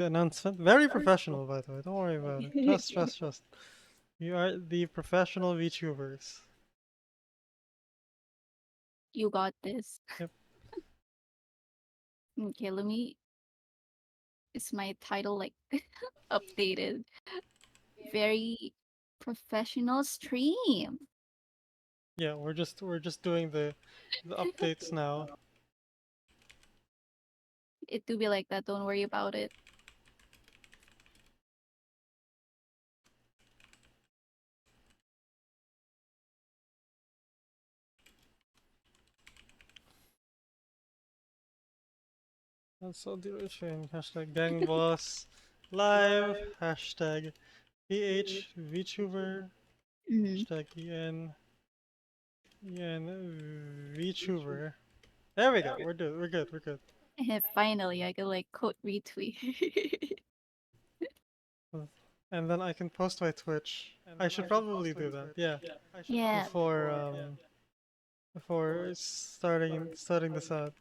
The announcement. Very professional, by the way. Don't worry about it. Trust, trust, trust. You are the professional VTubers. You got this. Yep. Okay, let me. Is my title like updated? Very professional stream. Yeah, we're just doing the updates now. It do be like that. Don't worry about it. That's all duration. Hashtag gang boss live. Hashtag PH VTuber. Mhm. Hashtag EN VTuber. There we go. We're good. We're good. We're good. And finally, I could like quote retweet. And then I can post my Twitch. I should probably do that. Yeah. Yeah. Before starting this out.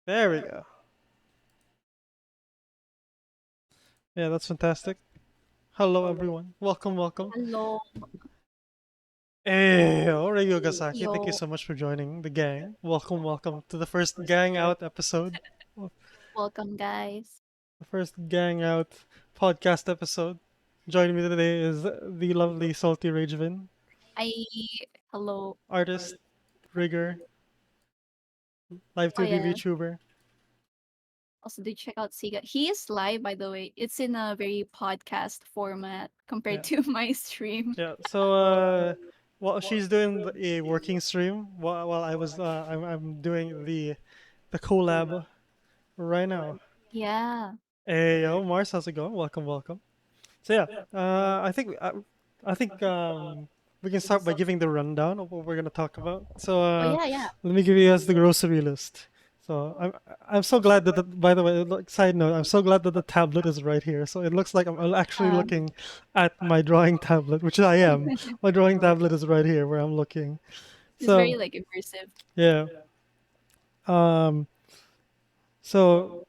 There we go. Yeah, that's fantastic. Hello everyone. Welcome, welcome. Hello, Hey, Oreo Gasaki, thank you yo. so much for joining the gang. Welcome, welcome to the first Gang Out episode. Well, Welcome, guys. the first Gang Out podcast episode. Joining me today is the lovely Salty Ragevin, I hello. artist, rigger, live Oh 2D yeah. VTuber. Also, do check out Siga. He is live, by the way. It's in a very podcast format compared Yeah. to my stream. Yeah. So while she's doing a working stream, while I'm doing the collab right now. Yeah. Hey yo, Mars, how's it going? Welcome, welcome. So yeah, I think we can start by giving the rundown of what we're gonna talk about. So Oh yeah, yeah. let me give you guys the grocery list. So I'm so glad that by the way, like, side note, I'm so glad that the tablet is right here. So it looks like I'm actually Um, looking at my drawing tablet, which I am. My drawing tablet is right here where I'm looking. it's So very like immersive. yeah. Um. So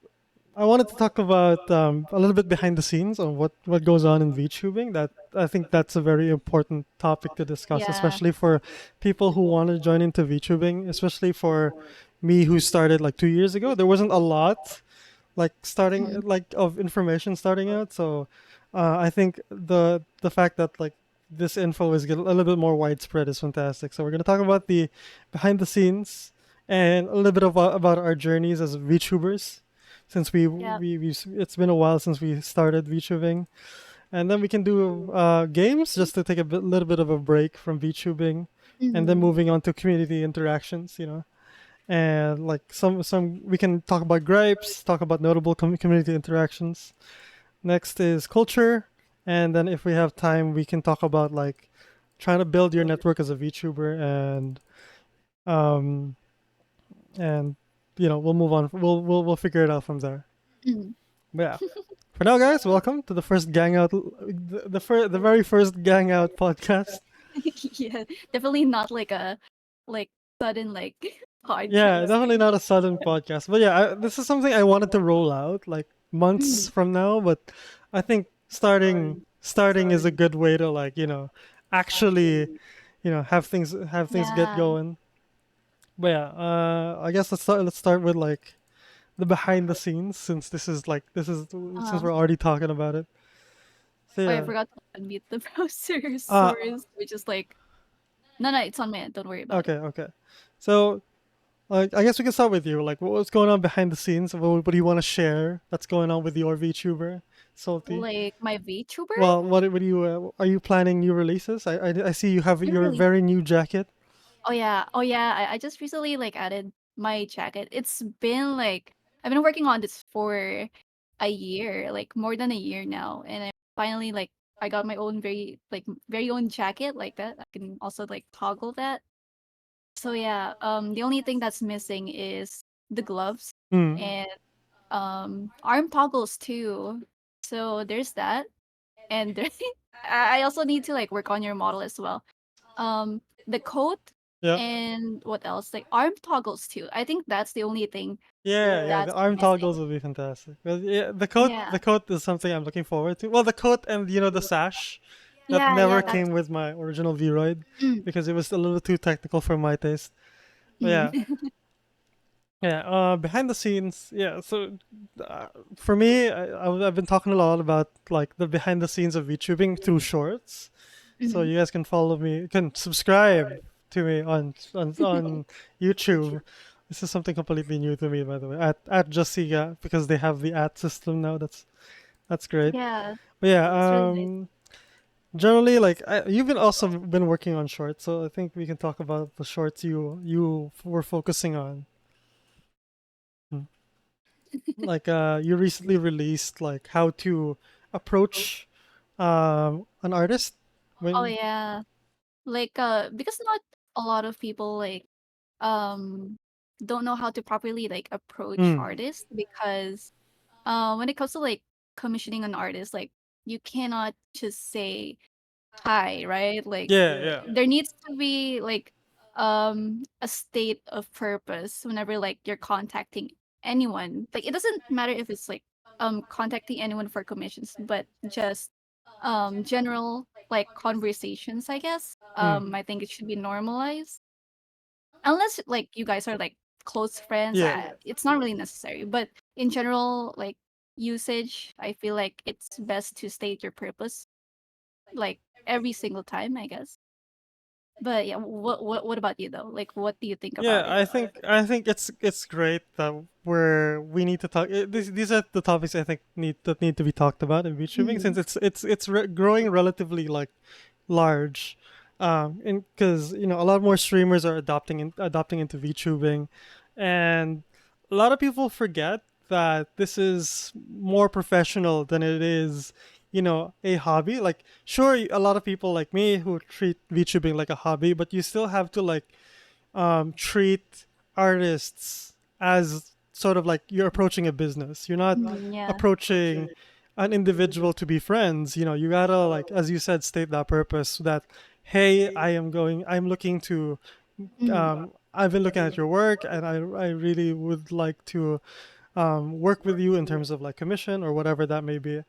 I wanted to talk about a little bit behind the scenes on what goes on in VTubing. That I think that's a very important topic to discuss, Yeah. especially for people who want to join into VTubing. Especially for me, who started like 2 years ago. There wasn't a lot like starting Mhm. like of information starting out. So I think the fact that like this info is a little bit more widespread is fantastic. So we're gonna talk about the behind the scenes and a little bit about our journeys as VTubers, since Yeah. it's been a while since we started VTubing, and then we can do games just to take little bit of a break from VTubing, and then Mhm. moving on to community interactions. And like some we can talk about gripes, talk about notable community interactions. Next is culture, and then if we have time, we can talk about like trying to build your network as a VTuber, um and we'll move on. We'll figure it out from there. Mhm. But yeah. For now, guys, welcome to the first Gang Out, the very first Gang Out podcast. Yeah. Definitely not like a like sudden like Yeah, podcast. definitely not a sudden podcast, but yeah, this is something I wanted to roll out like months Mhm. from now. But I think starting is a good way to like actually have things get Yeah. going. But yeah, I guess let's start with like the behind the scenes, since Uh, we're already talking about it. So oh, I yeah, forgot to unmute the browser uh, source, which is like no, no, it's on my end. Don't worry about okay, it. okay. So like, I guess we can start with you. Like, what's going on behind the scenes? What do you want to share that's going on with your VTuber, Salty? Like my VTuber? Well, what do you are you planning new releases? I see you have New your release. very new jacket. Oh yeah. Oh yeah. I just recently like added my jacket. It's been like I've been working on this for a year, like more than a year now. And I finally like I got my own very own jacket like that. I can also like toggle that. So yeah, the only thing that's missing is the gloves Hmm. and arm toggles too. So there's that. And I also need to like work on your model as well. The coat. Yeah. And what else? Like arm toggles too. I think that's the only thing Yeah, yeah, the that's arm toggles missing. would be fantastic. But yeah, Yeah. the coat is something I'm looking forward to. Well, the coat and the sash that Yeah, never yeah, came that's with my original Vroid mm, because it was a little too technical for my taste. But yeah, mm. yeah. Behind the scenes, yeah. So uh, for me, I've been talking a lot about like the behind the scenes of VTubing through shorts. So Mhm. you guys can follow me, you can subscribe to me on YouTube. This is something completely new to me, by the way. At Jasiga because they have the at system now. That's great. Yeah, But yeah, it's really nice. generally like you've been also been working on shorts, so I think we can talk about the shorts you were focusing on. Hmm. Like you recently released like how to approach an artist Oh when. yeah. Like because not a lot of people like um don't know how to properly like approach Mm, artists because when it comes to like commissioning an artist, like you cannot just say hi, right? Like yeah, yeah. there needs to be like a state of purpose whenever like you're contacting anyone. Like it doesn't matter if it's like contacting anyone for commissions, but just general like conversations, I guess. Mm, I think it should be normalized. Unless like you guys are like close friends, yeah. it's not really necessary. But in general, like usage, I feel like it's best to state your purpose like every single time, I guess. But yeah, what about you though? Like, what do you think Yeah, about it? I think it's great that we need to talk. These are the topics I think need to be talked about in VTubing Mm, since it's growing relatively like large, and because a lot more streamers are adopting into VTubing, and a lot of people forget that this is more professional than it is a hobby. Like sure, a lot of people like me who treat VTubing like a hobby, but you still have to like treat artists as sort of like you're approaching a business. You're not yeah. approaching an individual to be friends. You gotta like, as you said, state that purpose that, hey, I'm looking to, Mm, I've been looking at your work and I really would like to work with you in terms of like commission or whatever that may be.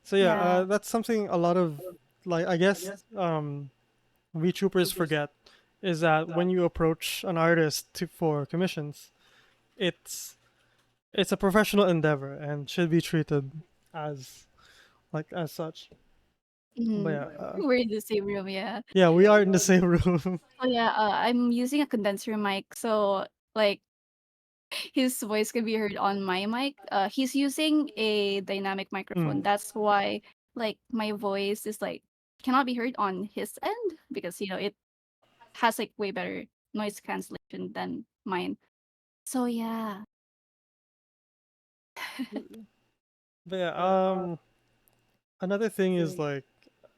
So yeah, yeah. that's something a lot of like I guess VTubers forget is that when you approach an artist for commissions, it's it's a professional endeavor and should be treated as as such. But Mm. yeah, We're in the same room, yeah. yeah, we are in the same room. Oh yeah, I'm using a condenser mic, so like his voice can be heard on my mic. He's using a dynamic Mm. microphone. That's why like my voice is like cannot be heard on his end because it has like way better noise cancellation than mine. So yeah. But yeah, another thing is like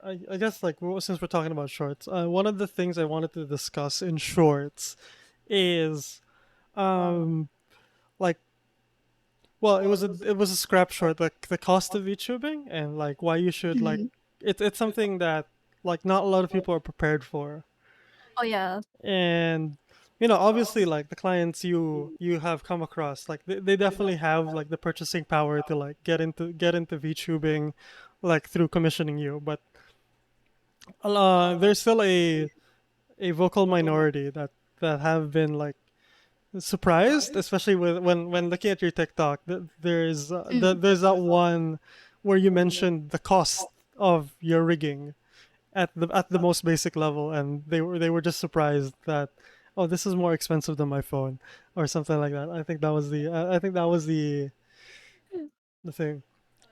I guess like since we're talking about shorts, one of the things I wanted to discuss in shorts is um like well, it was a scrap short, like the cost of VTubing and like why you should like Mhm. it's something that like not a lot of people are prepared for. Oh yeah. And obviously like the clients you have come across like they definitely have like the purchasing power to like get into VTubing like through commissioning you, but there's still a vocal minority that have been like surprised, especially when looking at your TikTok. Mm. There's that one where you mentioned the cost of your rigging at the most basic level, and they were just surprised that, oh, this is more expensive than my phone or something like that. I think that was the thing.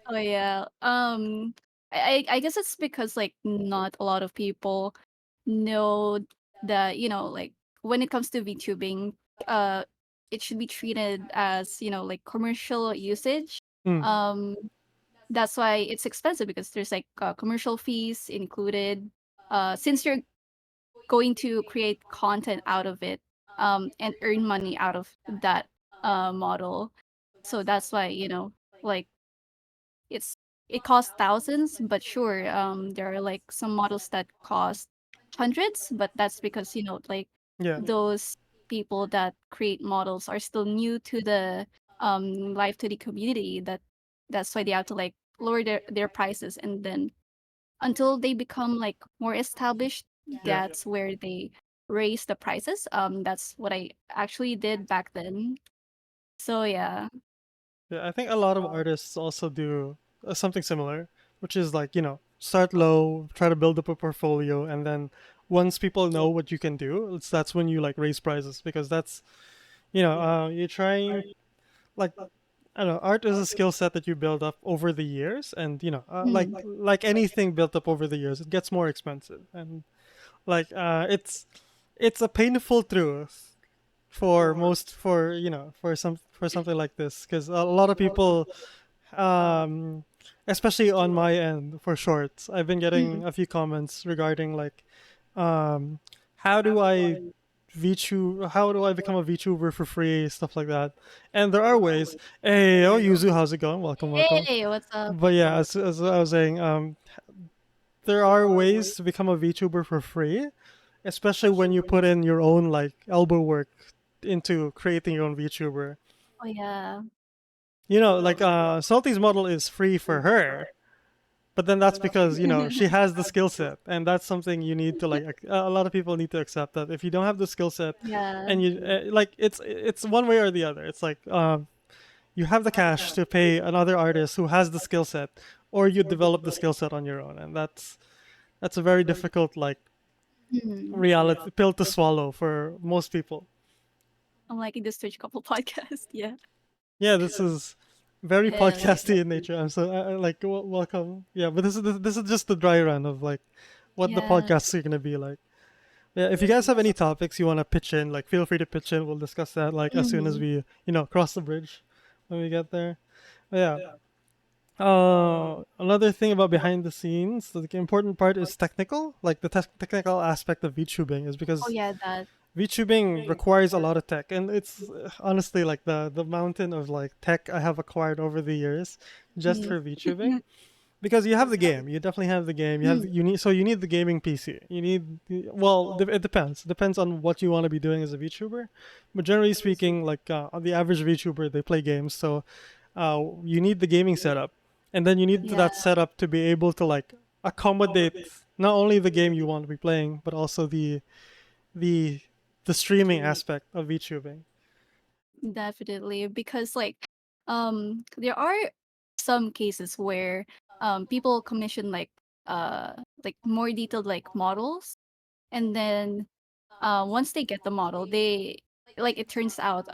Oh yeah. I guess it's because like not a lot of people know that like when it comes to VTubing, uh, it should be treated as like commercial usage. Mm, Um, that's why it's expensive because there's like commercial fees included. Since you're going to create content out of it, and earn money out of that model, so that's why like it's it costs thousands, but sure, there are like some models that cost hundreds, but that's because like Yeah. those people that create models are still new to the live 2D community. That's why they have to like lower their prices, and then until they become like more established, Yeah. that's where they raise the prices. That's what I actually did back then. So yeah. Yeah, I think a lot of artists also do something similar, which is like, start low, try to build up a portfolio, and then once people know what you can do, that's when you like raise prices because that's, you're trying like I don't know, art is a skill set that you build up over the years, and like Mhm. anything built up over the years, it gets more expensive, and like it's a painful truth for most for for something like this because a lot of people um especially on my end for shorts I've been Mhm. getting a few comments regarding like um how do I how do I become a VTuber for free, stuff like that. And there are ways. Hey, oh Yuzu, how's it going? Welcome, welcome. Hey, what's up? But yeah, as I was saying, there are ways to become a VTuber for free, especially when you put in your own like elbow work into creating your own VTuber. Oh yeah. Like Salty's model is free for her, but then that's because she has the skill set, and that's something you need to like. A lot of people need to accept that if you don't have the skill set, Yeah. and you like it's one way or the other. It's like you have the cash to pay another artist who has the skill set, or you develop the skill set on your own, and that's a very difficult like Mhm. reality pill to swallow for most people. I'm liking this Twitch couple podcast. Yeah. Yeah, this is very Yeah. podcasty in nature. I'm so like welcome. Yeah, but this is just the dry run of like what the Yeah. podcasts are gonna be like. Yeah, if you guys have any topics you want to pitch in, like feel free to pitch in. We'll discuss that like as soon as Mhm. we cross the bridge when we get there. But yeah. Another thing about behind the scenes, the important part is technical. Like the technical aspect of VTubing is Oh because yeah, that. VTubing requires a lot of tech, and it's honestly like the mountain of like tech I have acquired over the years just Mhm. for VTubing. Because you have the game, you definitely have the game. Mm. You need the gaming PC. You need it depends. It depends on what you want to be doing as a VTuber, but generally speaking, like the average VTuber, they play games, so you need the gaming setup, and then you need Yeah, that setup to be able to like accommodate not only the game you want to be playing, but also the the streaming aspect of VTubing. definitely. Because there are some cases where people commission like more detailed like models, and then once they get the model, they like it turns out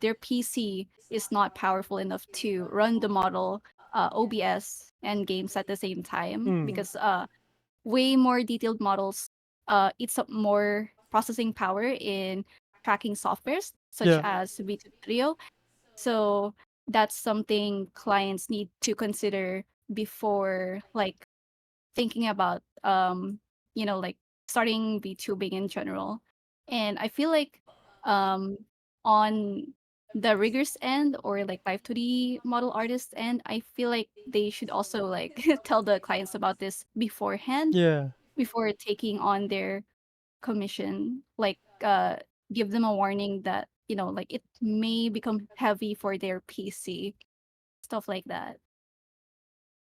their PC is not powerful enough to run the model, OBS and games at the same time, Mm, because way more detailed models eats up more processing power in tracking softwares such yeah, as Vtubing. So that's something clients need to consider before like thinking about like starting VTubing in general. And I feel like um on the riggers end, or like live 2D model artists end, I feel like they should also like tell the clients about this beforehand, yeah. before taking on their commission. Like give them a warning that like it may become heavy for their PC, stuff like that.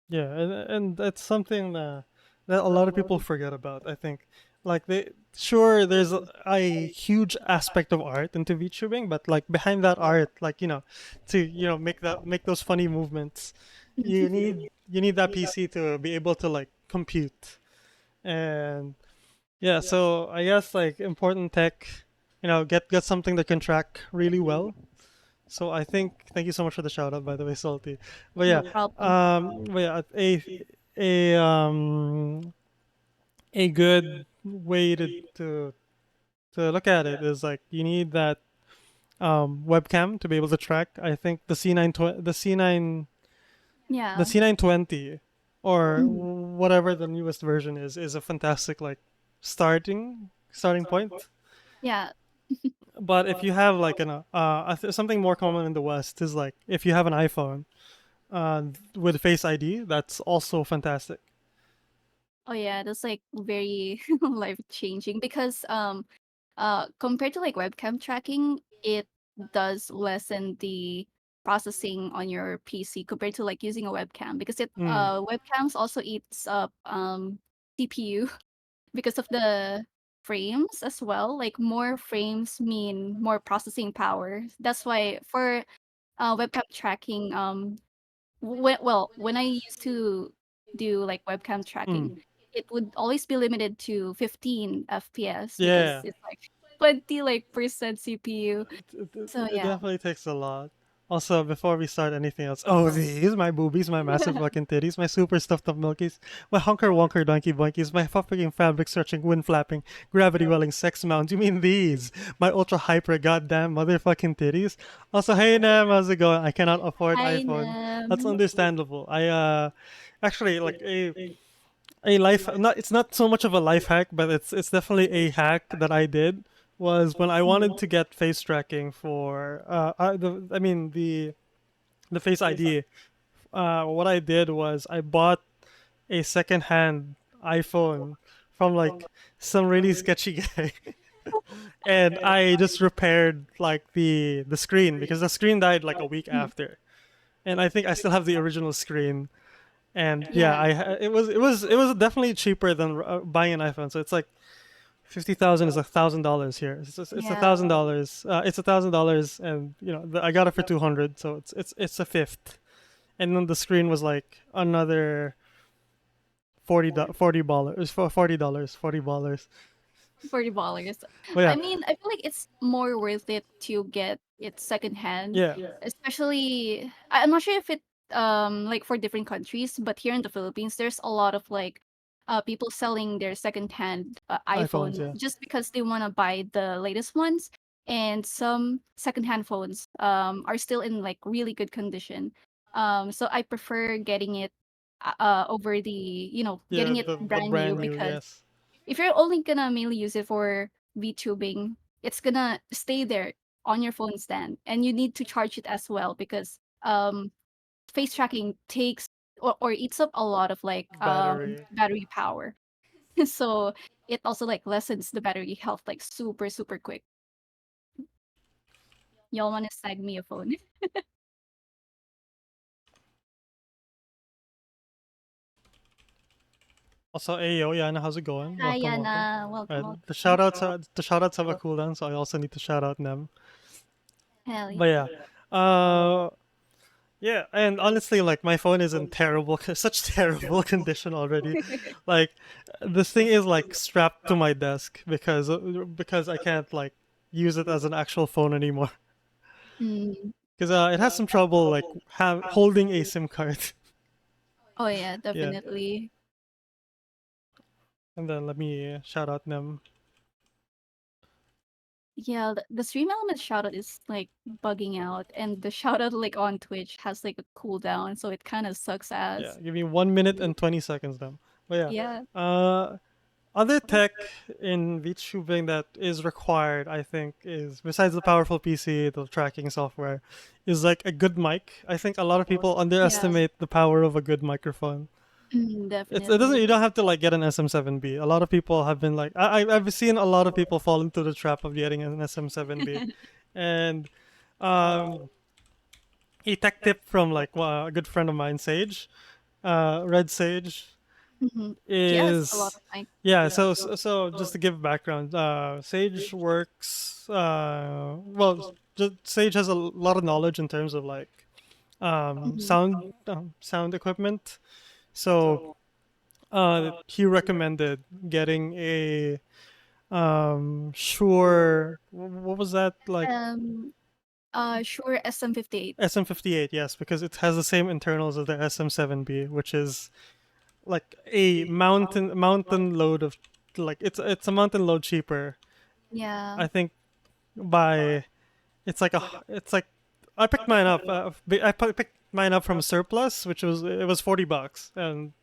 Yeah, and that's something that a lot of people forget about. I think, like they sure there's a huge aspect of art into VTubing, but like behind that art, like to make those funny movements, you need that PC to be able to like compute. And yeah, so I guess like important tech, get something that can track really well. So I think thank you so much for the shout out, by the way, Salty. But No yeah, problem. a a good way to look at it is like you need that webcam to be able to track. I think the Yeah. C920 or Mhm. whatever the newest version is a fantastic like starting point. Yeah. But if you have like something more common in the West is like if you have an iPhone with Face ID, that's also fantastic. Oh yeah, that's like very life changing because compared to like webcam tracking, it does lessen the processing on your PC compared to like using a webcam, because it Mm. webcams also eats up CPU because of the frames as well. Like more frames mean more processing power. That's why for webcam tracking, when I used to do like webcam Mm. tracking, it would always be limited to 15 FPS because Yeah. it's like 20 like percent CPU. So It yeah. definitely takes a lot. Also, before we start anything else, oh, these my boobies, my massive fucking titties, my super stuffed up milkies, my hunker wonker donkey boinkies, my fucking fabric stretching, wind flapping, gravity welling sex mounds. You mean these? My ultra hyper goddamn motherfucking titties. Also, hey Nam, how's it going? I cannot afford Hi, iPhone. That's Nam. understandable. Actually like a life, not, it's not so much of a life hack, but it's definitely a hack that I did, was when I wanted to get face tracking for I mean the face ID. What I did was I bought a secondhand iPhone from like some really sketchy guy, and I just repaired like the screen, because the screen died like a week Mhm. after, and I think I still have the original screen. And yeah, Yeah, it was definitely cheaper than buying an iPhone. So it's like 50,000 is $1,000 here. It's a yeah. thousand dollars. It's $1,000, and I got it for 200. So it's a fifth. And then the screen was like another $40 for $40. $40. But yeah, I mean, I feel like it's more worth it to get it secondhand, yeah, especially I'm not sure if it like for different countries, but here in the Philippines, there's a lot of like people selling their secondhand iPhones. iPhone Yeah, just because they want to buy the latest ones, and some secondhand phones are still in like really good condition. So I prefer getting it over the yeah, getting it the brand new, brand new. because Yes, if you're only gonna mainly use it for VTubing, it's gonna stay there on your phone stand, and you need to charge it as well because face tracking takes or eats up a lot of like battery. battery power. So it also like lessens the battery health like super super quick. Y'all wanna snag me a phone? Also, Ayo, Yana, how's it going? Hi Welcome, welcome. Yana, welcome, welcome. The shout outs have a cooldown, so I also need to shout out them. Hell But yeah. yeah, uh, yeah, and honestly, like my phone is in such terrible condition already. Like this thing is like strapped to my desk because I can't like use it as an actual phone anymore. Mm. Because it has some trouble like holding a SIM card. Oh yeah, Yeah, definitely. and then let me shout out them. Yeah, the stream element shoutout is like bugging out, and the shoutout like on Twitch has like a cooldown, so it kind of sucks Yeah, ass. give me 1 minute and 20 seconds then. But Yeah. yeah, other tech in VTubing that is required, I think, is besides the powerful PC, the tracking software, is like a good mic. I think a lot of people Yeah. underestimate the power of a good microphone. It doesn't. Definitely. You don't have to like get an SM7B. A lot of people have been like, I've seen a lot of people fall into the trap of getting an SM7B, and um, a tech tip from like a good friend of mine, Sage, Red Sage, Mhm. She has a lot is of like. yeah. So just to give background, Sage works. Sage has a lot of knowledge in terms of like Mhm. sound equipment. So he recommended getting a Shure. What was that like? Um, Shure SM58. SM58, yes, because it has the same internals as the SM7B, which is like a mountain load of like it's a mountain load cheaper. Yeah. I think by it's like I picked mine up. Picked mine up from surplus, which it was $40, and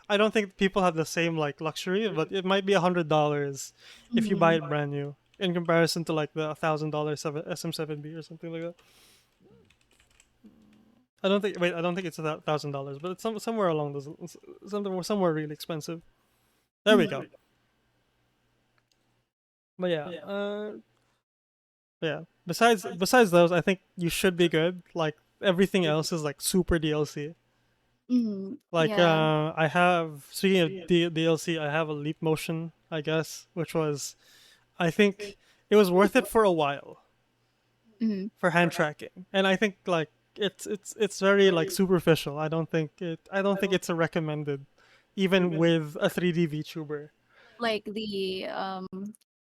I don't think people have the same like luxury, but it might be $100 if you buy Mhm. it brand new in comparison to like the $1,000 SM7B or something like that. I don't think. Wait, I don't think it's $1,000, but it's somewhere along those somewhere really expensive. There we Mhm. go. But yeah, yeah. Besides those, I think you should be good. Like everything else is like super DLC. Mm, Like yeah. I have speaking of DLC, I have a leap motion, I guess, which was I think it was worth it for a while Mm, for hand tracking, and I think like it's very like superficial. I don't think it's a recommended, even with a 3D VTuber. like the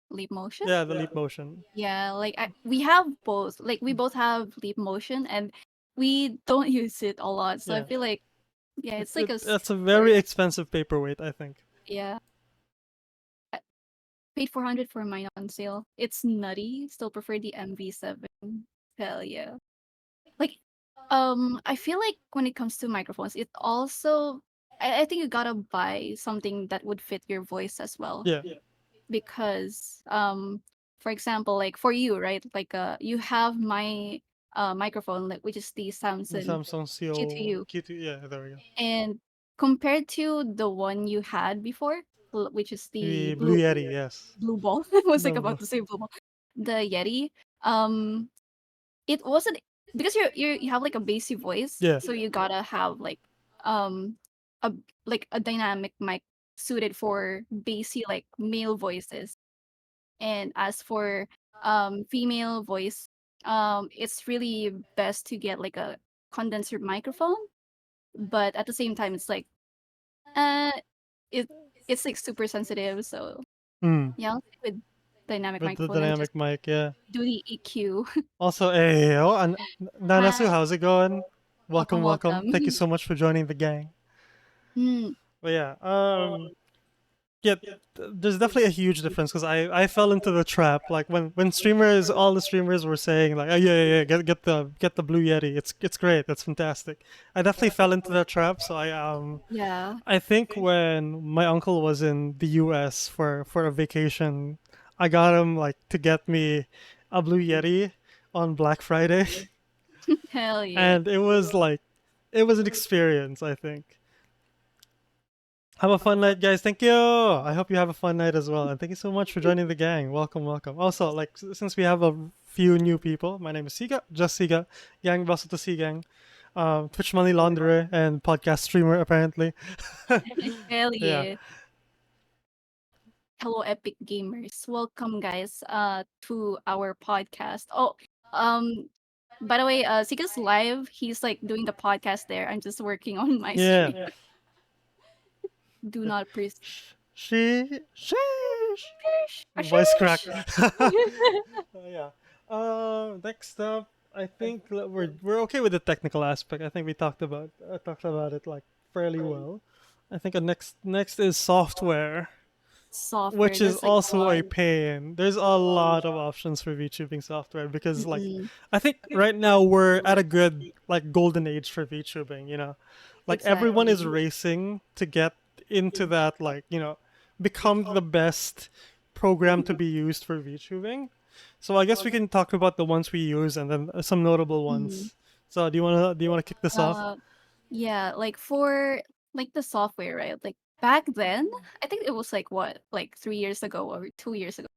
leap motion. Yeah, the leap motion. Yeah, like we have both. Like we both have leap motion, and we don't use it a lot. So I Yeah, feel like yeah, it's like a that's a very very expensive paperweight, I think. yeah. I paid 400 for mine on sale. It's nutty. Still prefer the MV7. Hell yeah. Like I feel like when it comes to microphones, it also I think you gotta buy something that would fit your voice as well. Yeah, Because for example, like for you, right? Like you have my microphone, like which is the the Samsung Samsung CO Q2U, Q2. Yeah, there we go. and compared to the one you had before, which is the The Blue Yeti, yes. blue ball. I was like The about to say blue ball. The Yeti. Um it wasn't because you have like a bassy voice, yeah. so you gotta have um a a dynamic mic suited for bassy like male voices. And as for female voice, it's really best to get like a condenser microphone, but at the same time it's like uh it it's like super sensitive, so Mm. yeah, I'll stick with dynamic With the microphone and just dynamic mic, yeah. do the EQ. Also, hey, oh, Hi, Nanasu, how's it going? welcome, Welcome, welcome. welcome. Thank you so much for joining the gang. Mm, But yeah, yeah, there's definitely a huge difference because I fell into the trap. Like when streamers, all the streamers were saying like, oh yeah, yeah, yeah, get the Blue Yeti. It's great. That's fantastic. I definitely fell into that trap. So yeah. I think when my uncle was in the U.S. for a vacation, I got him like to get me a Blue Yeti on Black Friday, Hell yeah. and it was an experience. I think. Have a fun night, guys. Thank you. I hope you have a fun night as well, and thank you so much for joining the gang. Welcome, welcome. Also, like since we have a few new people, my name is Siga, just Siga, gang boss of the Sea Gang, Twitch money launderer and podcast streamer apparently. Hell Yeah, yeah. Hello, Epic Gamers. Welcome, guys, to our podcast. Oh, um, by the way, Sika's live. He's like doing the podcast there. I'm just working on my yeah. stream. Do not preach. Sheesh. Voice crack. Ashish. Yeah. Next up, I think we're okay with the technical aspect. I think we talked about it like fairly well. I think next is software, Software. which is There's like a also lot. a pain. There's a lot of options for VTubing software because like Mm-mm. I think right now we're at a good like golden age for VTubing, you know. Like everyone is Exactly. racing to get into that like, you know, become the best program to be used for VTubing. So I guess we can talk about the ones we use and then some notable Mhm. ones. So do you want to kick this off? Uh, yeah, like for like the software, right? Like back then, I think it was like what, like 3 years ago or 2 years ago.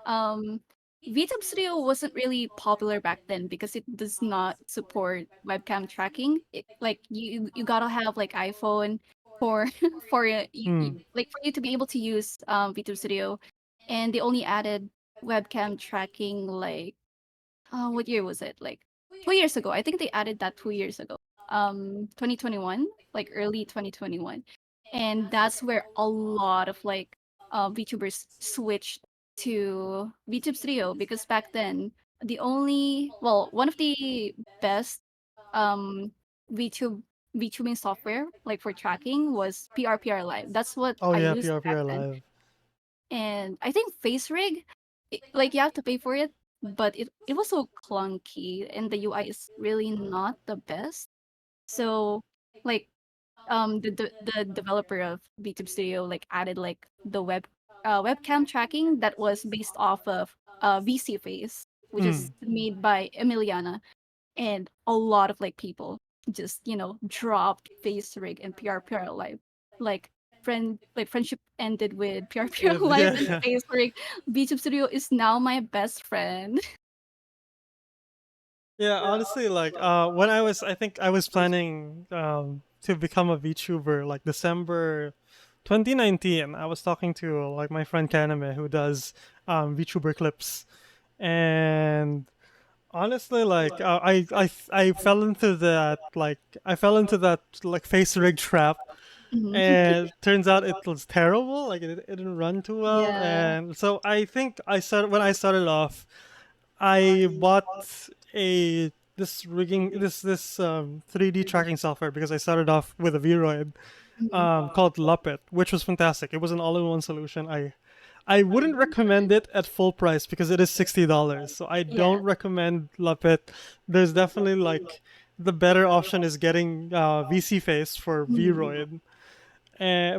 Um, VTube Studio wasn't really popular back then because it does not support webcam tracking. Like you gotta have like iPhone for for Hmm. like for you to be able to use VTube Studio, and they only added webcam tracking like what year was it? Like 2 years ago. I think they added that 2 years ago. 2021, like early 2021. And that's where a lot of like VTubers switched to VTube Studio because back then one of the best um VTube VTubing software like for tracking was PRPR Live. That's what Oh I yeah, used back PRPR then. live. And I think Face Rig, like you have to pay for it, but it was so clunky and the UI is really not the best. So like the developer of VTube Studio like added like the webcam tracking that was based off of VC Face, which Hmm. is made by Emiliana, and a lot of like people just dropped Face Rig and PRPR Live. Like friendship ended with pure Yeah, life and yeah. face. Like VTube Studio is now my best friend. Yeah, honestly, like when I think I was planning to become a VTuber like December 2019. I was talking to like my friend Kaname who does VTuber clips, and honestly, like I fell into that like face rig trap, Mhm. and turns out it was terrible. Like it didn't run too well, Yeah. and so I think I started when I started off. I bought a this rigging this 3D tracking software because I started off with a Vroid Mhm. called Luppet, which was fantastic. It was an all-in-one solution. I wouldn't recommend it at full price because it is $60. So I Yeah. don't recommend Luppet. There's definitely like the better option is getting VC Face for Mhm. Vroid.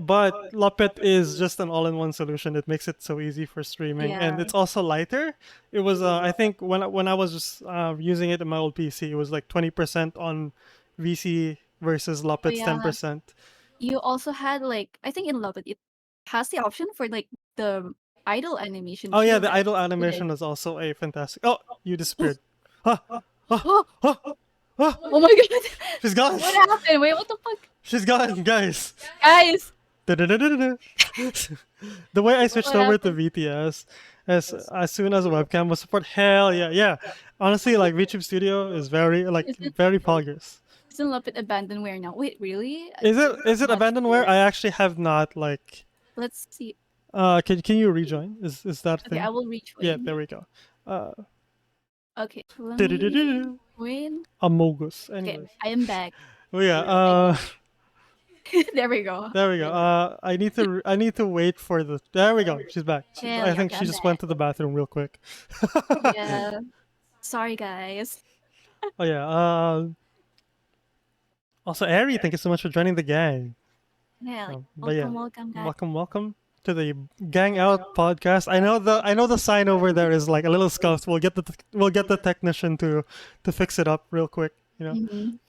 But Luppet is just an all-in-one solution. It makes it so easy for streaming, and Yeah. it's also lighter. It was, I think, when I was just, using it in my old PC, it was like 20% on VC versus Oh Luppet's yeah. 10%. You also had like I think in Love It has the option for like the idle animation Oh yeah, too the that idle included. animation is also a fantastic. Oh, you disappeared. Huh? Huh? Oh, Huh? Huh? oh my god. She's gone. What happened? Wait, what the fuck? She's gone, guys. Guys, Da-da-da-da-da. The way I switched what over to happened? VTS as soon as a webcam was support, hell yeah, yeah. Honestly, like VTube Studio is Is it very progress. isn't Love It abandonware now? Wait, really? Is it Not abandonware? sure. I actually have not like. Let's see. Can you rejoin? Is that a Okay, I thing? will Yeah, rejoin. there we go. Uh, Okay, let me du-du-du-du-du. join. Amogus. Okay, Anyways, I am back. oh yeah. I there we go. There we go. I need to wait for the. There we go. She's back. Hell I yeah, think okay, she I'm just went back. to the bathroom real quick. Yeah. Sorry guys. Oh yeah. Also, Ari, thank you so much for joining the gang. Yeah, But yeah, welcome, welcome guys. welcome to the Gang Out podcast. I know the sign over there is like a little scuffed. We'll get the technician to fix it up real quick. You know, Mhm.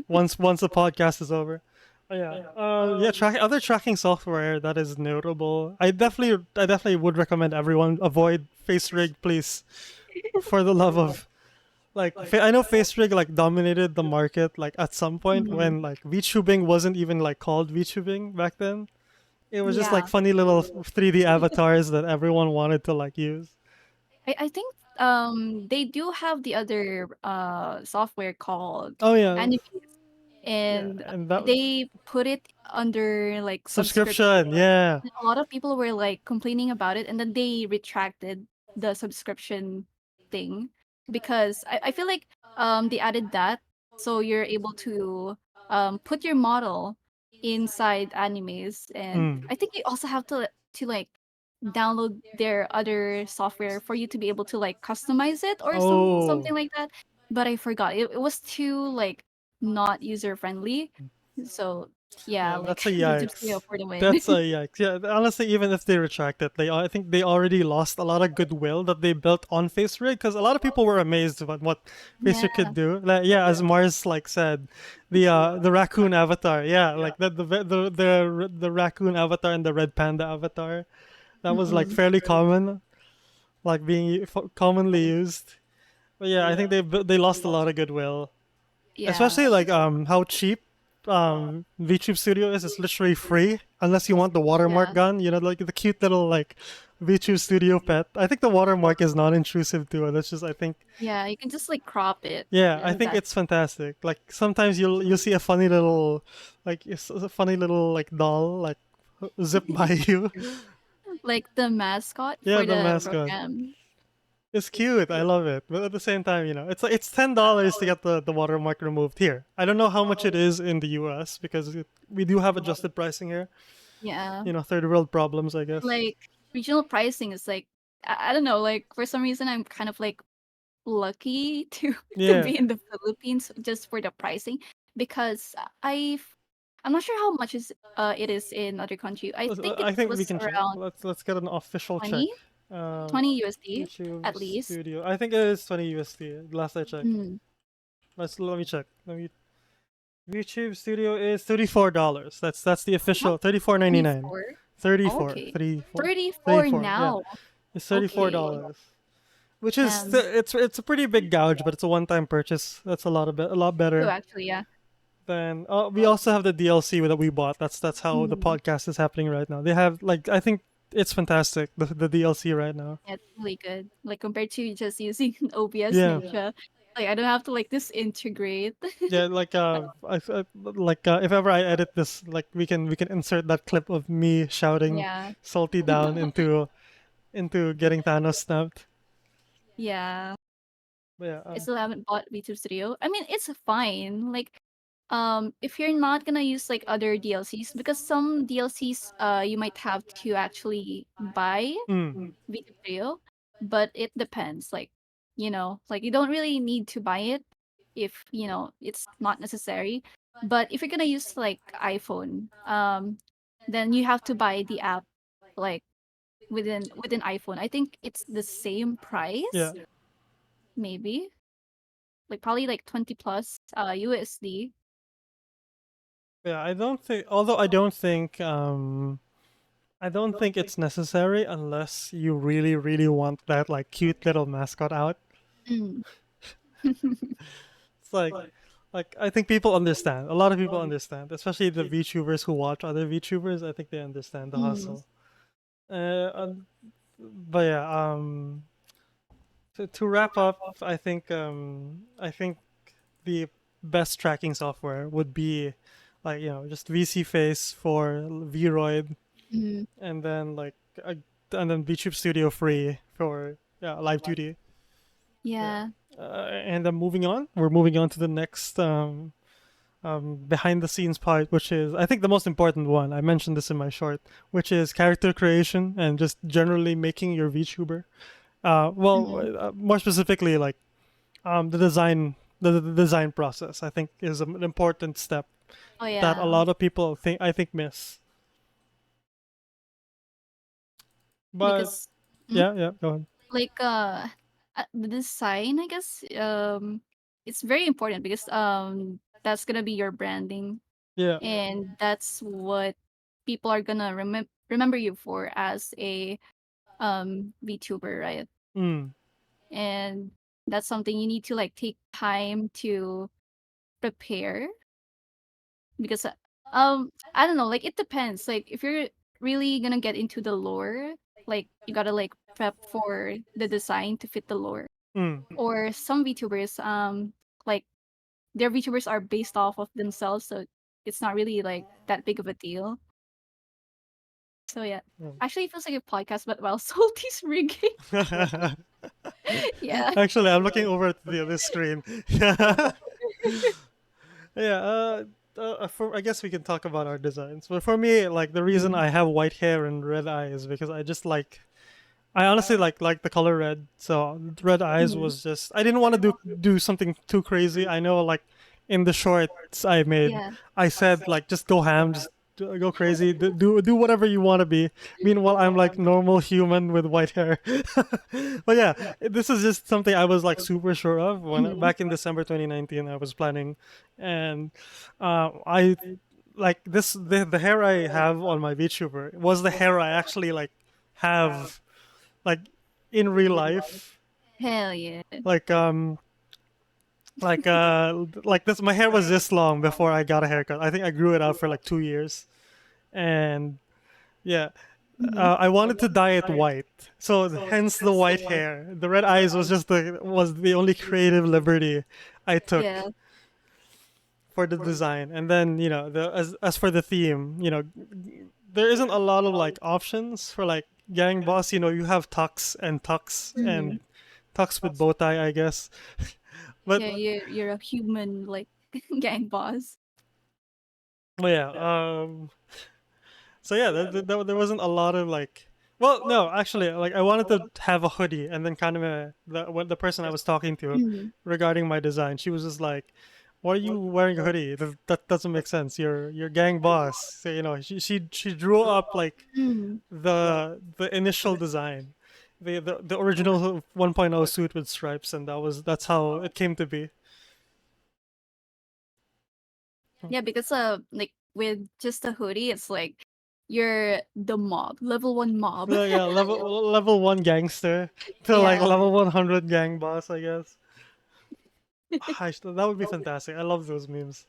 once the podcast is over. Oh, yeah. Yeah. Other tracking software that is notable. I definitely would recommend everyone avoid FaceRig, please, for the love of like. I know FaceRig like dominated the market like at some point Mhm. when like VTubing wasn't even like called VTubing back then. It was just like Yeah. funny little 3D avatars that everyone wanted to like use. I think they do have the other software called Oh yeah, Animate, yeah, and and that they put it under like subscription. subscription, yeah. And a lot of people were like complaining about it, and then they retracted the subscription thing because I feel like they added that so you're able to put your model inside animes, and Mm. I think you also have to like download their other software for you to be able to like customize it or something Oh, like that. But I forgot it was too like not user friendly, so yeah, yeah, like that's a VTube Studio yikes. for the win. That's a yikes. Yeah, honestly, even if they retract it, I think they already lost a lot of goodwill that they built on FaceRig because a lot of people were amazed about what Yeah. FaceRig could do. Like, yeah, as Mars like said, the raccoon avatar. Yeah, like the raccoon avatar and the red panda avatar. That was like Mhm. fairly common, like being commonly used. But yeah, I think they lost a lot of goodwill, Yeah. especially like how cheap VTube Studio is. It's literally free unless you want the watermark Yeah. gun. You know, like the cute little like VTube Studio pet. I think the watermark is non-intrusive too. That's just I think Yeah, you can just like crop it yeah, I and think that's it's fantastic. Like sometimes you'll see a funny little like it's a funny little like doll like zip by you. like the mascot Yeah, for the the mascot. program. It's cute. I love it. But at the same time, it's like it's $10 to get the watermark removed here. I don't know how much it is in the US because we do have adjusted pricing here. Yeah. Third world problems, I guess. Like regional pricing is like I don't know, like for some reason I'm kind of like lucky to to Yeah. be in the Philippines just for the pricing because I'm not sure how much is it is in other country. I think it I think we was can check. around Let's get an official check. 20 Um, 20 USD YouTube at least. Studio. I think it is 20 USD. Last I checked. Mm. Let me check. Let me. YouTube Studio is $34. That's the What? official 34.99. 34? 34, Okay. 34, 34 34. Yeah, now. it's Okay. $34. Which is Um, it's a pretty big gouge, but it's a one-time purchase. That's a lot true, better actually, yeah. than. We also have the DLC that we bought. That's how the Mm, podcast is happening right now. They have like I think it's fantastic the DLC right now. yeah, it's really good. Like compared to just using OBS Yeah, Ninja, like I don't have to like disintegrate. yeah. Like if ever I edit this, like we can insert that clip of me shouting Yeah, "salty down" into getting Thanos snapped. yeah. But yeah, I still haven't bought VTube Studio. I mean, it's fine. Like, if you're not gonna use like other DLCs, because some DLCs, you might have to actually buy mm, VTube Studio, but it depends. Like, like you don't really need to buy it if it's not necessary. But if you're gonna use like iPhone, then you have to buy the app like within iPhone. I think it's the same yeah. price, maybe like probably like 20 plus USD. Yeah, I don't think. Although I don't think it's necessary unless you really, really want that like cute little mascot out. Mm. It's like I think people understand. A lot of people understand, especially the VTubers who watch other VTubers. I think they understand the Mm. hustle. And, but yeah, to wrap up, I think the best tracking software would be like just VC Face for Vroid, Mm. and then uh, and then VTube Studio free for Live 2D. Yeah. Yeah. And moving on, we're moving on to the next behind the scenes part, which is I think the most important one. I mentioned this in my short, which is character creation and just generally making your VTuber. Mm. More specifically, like the design, the design process. I think is an important step Oh that a yeah. lot of people think miss. But Because mm, yeah, go ahead. like the design, I guess, it's very important because that's gonna be your branding, Yeah. and that's what people are gonna remember you for as a VTuber, right? Mm. And that's something you need to like take time to prepare because I don't know, like it depends. Like if you're really gonna get into the lore, like you gotta like prep for the design to fit the lore. Mm. Or some VTubers, like their VTubers are based off of themselves, so it's not really like that big of a deal. So yeah, actually, it feels like a podcast, but while Salty's rigging, Mm. yeah. Actually, I'm looking over at the other screen. Yeah. Yeah, I guess we can talk about our designs. But for me, like the reason Mm. I have white hair and red eyes is because I just I honestly like the color red. So red eyes Mhm. was just I didn't want to do something too crazy. I know like in the shorts I made, Yeah. I said like just go ham, just go crazy, do whatever you want to be. Meanwhile, I'm like normal human with white hair. But yeah, this is just something I was like super sure of when Mhm. back in December 2019 I was planning, and I like the hair I have on my VTuber was the hair I actually like have like in real life. Hell yeah. Like like this my hair was this long before I got a haircut. I think I grew it out for like 2 years, and yeah, Mhm. I wanted to dye it white, so hence the white hair. The red eyes was the only creative liberty I took Yeah. for the design. And then the as for the theme, there isn't a lot of like options for like gang boss. You have tux Mhm. and tux with bow tie, I guess. But Yeah, you're a human like gang boss. yeah, so yeah, there wasn't a lot of like. Well, no, actually, like I wanted to have a hoodie, and then kind of the person I was talking to Mhm. regarding my design, she was just like, "Why are you wearing a hoodie? That doesn't make sense. You're gang boss." So, she drew up like Mm. the initial design, the original 1.0 suit with stripes, and that's how it came to be. Yeah, because like with just a hoodie, it's like you're the mob, level one mob. Yeah, level one gangster to like Yeah, level 100 gang boss, I guess. That would be fantastic. I love those memes.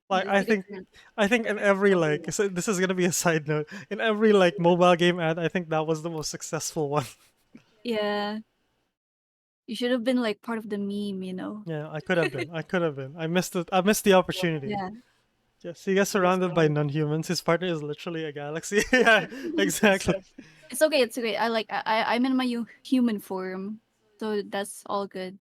Like yes, because I think in every like so this is gonna be a side note. In every like mobile game ad, I think that was the most successful one. yeah, you should have been like part of the meme, you know. Yeah, I could have been. I could have been. I missed it. I missed the opportunity. Yeah, Yes, he gets surrounded by non-humans. His partner is literally a galaxy. Yeah, exactly. it's okay. It's okay. I'm in my human form, so that's all good.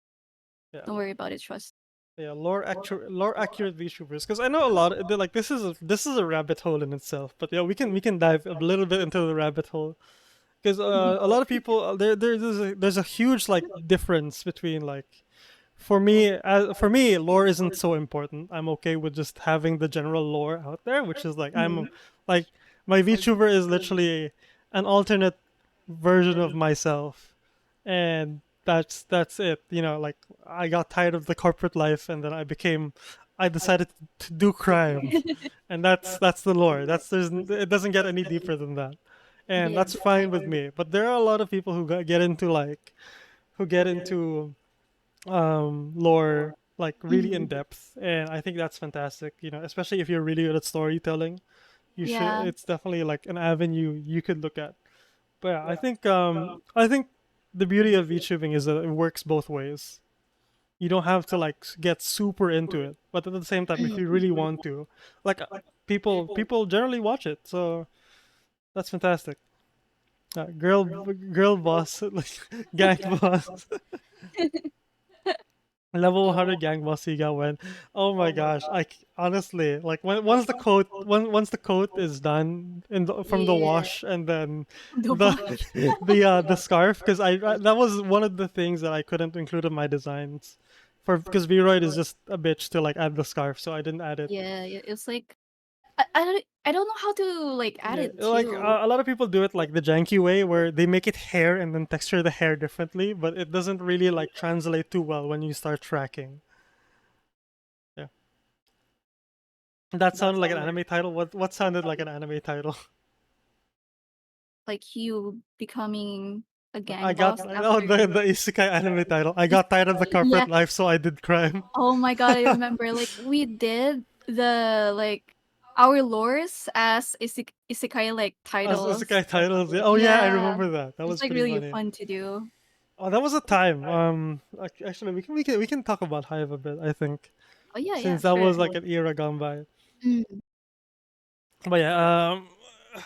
Yeah, Don't worry about it. Trust. yeah. Lore accurate VTubers. Because I know a lot. Like this is a rabbit hole in itself. But yeah, we can dive a little bit into the rabbit hole. Because a lot of people there's a huge like difference between like for me lore isn't so important. I'm okay with just having the general lore out there, which is like I'm Mhm. like my VTuber is literally an alternate version of myself, and that's it. You know, like I got tired of the corporate life, and then I decided to do crime, and that's the lore. It doesn't get any deeper than that, and Yeah. that's fine with me. But there are a lot of people who get into like who get into lore like really in Mhm. depth, and I think that's fantastic. You know, especially if you're really good at storytelling, you should. Yeah. It's definitely like an avenue you could look at. But yeah, I think the beauty of VTubing is that it works both ways. You don't have to like get super into it, but at the same time, if Mm. you really want to, like people generally watch it, so that's fantastic. Girl boss, like gang boss. Level 100 gang boss Higa went. Oh my gosh! Honestly like once the coat is done from the Yeah. wash, and then The the wash. the scarf, because I that was one of the things that I couldn't include in my designs for because Vroid is just a bitch to like add the scarf, so I didn't add it. Yeah, it's like I don't know how to like add Yeah, it like too. a lot of people do it like the janky way where they make it hair and then texture the hair differently, but it doesn't really like translate too well when you start tracking. Yeah. That sounded like an anime title. What sounded like an anime title? Like you becoming a I gang got boss oh after. the isekai anime title. I got tired of the Yeah. corporate life, so I did crime. Oh my god, I remember. Like we did the like our lores as isekai like As titles. isekai titles. Yeah. Oh yeah, I Yeah. remember that. That It's was like pretty really funny. fun to do. Oh, that was a time. Actually, we can talk about Hive a bit. I think Oh yeah, yeah, since that sure. was like an era gone by. Mm, But yeah,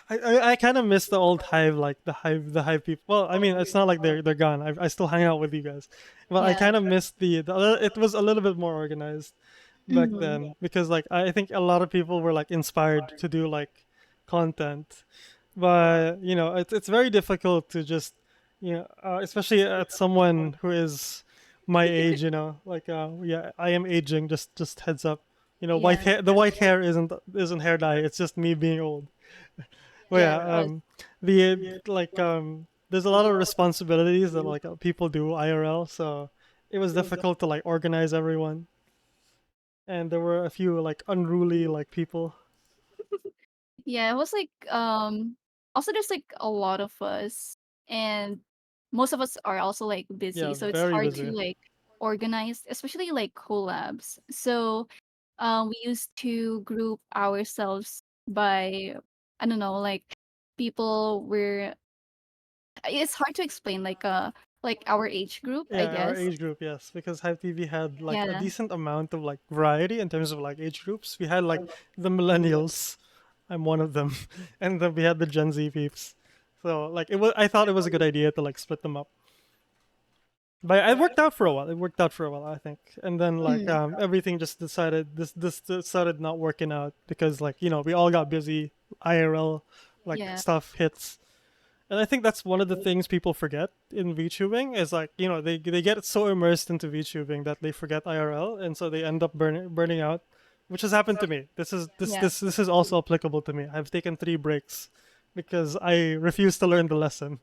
I kind of miss the old Hive, like the Hive people. Well, I mean, it's not like they're gone. I still hang out with you guys. Well, I yeah. kind of miss it was a little bit more organized back Mhm. then, because like I think a lot of people were like inspired to do like content, but you know it's very difficult to just especially at someone who is my age, you know, like yeah, I am aging, just heads up. You know, Yeah. the white hair isn't hair dye, it's just me being old. Well, Yeah, yeah, trust. the like there's a lot of responsibilities that like people do IRL, so it was difficult to like organize everyone, and there were a few like unruly like people. Yeah, it was like also there's like a lot of us and most of us are also like busy, Yeah, so it's very hard to busy. like organize, especially like collabs. So we used to group ourselves by I don't know, like people were it's hard to explain like our age group, I Yeah, our guess. age group, yes, because Hive TV had like a Yeah. decent amount of like variety in terms of like age groups. We had like the millennials, I'm one of them, and then we had the Gen Z peeps. So like it was, I thought it was a good idea to like split them up. But it worked out for a while. It worked out for a while, I think. And then like Mm, everything just decided this started not working out because like you know we all got busy. IRL like yeah. stuff hits, and I think that's one of the things people forget in VTubing is like, you know, they get so immersed into VTubing that they forget IRL, and so they end up burning out, which has happened to me. Yeah. This is also applicable to me. I've taken 3 breaks because I refuse to learn the lesson.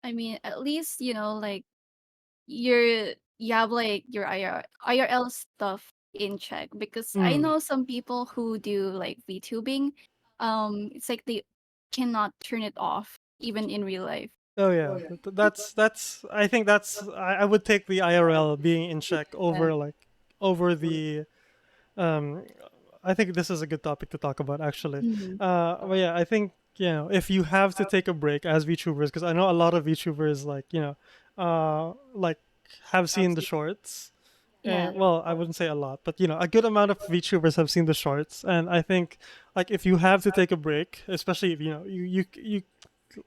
I mean, at least, like you have like your IRL stuff in check because I Mm. know some people who do like VTubing. It's like they cannot turn it off even in real life. Oh yeah, that's. I think that's. I would take the IRL being in check Yeah. over like over the. Um, I think this is a good topic to talk about actually. Mhm. But yeah, I think if you have to take a break as VTubers, because I know a lot of VTubers like like have seen the shorts. Yeah. And well, I wouldn't say a lot, but a good amount of VTubers have seen the shorts, and I think like if you have to take a break, especially if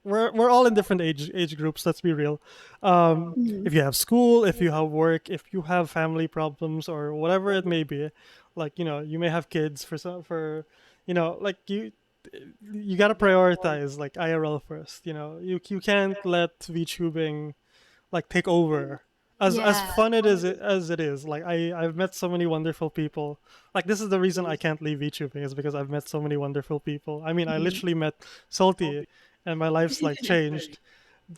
we're all in different age groups. Let's be real. Mhm. If you have school, if you have work, if you have family problems or whatever it may be, like you may have kids for like you gotta prioritize like IRL first. You can't let VTubing like take over. As Yeah. fun as it is, like I've met so many wonderful people. Like this is the reason I can't leave VTubing is because I've met so many wonderful people. I mean, I Mhm. literally met Salty, and my life's like changed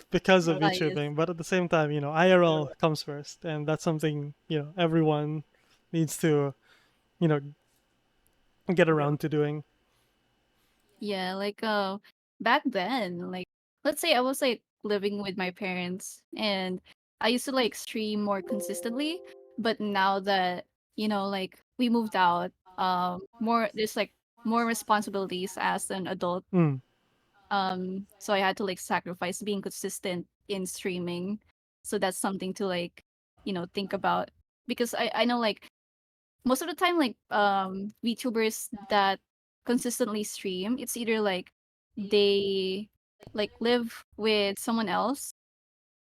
because of Yes. VTubing. But at the same time, IRL comes first, and that's something everyone needs to you know get around to doing. Yeah, like back then, like let's say I was like living with my parents and I used to like stream more consistently, but now that, like we moved out, more there's like more responsibilities as an adult. Mm, So I had to like sacrifice being consistent in streaming. So that's something to like, think about because I know like most of the time like VTubers that consistently stream, it's either like they like live with someone else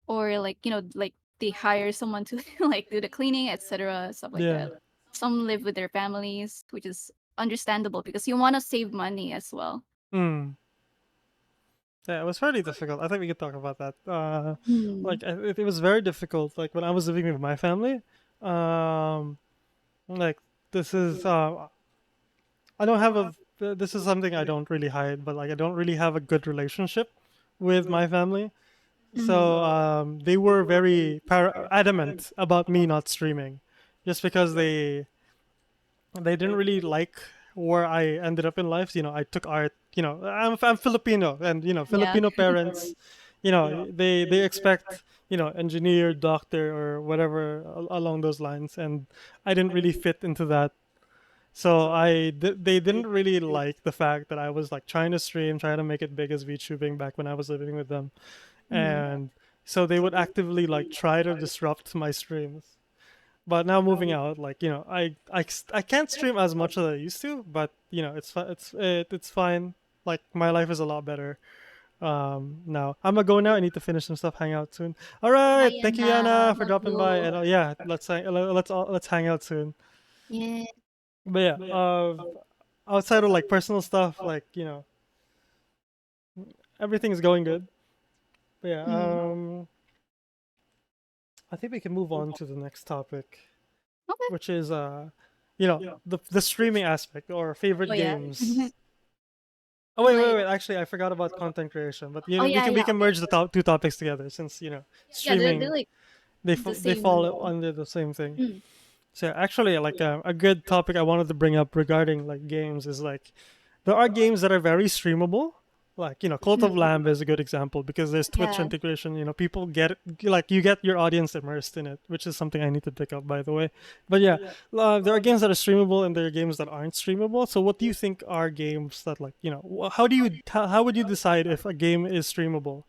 or like like they hire someone to like do the cleaning, etc., stuff like yeah. that. Some live with their families, which is understandable because you want to save money as well. Mm. Yeah, it was fairly difficult. I think we could talk about that. Hmm. Like it was very difficult. Like when I was living with my family, um, like this is I don't have a. This is something I don't really hide, but like I don't really have a good relationship with my family. Hmm. So they were very adamant about me not streaming, just because they didn't really like where I ended up in life. I took art. I'm Filipino, and Yeah. Filipino parents, they expect engineer, doctor, or whatever along those lines, and I didn't really fit into that. So they didn't really like the fact that I was like trying to stream, trying to make it big as VTubing back when I was living with them, Hmm. and so they would actively like try to disrupt my streams. But now moving out, like I can't stream as much as I used to, but it's fine. Like my life is a lot better now. I'm gonna go now. I need to finish some stuff. Hang out soon. All right, Bye, thank you, Anna. Yana, for Love dropping by. you. And yeah, let's hang out soon. Yeah. But yeah, outside of like personal stuff, like everything is going good. But yeah, Hmm. I think we can move on to the next topic, Okay. which is the streaming aspect or Oh favorite yeah. games. Oh wait, wait, Like wait. Actually, I forgot about content creation. But oh we yeah, can yeah. Okay. merge the two topics together since Yeah, they're streaming like the they same. fall under the same thing. Mm. So actually, like a good topic I wanted to bring up regarding like games is like there are games that are very streamable. Like Cult of Mm. Lamb is a good example because there's Twitch Yeah. integration. People get like you get your audience immersed in it, which is something I need to pick up by the way. But yeah, there are games that are streamable and there are games that aren't streamable. So what do you think are games that like how would you decide if a game is streamable?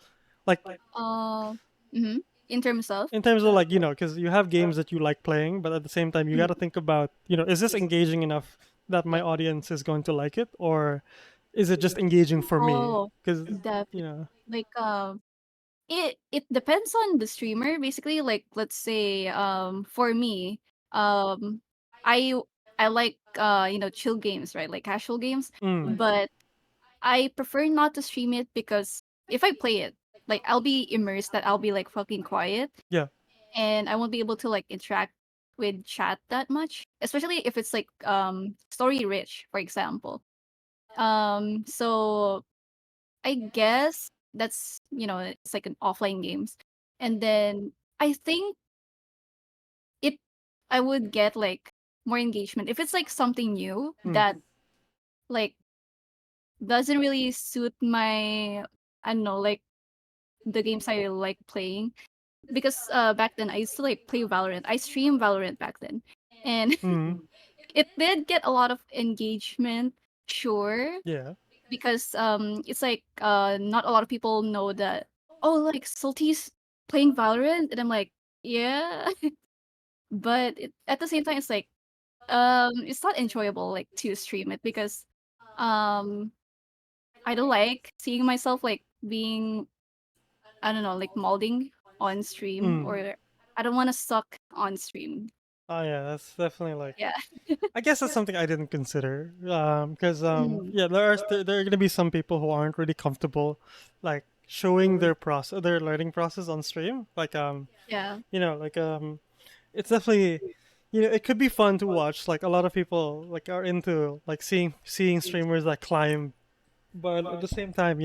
Like Uh. Mm-hmm. In terms of. in terms of like because you have games that you like playing, but at the same time you got to Mm. think about is this engaging enough that my audience is going to like it, or is it just engaging for me? Oh, Because definitely. you know Like it depends on the streamer. Basically, like let's say for me I I like chill games, right? Like casual games, mm, but I prefer not to stream it because if I play it, like I'll be immersed that I'll be like fucking quiet yeah, and I won't be able to like interact with chat that much, especially if it's like story rich, for example. So I guess that's it's like an offline games. And then I think it I would get like more engagement. If it's like something new Mm. that like doesn't really suit my, I don't know, like the games I like playing. Because back then I used to like play Valorant. I stream Valorant back then. And Mm. it did get a lot of engagement, sure, Yeah. because it's like not a lot of people know that, oh, like Salty's playing Valorant, and I'm like, yeah. But at the same time it's like it's not enjoyable like to stream it because um I don't like seeing myself like being, I don't know, like molding on stream, Mm. or I don't want to suck on stream. Oh yeah, that's definitely like. Yeah. I guess that's something I didn't consider. Because Mm, yeah, there are gonna be some people who aren't really comfortable, like showing their learning process on stream. Like yeah. like it's definitely, it could be fun to watch. Like a lot of people like are into like seeing streamers like climb, but at the same time,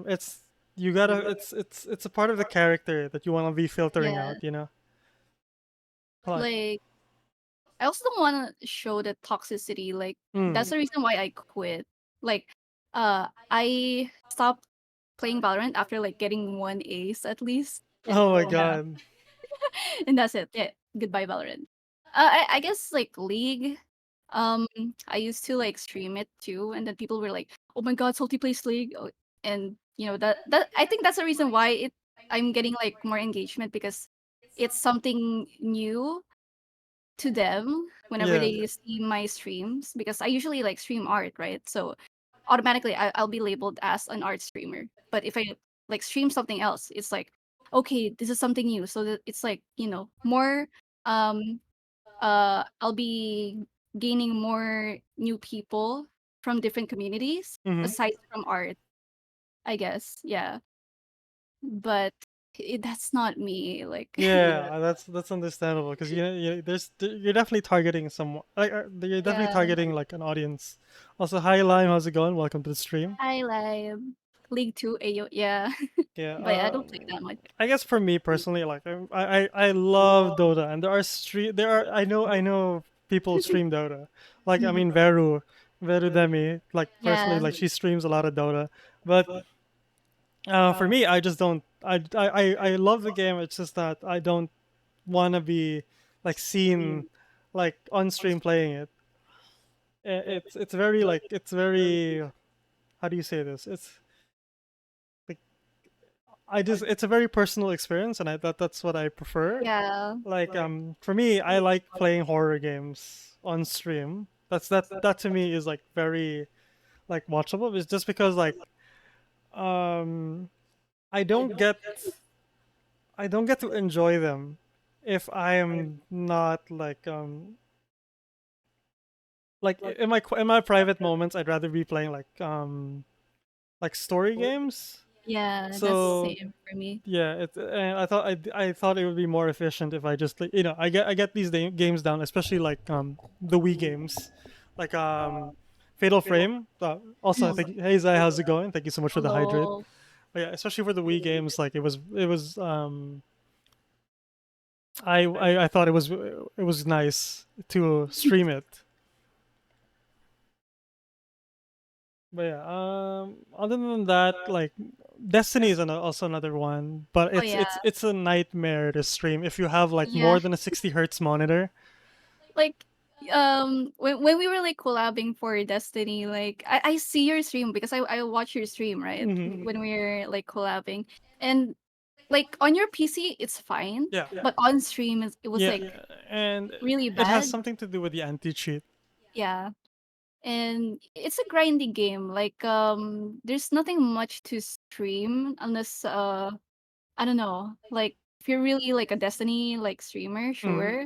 it's you gotta it's a part of the character that you want to be filtering Yeah. out. Like. Like I also don't want to show the toxicity. Like that's Mm. the reason why I quit. Like I stopped playing Valorant after like getting one ace at least. And Oh my yeah. god. And that's it. Yeah. Goodbye Valorant. I guess like League. Um, I used to like stream it too, and then people were like, "Oh my God, Salty plays League," oh, and that I think that's the reason why I'm getting like more engagement because it's something new to them whenever Yeah. they see my streams, because I usually like stream art, right? So automatically I'll be labeled as an art streamer. But if I like stream something else, it's like, okay, this is something new. So that it's like, more um I'll be gaining more new people from different communities Mm-hmm. aside from art, I guess. Yeah. But that's not me. Like, Yeah, that's understandable because you're definitely targeting someone like you're definitely yeah, targeting like an audience. Also, hi Lime, how's it going? Welcome to the stream. I like League 2 AO. Yeah. Yeah, But I don't play that much. I guess for me personally, like I love Dota, and there are I know people stream Dota, like I Mhm. mean Veru Demi, like personally, Yeah. like she streams a lot of Dota, but for me, I just don't. I love the game. It's just that I don't want to be like seen like on stream playing it. It's very like it's very, how do you say this? It's like it's a very personal experience, and that's what I prefer. Yeah. Like for me, I like playing horror games on stream. That to me is like very like watchable. It's just because like um I don't get I don't get to enjoy them if I am not like in my private moments. I'd rather be playing like story games. Yeah, that's So same for me. yeah, and I thought it would be more efficient if I just like, I get these games down, especially like the Wii games, like Fatal Frame. Also, I Mhm. think, hey Zai, how's it going? Thank you so much for the hydrate. Lol. But yeah, especially for the Wii games, like it was I thought it was nice to stream it. But yeah, other than that, like Destiny is also another one, but Oh it's yeah. it's it's a nightmare to stream if you have like Yeah. more than a 60 hertz monitor. Like when we were like collabing for Destiny, like I see your stream because I watch your stream, right? Hmm. When we're like collabing. And like on your PC it's fine, Yeah, but on stream it was yeah, like and really it has bad. something to do with the anti cheat. Yeah. And it's a grindy game. Like there's nothing much to stream unless I don't know, like if you're really like a Destiny like streamer, Hmm. sure.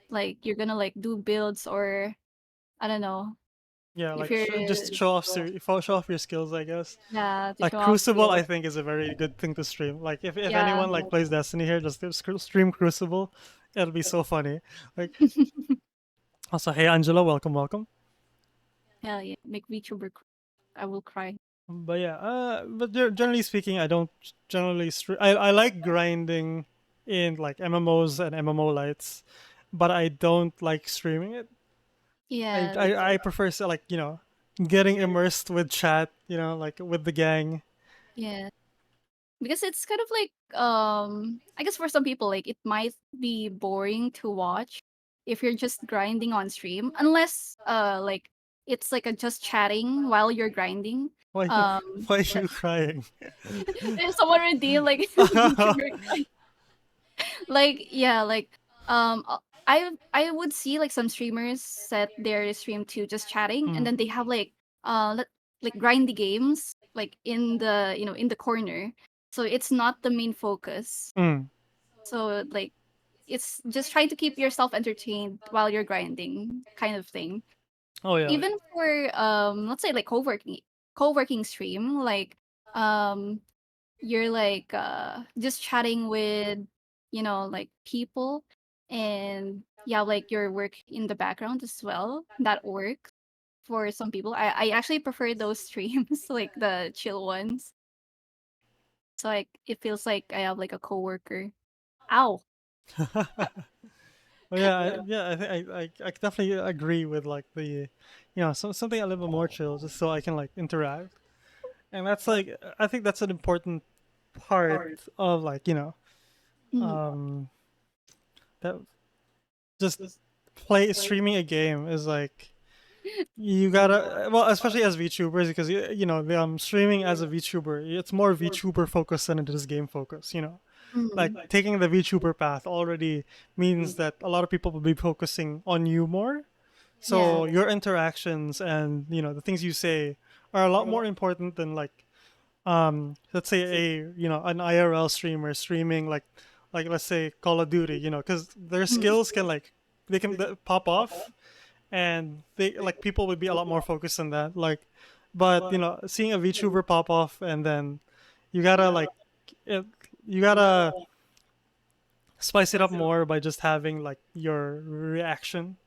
Like you're gonna like do builds, or I don't know. Yeah, If like you're just show off your skills, I guess. yeah, to Like show off Crucible, skills. I think is a very good thing to stream. Like if Yeah. anyone like plays Destiny here, just stream Crucible. It'll be so funny. Like also, hey Angela, welcome. Hell yeah. Make VTuber I will cry. But yeah, but generally speaking, I don't generally I like grinding in like MMOs and MMO lights. but I don't like streaming it. I Yeah, I, I prefer like getting immersed with chat, like with the gang. yeah. Because it's kind of like I guess for some people like it might be boring to watch if you're just grinding on stream unless like it's like a just chatting while you're grinding. Why you Um why but you crying? if someone redeem like like yeah like I would see like some streamers set their stream to just chatting and Mm, then they have like like grindy games like in the in the corner, so it's not the main focus. mm. So like it's just trying to keep yourself entertained while you're grinding kind of thing. Oh yeah. Even for let's say like co-working stream like um you're like just chatting with like people, and you have like your work in the background as well that works for some people. I actually prefer those streams like the chill ones, so like it feels like I have like a coworker. Ow. Oh yeah, yeah. I think I definitely agree with like something a little bit more chill, just so I can like interact. And that's like I think that's an important part of like Mm, um that just play streaming a game is like you gotta well especially as VTubers because the streaming as a VTuber it's more VTuber focused than it is game focused. Like mm, taking the VTuber path already means that a lot of people will be focusing on you more. yeah. So your interactions and the things you say are a lot more important than like let's say an IRL streamer streaming like let's say Call of Duty, because their Mm, skills can like they can pop off and they like people would be a lot more focused on that like but seeing a VTuber pop off and then you gotta like it, you gotta spice it up more by just having like your reaction.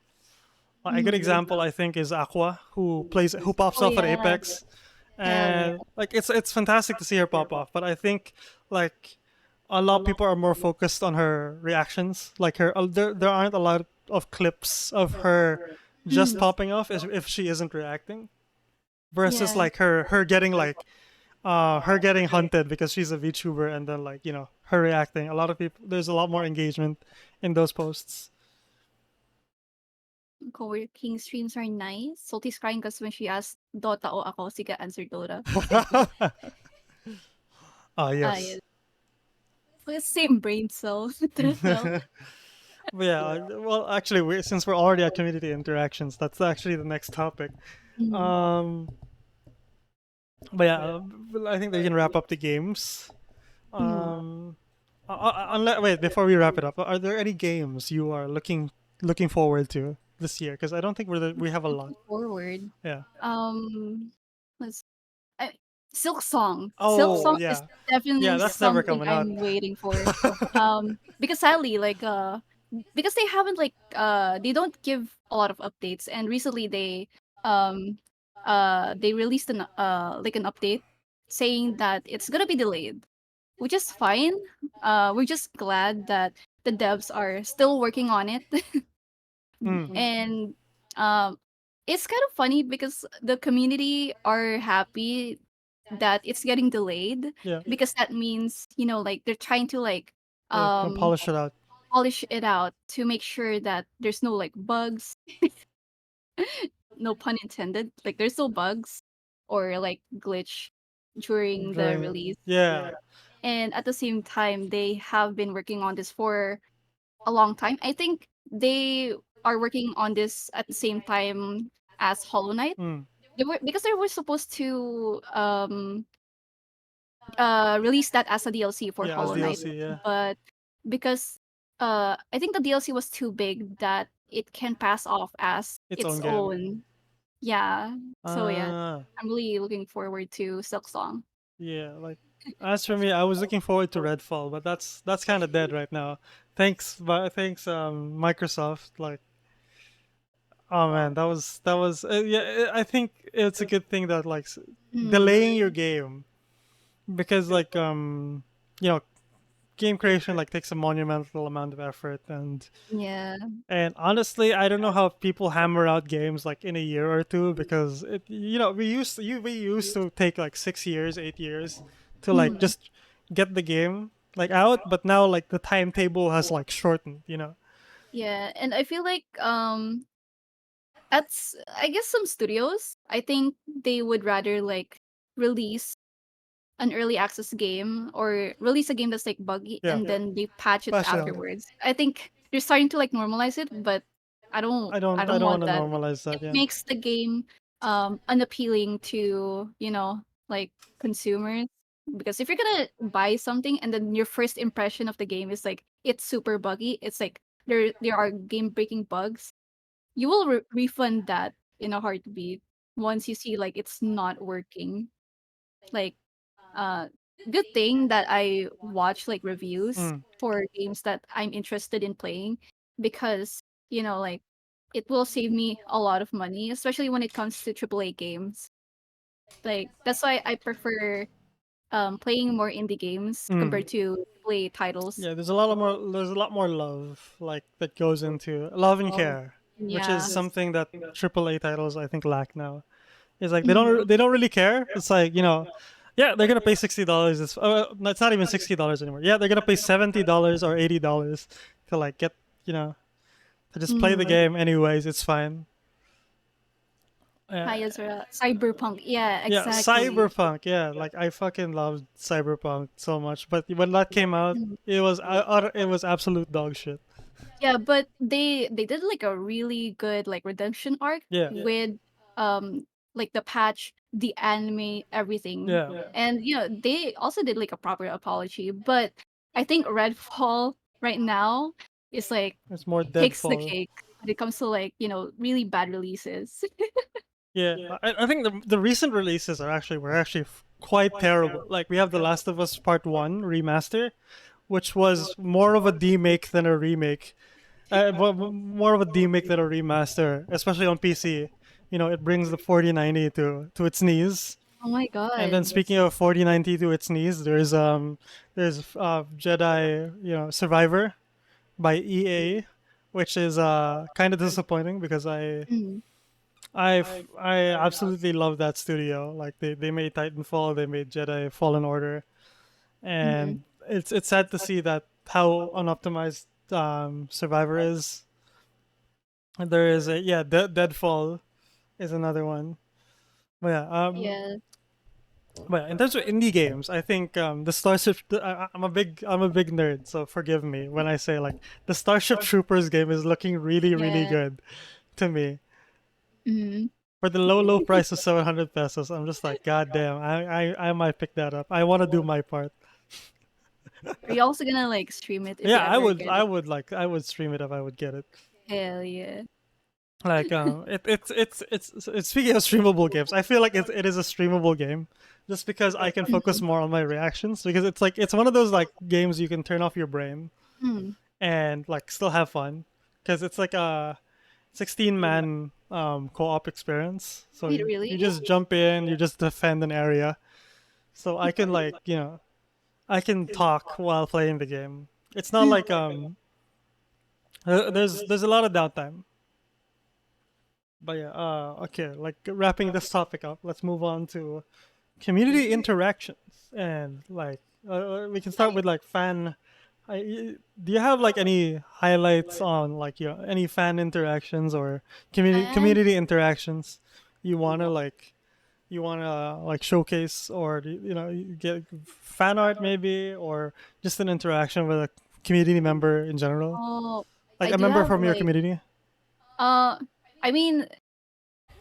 A good mm. example I think is Aqua, who pops Oh off at yeah. Apex, Hell yeah. and like it's fantastic to see her pop off. But I think like a lot of people are more focused on her reactions. Like there aren't a lot of clips of her just Mm, popping off if she isn't reacting, versus yeah. like her getting like her getting hunted because she's a VTuber and then like her reacting. A lot of people there's a lot more engagement in those posts. Co-working streams are nice. Salty's crying because when she asked Dota o ako, sige answer Dota. Ah Ah, yeah. yes. Well, same brain cell. What the hell? But yeah, well, actually, since we're already at community interactions, that's actually the next topic. Mm, Um, but yeah, well, I think they can wrap up the games. mm. Unless wait, before we wrap it up, are there any games you are looking forward to this year? Because I don't think we have a lot. Looking forward. Yeah. Um, let's. I, Silk Song. Silk Oh Song is yeah, yeah. definitely That's never something coming out. I'm waiting for. Because sadly, like because they haven't like they don't give a lot of updates, and recently um they released an like an update saying that it's gonna be delayed, which is fine. We're just glad that the devs are still working on it. Mm, And um it's kind of funny because the community are happy that it's getting delayed, yeah, because that means like they're trying to like yeah. um Polish it out. polish it out to make sure that there's no like bugs, no pun intended, like there's no bugs or like glitch during the During release. yeah. And at the same time they have been working on this for a long time. I think they are working on this at the same time as Hollow Knight. Mm, They were, because they were supposed to release that as a DLC for yeah. As Hollow Knight, DLC, yeah. but because I think the DLC was too big that it can pass off as Its its own game. own. Yeah. So yeah, Ah. I'm really looking forward to Silk Song. Yeah, like as for me, I was looking forward to Redfall, but that's kind of dead right now. Thanks Microsoft. Like, oh man, that was yeah. I think it's a good thing that Mm, delaying your game because you know game creation like takes a monumental amount of effort, Yeah. and honestly, I don't know how people hammer out games like in a year or two, because we used to take like 6 years, 8 years to like Mhm. just get the game like out, but now like the timetable has like shortened, you know. Yeah, and I feel like that's I guess some studios, I think they would rather like release an early access game or release a game that's like buggy Yeah, and then they patch it patch it out. afterwards. I think they're starting to like normalize it, but I I don't don't want want to that. normalize It that. Yeah. makes the game unappealing to, like consumers, because if you're gonna buy something and then your first impression of the game is like it's super buggy, it's like there are game breaking bugs, you will refund that in a heartbeat once you see like it's not working. Like uh good thing that I watch like reviews Mm. for games that I'm interested in playing, because like it will save me a lot of money, especially when it comes to AAA games. Like that's why I prefer playing more indie games Mm. compared to AAA titles. Yeah, there's a lot more love like that goes into love and care, which is Yeah. something that AAA titles I think lack now. It's like Mhm. they don't really care. It's like, yeah, they're gonna pay $60. No, it's not even $60 anymore. Yeah, they're gonna pay $70 or $80 to like get, you know to just play the Mhm. game anyways. It's fine. Uh, Hi Ezra. Cyberpunk. Yeah, yeah, exactly. Cyberpunk. Yeah, like I fucking loved Cyberpunk so much, but when that came out, Mhm. it was absolute dog shit. Yeah, but they did like a really good like redemption arc Yeah, with um like the patch, the anime, everything. yeah. And they also did like a proper apology, but I think Redfall right now is like It's more takes the Deadfall. cake when it comes to like, really bad releases. Yeah, I think the recent releases were actually quite terrible. Like we have The Last of Us Part One remaster, which was more of a demake than a remake. More of a demake than a remaster, especially on PC. It brings the 4090 to its knees. Oh my And then god. speaking of 4090 to its knees, there's Jedi, Survivor by EA, which is kind of disappointing because Mm, I absolutely love that studio. Like they made Titanfall, they made Jedi Fallen Order, mhm. and it's sad to see that how unoptimized Survivor is. And there is a yeah, Deadfall is another one. But yeah, Yeah. but yeah, in terms of indie games, I think the Starship. I'm a big nerd, so forgive me when I say like the Starship Troopers game is looking really really Yeah. good to me. Mhm. For the low price of 700 pesos, I'm just like, God damn, I might pick that up. I want to do my part. Are you also gonna like stream it if you Yeah, ever get it? I would stream it if I would get it. Hell yeah. Like it's speaking of streamable games, I feel like it is a streamable game, just because I can focus Mhm. more on my reactions, because it's like it's one of those like games you can turn off your brain Mm. and like still have fun, because it's like a 16-man co-op experience. So Wait, you really? just jump in, you just defend an area. So I can like I can talk while playing the game. It's not Mm. like there's a lot of downtime. But yeah, okay, like wrapping this topic up, let's move on to community interactions, and like we can start with like do you have like any highlights on like any fan interactions or And community interactions you wanna like showcase, or you get fan art maybe, or just an interaction with a community member in general, oh, like I a do member have from your like community. uh I mean,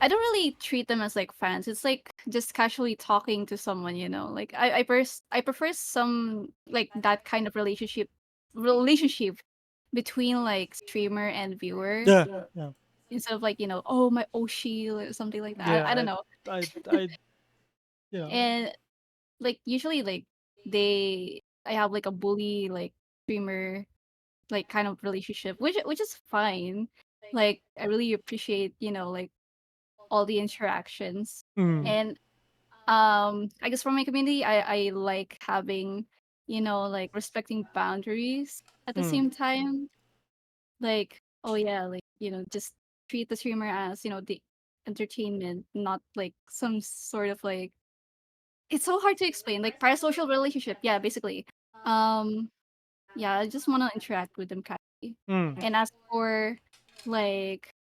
I don't really treat them as like fans. It's like just casually talking to someone, Like I prefer some like that kind of relationship between like streamer and viewer, Yeah, yeah, instead of like, oh my Oshi or something like that. yeah. I don't know. I you know And like usually like I have like a bully like streamer like kind of relationship, which is fine. Like I really appreciate, like all the interactions. mm, And I guess for my community, I like having like respecting boundaries at the Mm. same time. Like, oh yeah, like, just treat the streamer as, the entertainment, not like some sort of like it's so hard to explain. Like parasocial relationship, yeah, basically. Um, yeah, I just wanna interact with them casually. Mm. And as for like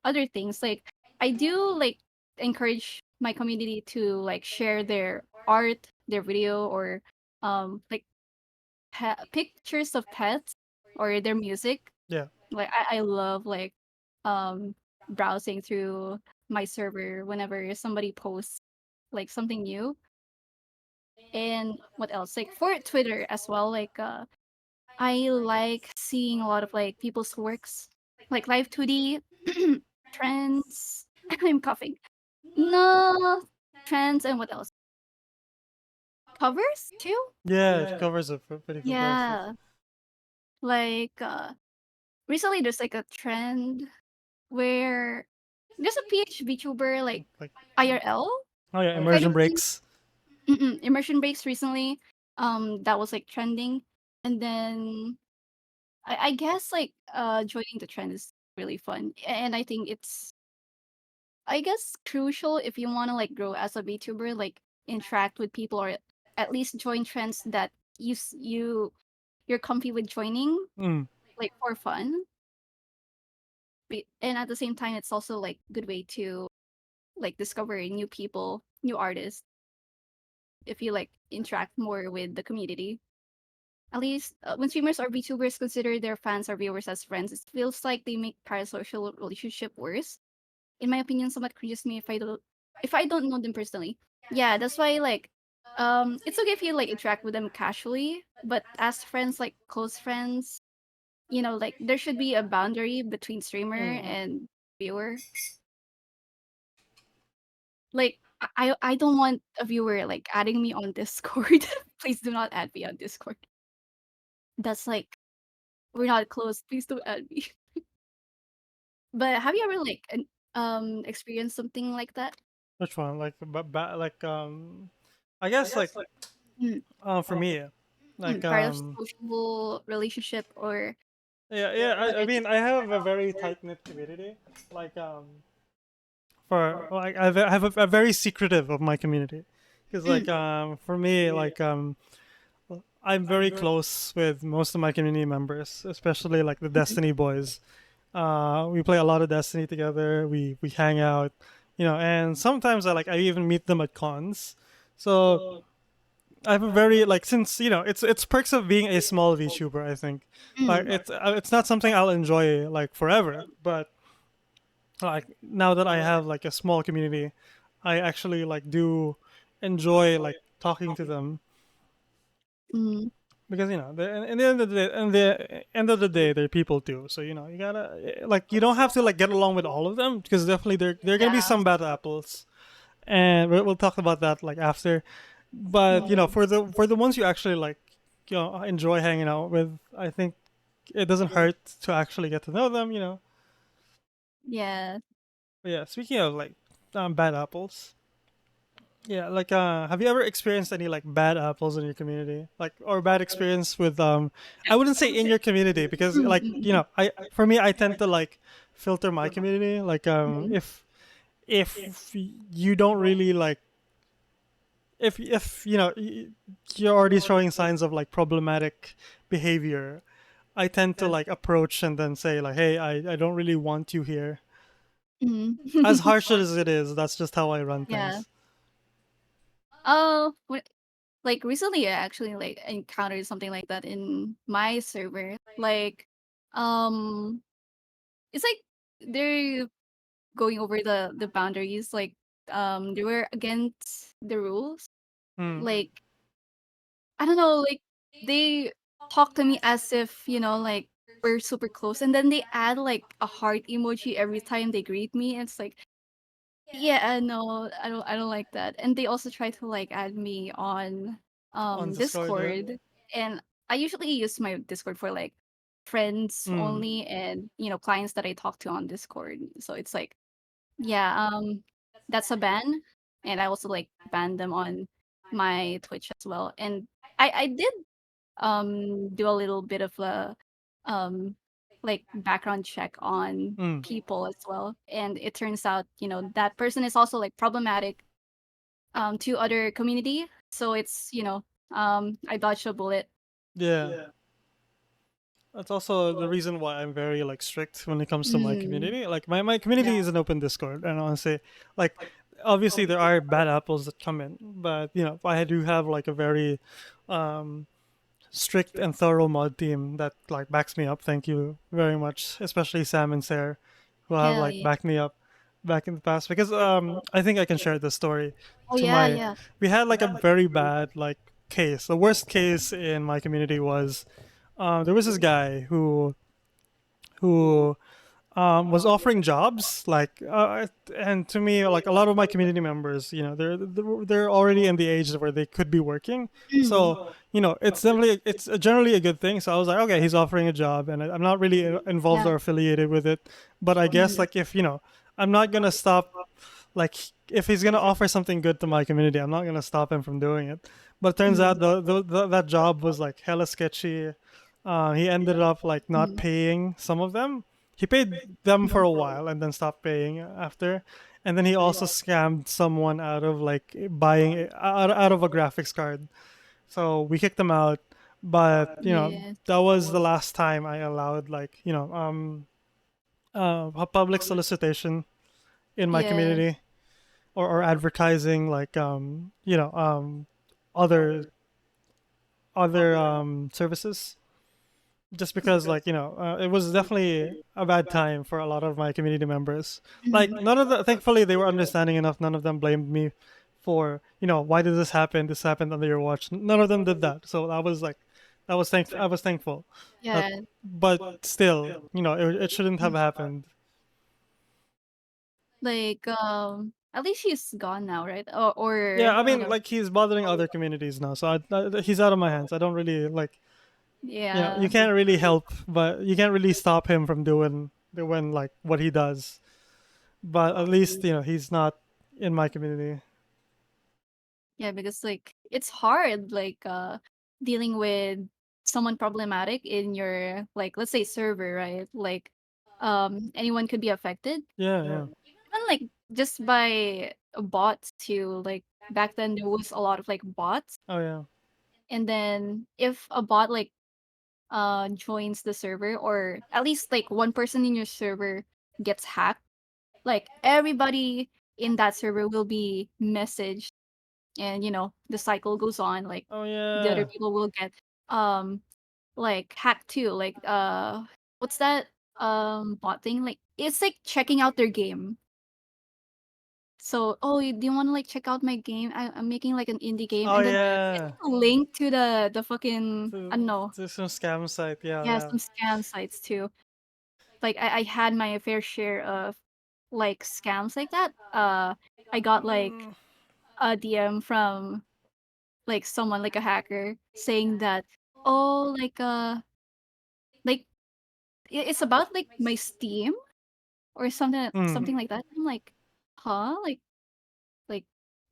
other things, like I do like encourage my community to like share their art, their video, or like pictures of pets or their music. Yeah. Like I love like um browsing through my server whenever somebody posts like something new. And what else? Like for Twitter as well, like I like seeing a lot of like people's works, like live 2D trends. I'm coughing. No, trends and what else? Covers too. Yeah, it covers a pretty fantastic. Yeah, like recently there's like a trend where there's a PH VTuber like Like, IRL oh yeah, kind immersion of thing. breaks. Immersion breaks recently. That was like trending, and then I guess like joining the trend is really fun, and I think it's I guess crucial if you want to like grow as a VTuber, like interact with people or at least join trends that you're comfy with joining, Mm. like for fun. And at the same time, it's also like good way to like discover new people, new artists if you like interact more with the community. At least when streamers or VTubers consider their fans or viewers as friends, it feels like they make parasocial relationship worse. In my opinion, somewhat cringes me if I don't know them personally. Yeah, that's why like it's okay if you like interact with them casually, but as friends, like close friends, like there should be a boundary between streamer Mm. and viewer. Like I don't want a viewer like adding me on Discord. Please do not add me on Discord. That's like we're not close. Please don't add me. But have you ever like experienced something like that? Which one? Like, like, I guess like, Mm, for me, like, parasocial relationship or yeah, yeah. I mean, I have a very tight knit community. Like, for like, I have a very secretive of my community, because mm, like, for me, like, I'm very close with most of my community members, especially like the mm, Destiny boys. We play a lot of Destiny together. We hang out, and sometimes I even meet them at cons. So I have a very like, since it's perks of being a small VTuber. I think like mm, it's not something I'll enjoy like forever, but like now that I have like a small community, I actually like do enjoy like talking to them, mm. because in the end of the day, they're people too. So you gotta like, you don't have to like get along with all of them, because definitely there are gonna be Yeah. some bad apples, and we'll talk about that like after. But Mm, for the ones you actually like, enjoy hanging out with, I think it doesn't hurt to actually get to know them. yeah. But yeah, speaking of like, bad apples. Yeah, like, have you ever experienced any like bad apples in your community, like, or bad experience with, I wouldn't say in your community, because Mm, like, mm, I for me, I tend to like filter my community, like, mm, if you don't really like, if you're already showing signs of like problematic behavior, I tend to like approach and then say like, hey, I don't really want you here. mm. As harsh as it is, that's just how I run Yeah. things. Oh, like recently I actually like encountered something like that in my server. Like, um, it's like they're going over the boundaries. Like, they were against the rules. Hmm. Like, I don't know. Like, they talk to me as if like we're super close, and then they add like a heart emoji every time they greet me. And it's like, yeah, no, I don't like that. And they also try to like add me on On Discord, yeah. Discord. And I usually use my Discord for like friends Hmm. only and clients that I talk to on Discord. So it's like, yeah, that's a ban. And I also like banned them on my Twitch as well. And I did do a little bit of a um like background check on Mm. people as well, and it turns out, that person is also like problematic to other community. So it's, I dodged a bullet. Yeah. That's also the reason why I'm very like strict when it comes to my Mm, community. Like my community is an open Discord, and honestly, like obviously there are bad apples that come in, but I do have like a very um, strict and thorough mod team that like backs me up. Thank you very much, especially Sam and Sarah, who have hell like yeah. backed me up back in the past. Because I think I can share this story Oh to yeah, my. yeah. We had like a very bad like case. The worst case in my community was there was this guy who was offering jobs like and to me like a lot of my community members they're already in the age where they could be working, Mm, so it's generally a good thing. So I was like, okay, he's offering a job and I'm not really involved yeah. or affiliated with it, but I guess Mm, like if I'm not gonna stop, like if he's gonna offer something good to my community, I'm not gonna stop him from doing it. But it turns out mm, that job was like hella sketchy. He ended up like not mm, paying some of them. He paid them for a while and then stopped paying after. And then he also scammed someone out of like buying out of a graphics card. So we kicked him out. But yes. that was the last time I allowed like a public solicitation in my Yeah. community, or advertising like other services, just because like it was definitely a bad time for a lot of my community members. Like Mhm. none of the thankfully they were understanding enough. None of them blamed me for why did this happened under your watch. None of them did that. So I was like, I was thankful that, Yeah. but still it shouldn't have happened. Like, at least he's gone now, right? Or Yeah, I mean, like he's bothering other communities now, so he's out of my hands. I don't really like, you yeah, can't really help, but you can't really stop him from doing like what he does. But at least he's not in my community. yeah, because like it's hard, like dealing with someone problematic in your, like, let's say server, right? Like, anyone could be affected. Yeah, yeah. Even like just by bots too. Like back then there was a lot of like bots, Oh yeah. and then if a bot like joins the server, or at least like one person in your server gets hacked, like everybody in that server will be messaged, and the cycle goes on, like Oh the other yeah. people will get um like hacked too, like what's that bot thing, like it's like checking out their game. So, oh, do you want to like check out my game? I'm making like an indie game, Oh and then it's yeah. like a link to the fucking, I don't know. To some scam site. Yeah, Yeah, yeah. some scam sites too. Like I had my fair share of like scams like that. I got like Mm, a DM from like someone, like a hacker, saying that, oh, like it's about like my Steam or mm. something like that. I'm like, huh? Like,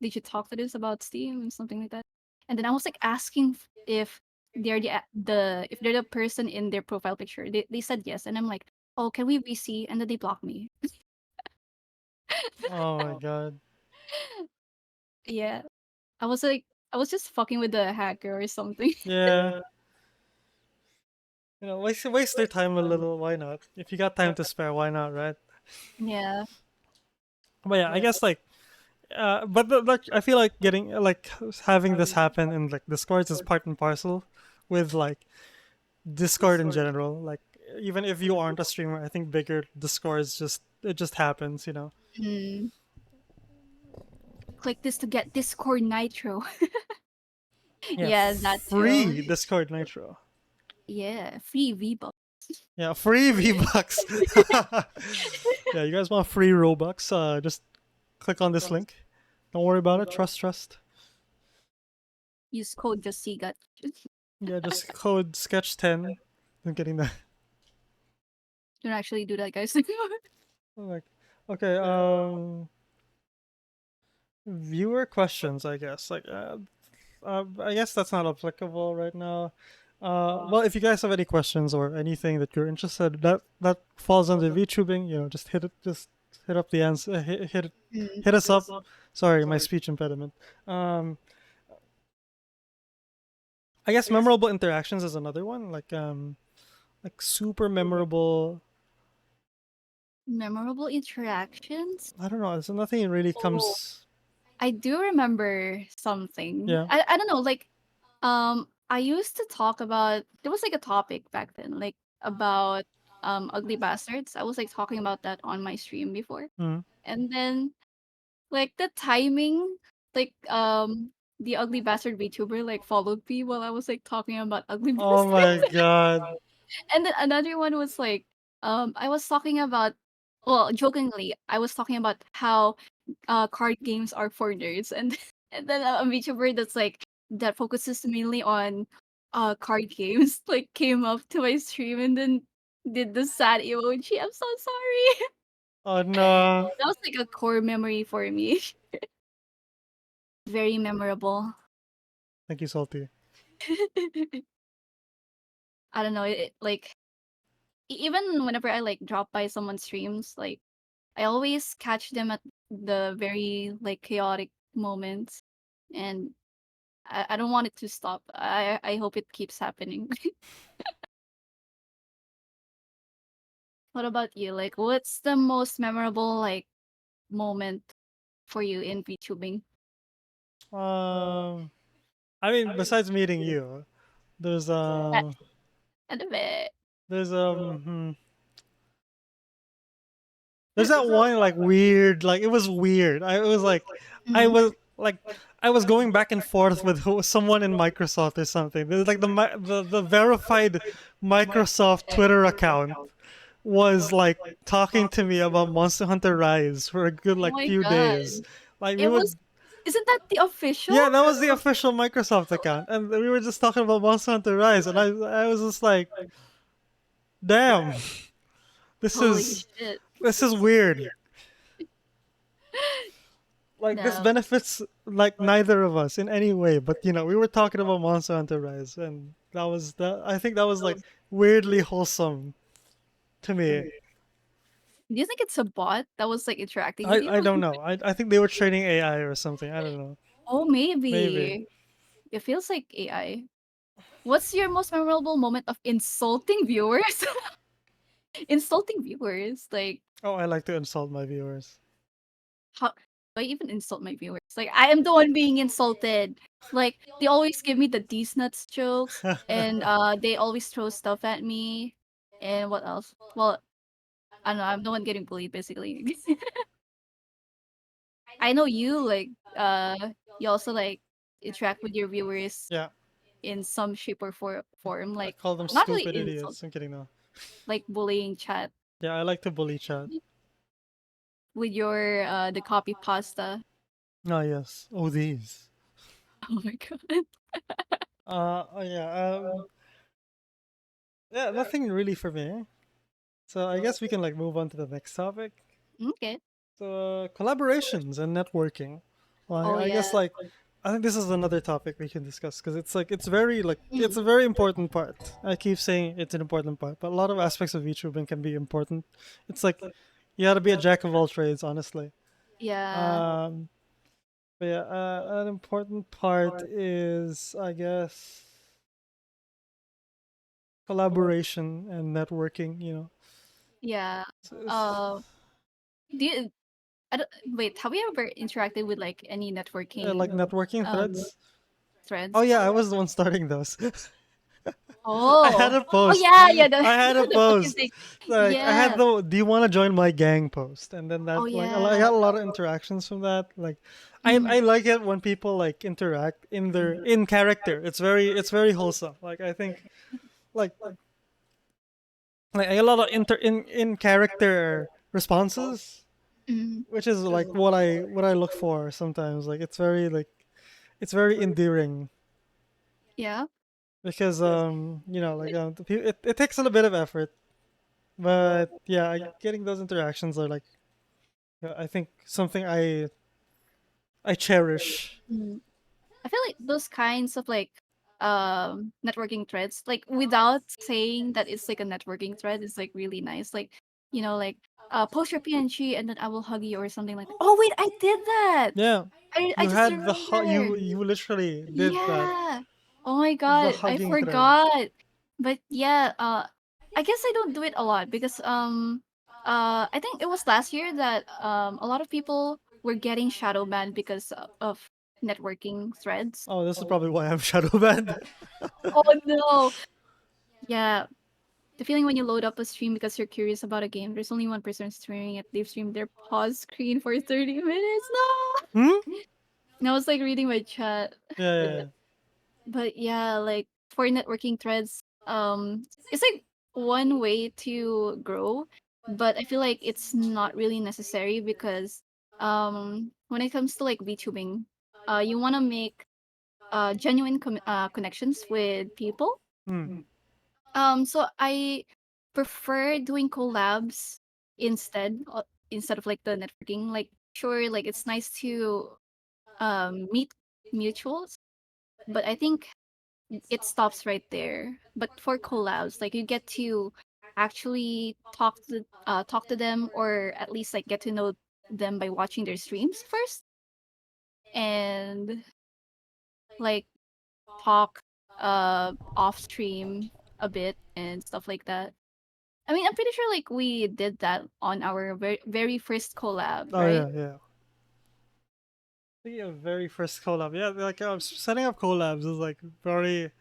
did you talk to this about Steam and something like that? And then I was like asking if they're if they're the person in their profile picture. They said yes, and I'm like, oh, can we VC? And then they blocked me. Oh my god. Yeah, I was like, I was just fucking with the hacker or something. Yeah. Waste their time a little. Why not? If you got time to spare, why not, right? Yeah. But yeah, I guess like but like I feel like getting like having this happen in like Discords is part and parcel with like Discord in general. Like even if you aren't a streamer, I think bigger Discords just happens. Mm. Click this to get Discord Nitro. Yeah, Yeah, that too. free Discord Nitro. Yeah, free V-Bucks. Yeah, free V Bucks. Yeah, you guys want free Robux? Just click on this link. Don't worry about it. Trust. Use code just see got. Yeah, just code sketch10. I'm getting that. Don't actually do that, guys. Like, okay. Viewer questions. I guess. Like, I guess that's not applicable right now. Well, if you guys have any questions or anything that you're interested that falls under VTubing, just hit up the answer, Mm. hit us up. Sorry, my speech impediment. Um, I guess memorable interactions is another one. Like super memorable. Memorable interactions? I don't know. So nothing really Oh, comes. I do remember something. Yeah. I don't know, like I used to talk about there was like a topic back then, like about ugly bastards. I was like talking about that on my stream before. Mm. And then like the timing, like the ugly bastard VTuber like followed me while I was like talking about ugly Oh my bastards. god. And then another one was like, I was talking about, well, jokingly, I was talking about how card games are for nerds, and and then a VTuber that's like that focuses mainly on card games like came up to my stream and then did the sad emoji. I'm so sorry. Oh no. That was like a core memory for me. Very memorable. Thank you, Salty. I don't know, like even whenever I like drop by someone's streams, like I always catch them at the very like chaotic moments, and I don't want it to stop. I hope it keeps happening. What about you? Like, what's the most memorable like moment for you in VTubing? Um, I mean, besides meeting you, there's That um, end of it. there's there's that one like weird, like it was weird. I it was like, I Mm. was like, I was going back and forth with someone in Microsoft or something. There's like the verified Microsoft Twitter account was like talking to me about Monster Hunter Rise for a good Oh like my few god. days. Like we It was would, isn't that the official? yeah, that was the official Microsoft account, and we were just talking about Monster Hunter Rise, and I was just like, damn, this Holy is shit. this is weird. Like this No. benefits like neither of us in any way, but we were talking about Monster Hunter Rise, and that was that. I think that was like weirdly wholesome to me. Do you think it's a bot that was like interacting with I you? I don't know. I think they were training AI or something. I don't know. Oh, Maybe. maybe. It feels like AI. What's your most memorable moment of insulting viewers? Insulting viewers? Like, Oh, I like to insult my viewers. how do I even insult my viewers? Like, I am the one being insulted. Like, they always give me the these nuts jokes, and they always throw stuff at me. And what else? Well, I don't know. I'm the one getting bullied, basically. I know you like you also like interact with your viewers Yeah, in some shape or form, I like call them not really stupid insult, idiots. I'm kidding though. like bullying chat Yeah, I like to bully chat. with your the copy pasta. Oh yes. Oh these. Oh my god. Oh yeah. Yeah, nothing really for me. So I guess we can like move on to the next topic. Okay. So collaborations and networking. Well, Oh I yeah. guess like I think this is another topic we can discuss because it's like it's Mm. a very important part. I keep saying it's an important part, but a lot of aspects of YouTubing can be important. It's like you got to be a jack of all trades, honestly. Yeah. Um, but yeah, an important part is I guess collaboration and networking. Yeah. It's Uh, do you, I don't, wait, have you ever interacted with like any like networking networking um threads. Oh threads? yeah, I was the one starting those. I had Oh. a Oh post. yeah, yeah, I had a the fucking post. thing. Like I had Yeah. the "Do you want to join my gang?" post, and then Oh that like I yeah. got a lot of interactions from that. Like, I Mm. like it when people like interact in their in character. It's very wholesome. Like I think like I get a lot of in character responses, Mm. which is like what I look for sometimes. Like it's very endearing Yeah. because it takes a little bit of effort. But yeah, getting those interactions are like I think something I cherish. Mm. I feel like those kinds of like networking threads, like without saying that it's like a networking thread, is like really nice. Like, like post your PNG and then I will hug you or something like that. Oh wait, I did that. Yeah, I you just had remembered. you literally did that, Yeah. Oh my the god, I hugging thread. forgot. But yeah, I guess I don't do it a lot because I think it was last year that a lot of people were getting shadow banned because of networking threads. Oh, this is probably why I'm shadow banned. Oh no. Yeah. The feeling when you load up a stream because you're curious about a game, there's only one person streaming it. They've streamed their pause screen for 30 minutes. No. Hmm? And I was like reading my chat. Yeah, yeah, yeah. But yeah, like for networking threads, it's like one way to grow, but I feel like it's not really necessary because when it comes to like VTubing, you want to make genuine connections with people. Hmm. So I prefer doing collabs instead of like the networking. Like sure, like it's nice to meet mutuals, but I think it stops right there. But for collabs, like you get to actually talk to them, or at least like get to know them by watching their streams first, and like talk off stream a bit and stuff like that. I mean, I'm pretty sure like we did that on our very first collab, Oh right? yeah, yeah. The very first collab, yeah, like setting up collabs is like very.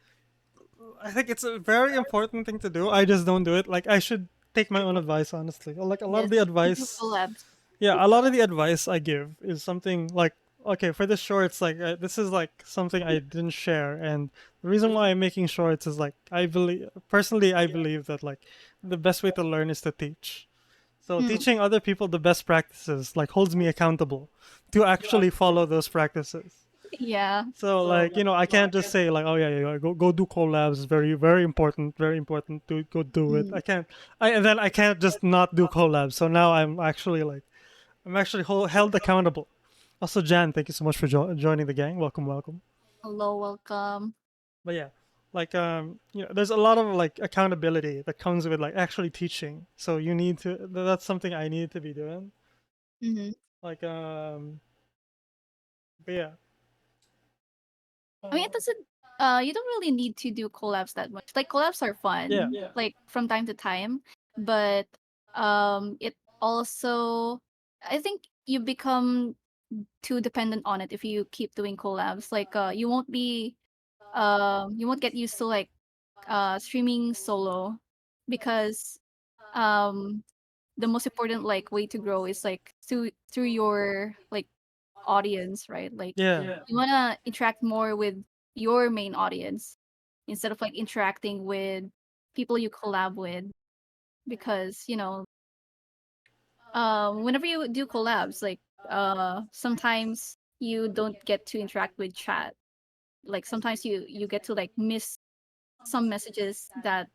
I think it's a very important thing to do. I just don't do it. Like I should take my own advice, honestly. Like a lot of Yes, the do advice, collabs. yeah, a lot of the advice I give is something like, okay, for the shorts, like this is like something I didn't share, and the reason why I'm making shorts is like I believe personally, I believe that like the best way to learn is to teach. So Mm, teaching other people the best practices like holds me accountable to actually follow those practices. yeah. So like I can't just say like, oh yeah, yeah, go do collabs. It's very important, very important to go do it. Mm. I can't. And then I can't just not do collabs. So now I'm actually held accountable. Also, Jan, thank you so much for joining the gang. Welcome, welcome. Hello, welcome. But yeah, like there's a lot of like accountability that comes with like actually teaching. So you need to. That's something I need to be doing. Hmm. Like but yeah. I mean, it doesn't. You don't really need to do collabs that much. Like collabs are Yeah. fun, like from time to time, but it also, I think you become too dependent on it if you keep doing collabs. Like, you won't get used to like streaming solo because um the most important like way to grow is like through your like audience, right? Like Yeah. you want to interact more with your main audience instead of like interacting with people you collab with, because whenever you do collabs, like sometimes you don't get to interact with chat. Like sometimes you get to like miss some messages that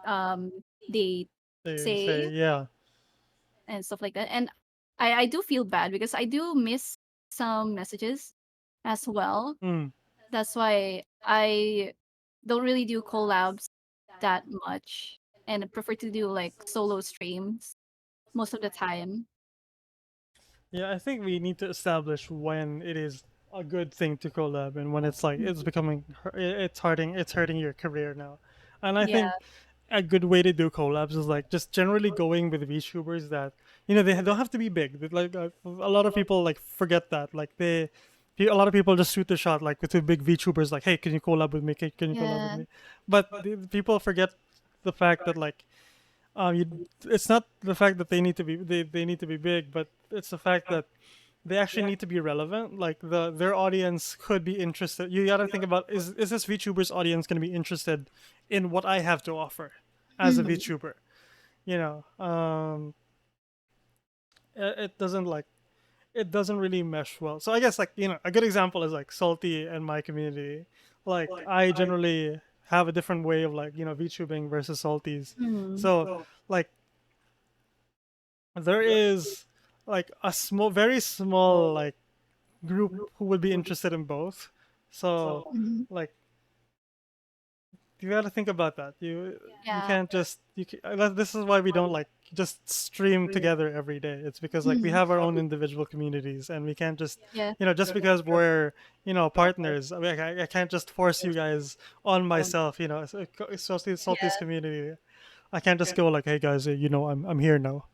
um they They say say yeah. and stuff like that. And I do feel bad because I do miss some messages as well. Mm. That's why I don't really do collabs that much, and I prefer to do like solo streams most of the time. Yeah, I think we need to establish when it is a good thing to collab and when it's like it's Mhm. becoming it's hurting your career now. And I Yeah. think a good way to do collabs is like just generally going with VTubers that they don't have to be big. Like a lot of people like forget that like a lot of people just shoot the shot like with the big VTubers like, hey, can you collab with me? Can you collab with Yeah. me? But people forget the fact that like it's not the fact that they need to be big, but it's the fact that they actually need to be relevant. Like their audience could be interested. You gotta think about, is this VTuber's audience gonna be interested in what I have to offer as a Mhm. VTuber? You know, it doesn't like it doesn't really mesh well. So I guess like a good example is like Salty and my community. Like I generally have a different way of like VTubing versus Salties. Mhm. So like there is like a very small like group who would be interested in both. So Mhm. like you got to think about that. You Yeah. can't just this is why we don't like just stream together every day. It's because like we Mm, have our own individual communities, and we can't just yeah. just because we're partners. I mean, I can't just force you guys on myself. Especially Salty's Yeah. community. I can't just go like, hey guys, I'm here now.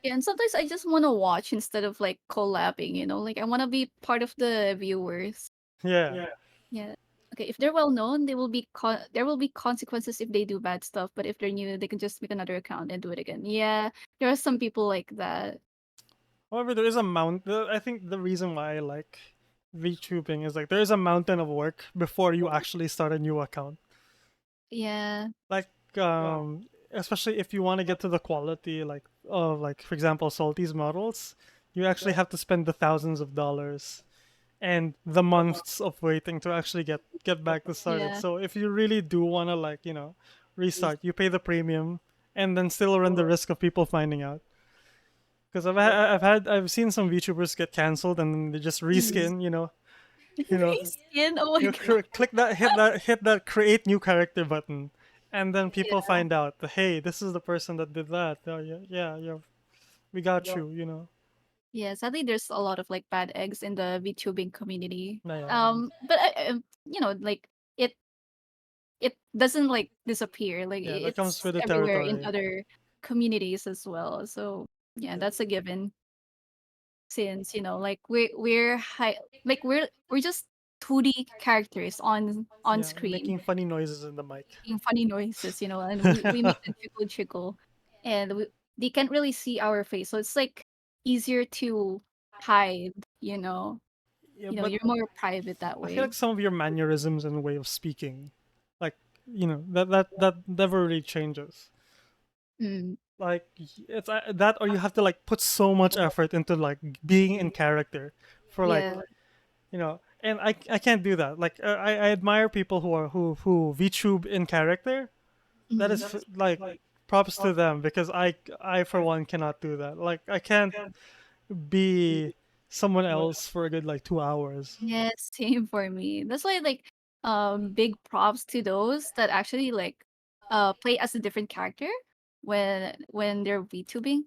Yeah, and sometimes I just want to watch instead of like collabing, like I want to be part of the viewers. Yeah. Yeah. Okay, if they're well known, there will be consequences if they do bad stuff, but if they're new, they can just make another account and do it again. Yeah, there are some people like that. However, there is a I think the reason why I like VTubing is like there is a mountain of work before you actually start a new account. Yeah. Like especially if you want to get to the quality like of like for example Salty's models, you actually have to spend the thousands of dollars and the months of waiting to actually get back to started. Yeah. So if you really do want to like, restart, you pay the premium and then still run the risk of people finding out. Because I've seen some VTubers get canceled and then they just Mm. reskin, you know, Reskin. Oh my god. click that, hit that create new character button, and then people Yeah. find out that hey, this is the person that did that. Oh, yeah, yeah, yeah, we got you. Yeah, sadly there's a lot of like bad eggs in the VTubing community. Yeah, yeah, But like it it doesn't like disappear. Like yeah. That comes it's with the everywhere in territory. other communities as well. So yeah, that's a given. Since like we're just 2D characters on Yeah, screen making funny noises in the mic. making funny noises, and we make them trickle trickle, and they can't really see our face, so it's like easier to hide. Yeah, but You're more private that I feel way. like some of your mannerisms and way of speaking, like that never really changes. Mm, Like it's that, or you have to like put so much effort into like being in character for like yeah. and I can't do that. Like I admire people who VTube in character. That Mhm. is like props to them because I for one cannot do that. Like I can't be someone else for a good like 2 hours. Yes, same for me. That's why like big props to those that actually like play as a different character when they're VTubing,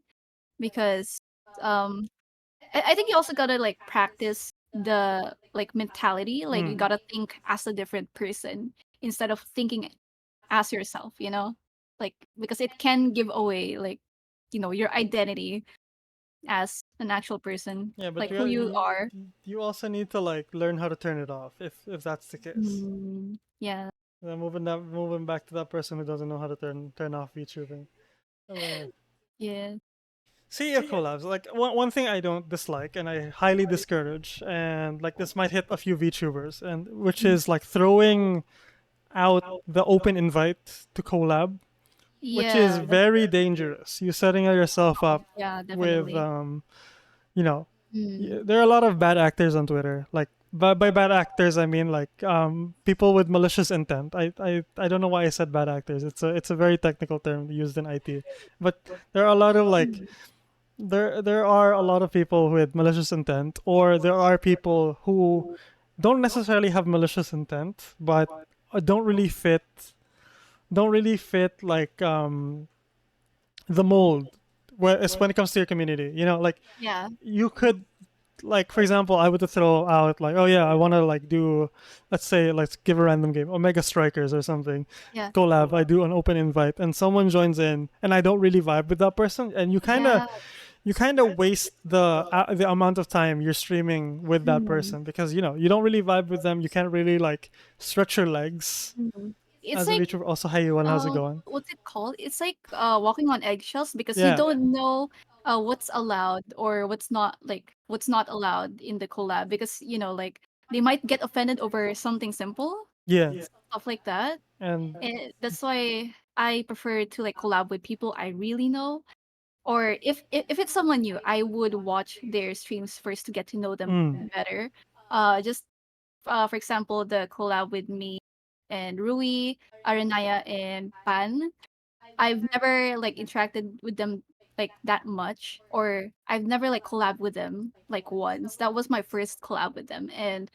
because um I think you also gotta like practice the like mentality. Like you Mm. gotta think as a different person instead of thinking as yourself, like because it can give away like your identity as an actual person, Yeah, but like who you are. you also need to like learn how to turn it off if that's the case. Yeah. Then moving back to that person who doesn't know how to turn off VTubing. Uh, Yeah. See your collabs. Like one thing I don't dislike and I highly discourage, and like this might hit a few VTubers, and which Mhm. is like throwing out the open invite to collab, which is Yeah. very dangerous. You setting yourself up Yeah, with definitely. you know, Mm. there are a lot of bad actors on Twitter. Like by bad actors I mean like people with malicious intent. I don't know why I said bad actors. It's a very technical term used in IT, but there are a lot of like Mm. there are a lot of people with malicious intent, or there are people who don't necessarily have malicious intent, but don't really fit like the mold when it comes to your community. Like Yeah. you could like for example I would throw out like, oh yeah, I want to like do, let's say, let's give a random game, Omega Strikers or something, Yeah. collab. I do an open invite and someone joins in and I don't really vibe with that person, and Yeah. you kind of waste the amount of time you're streaming with that Mm. person because you don't really vibe with them. You can't really like stretch your legs Mhm. It's as a like, VTuber. Also, hi Yuan, how's it going? what's it called? It's like walking on eggshells because you Yeah, don't know what's allowed or what's not allowed in the collab, because like they might get offended over something simple, yeah, stuff like that. and And that's why I prefer to like collab with people I really know, or if it's someone new, I would watch their streams first to get to know them mm, better. Just for example, the collab with me and Rui, Aranaya, and Pan. I've never like interacted with them like that much, or I've never like collab with them like once. That was my first collab with them, and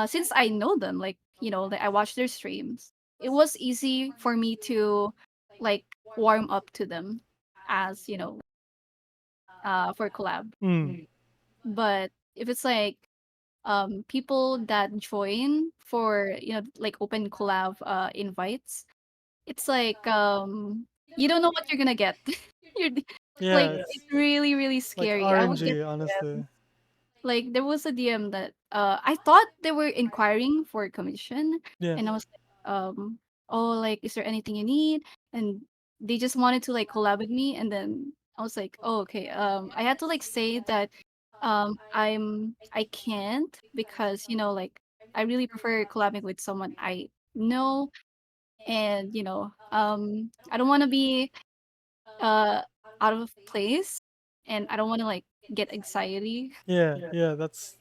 since I know them, like like I watch their streams. it was easy for me to like warm up to them as for collab. Mm. But if it's like people that join for like open collab invites, it's like you don't know what you're gonna get. you're Yeah, like it's it's really really like scary. I would get RNG, honestly. like there was a DM that I thought they were inquiring for commission, Yeah, and I was like, oh, like, is there anything you need? And they just wanted to like collab with me, and then I was like, oh, okay. I had to like say that I can't because like I really prefer collabing with someone I know, and I don't want to be uh out of place, and I don't want to like get anxiety. yeah. Yeah. That's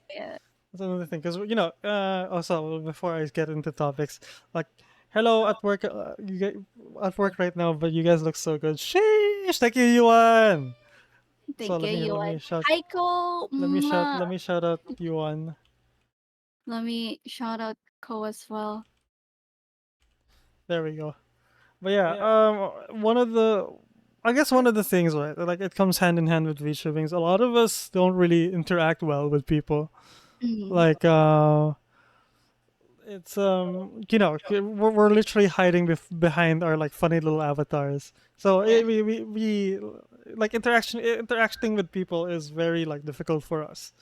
another thing, because also before I get into topics, like, hello at work, you get at work right now, but you guys look so good. Sheesh, thank you, Yuan. So Thank you, Yuan. Aiko, let me shout out Yuan. let me shout out Ko as well. There we go. But yeah, one of the, I guess one of the things, right, like it comes hand in hand with VTubing. A lot of us don't really interact well with people. Mhm. Like, it's we're literally hiding behind our like funny little avatars. So Yeah. we like interacting with people is very like difficult for us,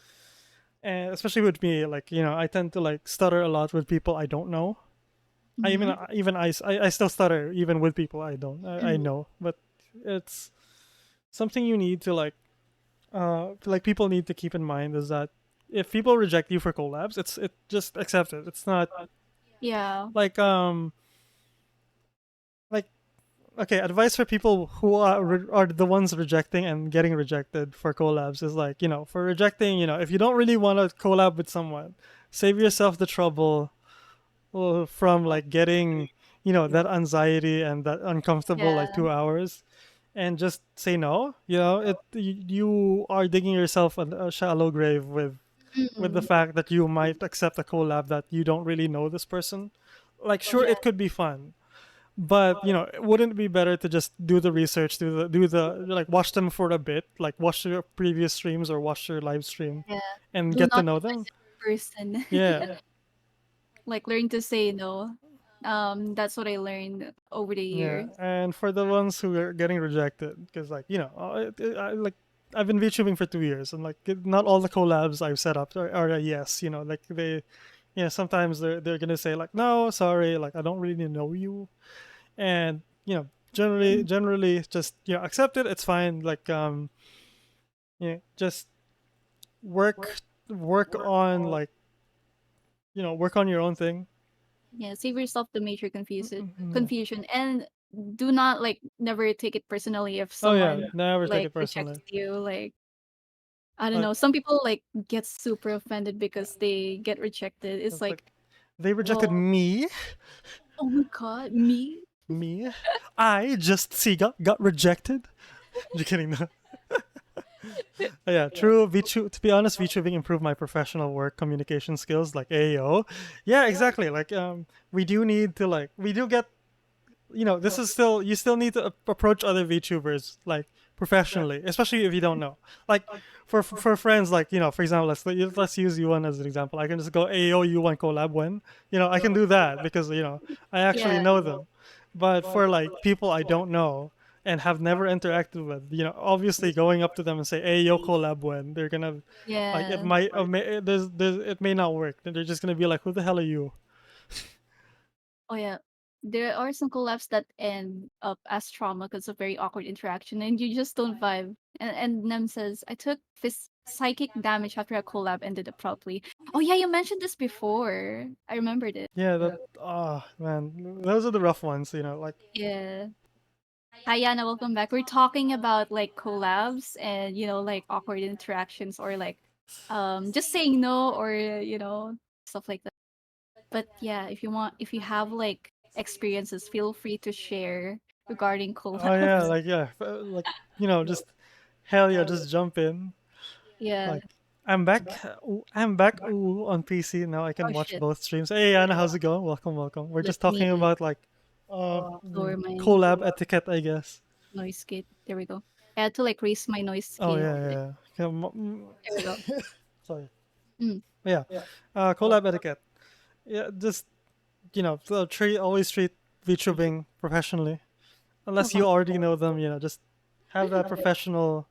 and especially with me, like, I tend to like stutter a lot with people I don't know. I Mhm. I still stutter even with people I Mhm. know, but it's something you need to like people need to keep in mind is that if people reject you for collabs, it just accept it. It's not Yeah. like like okay, advice for people who are the ones rejecting and getting rejected for collabs is like, for rejecting, if you don't really want to collab with someone, save yourself the trouble from like getting, that anxiety and that uncomfortable like Yeah. 2 hours, and just say no. You are digging yourself a shallow grave with the Mhm. fact that you might accept a collab that you don't really know this person. Like, sure, Yeah. it could be fun, but wouldn't it be better to just do the research, do the like, watch them for a bit, like watch their previous streams or watch their live stream Yeah. and Do get to not know be them? my person. Yeah. Like learn to say no. That's what I learned over the Yeah, years. and for the ones who are getting rejected, because like, like, I've been VTubing for 2 years, and like, not all the collabs I've set up are a yes. Like, sometimes they're gonna say like, no, sorry, like, I don't really know you, and generally just accept it. It's fine. Like, just work work on like, work on your own thing. Yeah, save yourself the major Yeah. confusion, and do not like never take it personally if Oh yeah, someone never take like it rejects personally. you. Like I don't Like, know, some people like get super offended because they get rejected. It's it's like, like they rejected well, me. oh my god, me? Me? I just see got rejected. Just kidding. No. Yeah, true. VTube. To be honest, VTubing improved my professional work communication skills, like AO. Yeah, exactly. Like, we do need to like, we do get, this is still, you still need to approach other VTubers like professionally, especially if you don't know. Like, for friends, like, for example, let's use you one as an example. I can just go AO you one collab when, I can do that because I actually Yeah, know them. But for like people I don't know and have never interacted with, obviously going up to them and say, "Hey, yo, collab when," they're gonna like, it yeah. might it may not work. They're just gonna be like, "Who the hell are you?" Oh yeah. There are some collabs that end up as trauma because of very awkward interaction and you just don't vibe. And Nem says, I took psychic damage after a collab ended abruptly. Oh yeah, you mentioned this before. I remembered it. Yeah, that, man, those are the rough ones. Like, Yeah. Hi Yana, welcome back. We're talking about like collabs and like awkward interactions or like just saying no or stuff like that. But yeah, if you have like experiences, feel free to share regarding oh yeah, collabs. like, yeah, like, just hell yeah, just jump in. Yeah. Like, I'm back. I'm back. Ooh, on PC now. I can Oh watch shit. both streams. Hey Anna, how's it going? Welcome, welcome. We're Let just talking me about like lower my collab etiquette, I guess. noise gate. There we go. I had to like raise my noise Oh gate. yeah, yeah. There Yeah. we go. Sorry. Mm. Yeah. Collab etiquette. Yeah, just treat always treat VTubing professionally. Oh Unless you god. already know them, just have that professional.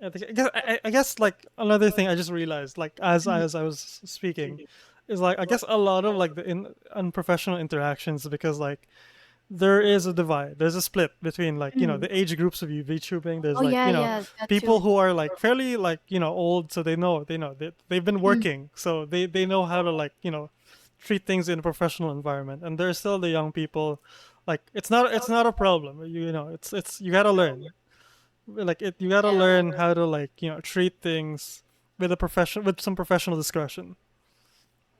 I guess like another thing I just realized, like Mm. as I was speaking, is like I guess a lot of like the unprofessional interactions because like there is a divide. There's a split between like Mm. the age groups of you VTubing. There's Oh like yeah, yeah, that people too. who are like fairly like old, so they've been Mm. working, so they know how to like treat things in a professional environment. And there's still the young people, like it's not a problem. It's you gotta learn like you gotta Yeah. learn how to like treat things with some professional discretion.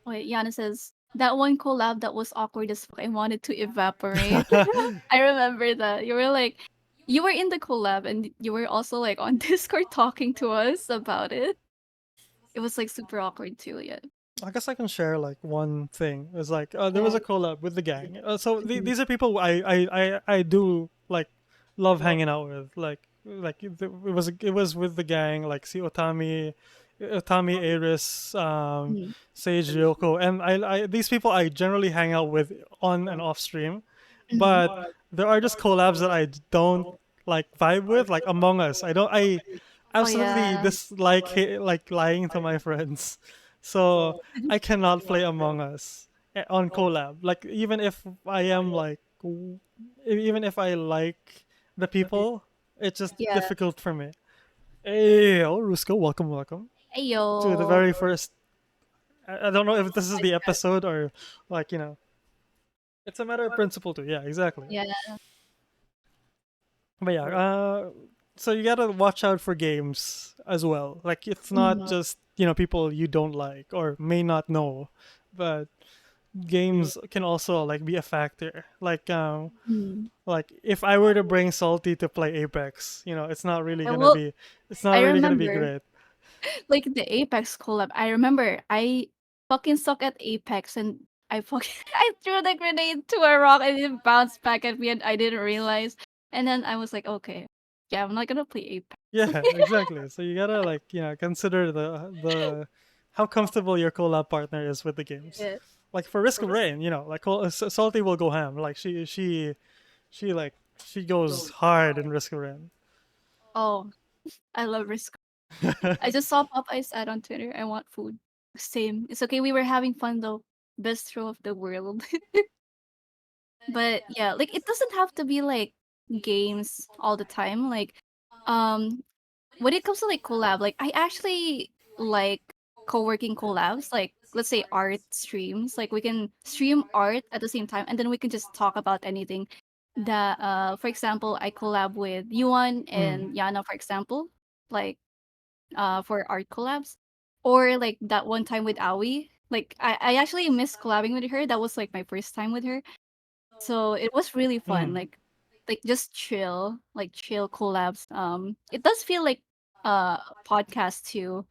Wait, Yana says that one collab that was awkward as fuck. I wanted to evaporate. I remember that. You were like you were in the collab and you were also like on Discord talking to us about it. It was like super awkward too, yeah. I guess I can share like one thing. It's like there was Yeah. a collab with the gang. So Mhm. these are people I do like love hanging out with. It was with the gang. Like see Otami, Aris, Mhm. Sage, Ryoko, and these people I generally hang out with on and off stream. Mhm. But there are just collabs that I don't like vibe with, like Among Us. I Oh absolutely yeah. dislike like lying to my friends. So I cannot play Among Us on collab. Like even if I like the people, it's just Yeah. difficult for me. Hey, oh Rusko, welcome, welcome to the Ayo. very first. I don't know if this is the episode or like it's a matter of principle too. Yeah, exactly. Yeah. But yeah, so you gotta watch out for games as well. Like it's not Mhm. just people you don't like or may not know, but games can also like be a factor. Mhm. Like if I were to bring Salty to play Apex, Well, it's not I really gonna be remember great. like the Apex collab. I remember I fucking suck at Apex and I fucking I threw the grenade to a rock and it bounced back at me and I didn't realize. And then I was like, okay, yeah, I'm not gonna play Apex. Yeah, exactly. So you gotta like consider the how comfortable your collab partner is with the games. Yeah. Like for Risk of Rain, like Salty will go ham. Like she like she goes hard in Risk of Rain. Oh, I love Risk. I just saw Popeye's ad on Twitter. I want food. Same. It's okay. We were having fun though. Best throw of the world. But yeah, like it doesn't have to be like games all the time. Like, um, when it comes to like collab, like I actually like co-working collabs. Like let's say art streams. Like we can stream art at the same time, and then we can just talk about anything. That for example, I collab with Yuan Mm. and Yana, for example, like for art collabs, or like that one time with Aoi. Like I actually miss collabing with her. That was like my first time with her, so it was really fun. Mm. Like just chill, like chill collabs. It does feel like a podcast too.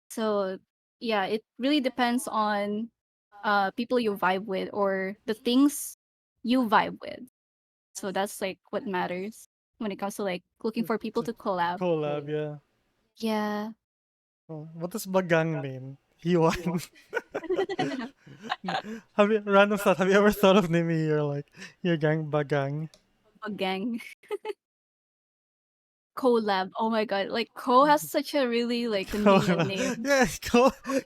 So yeah, it really depends on people you vibe with or the things you vibe with. So that's like what matters when it comes to like looking for people To to collab. collab, yeah. Yeah. Oh, what does bagang mean? Yuan. Have you random thought? Have you ever thought of naming your gang bagang? A gang collab. Oh my god, like Co has such a really like convenient name. Yeah,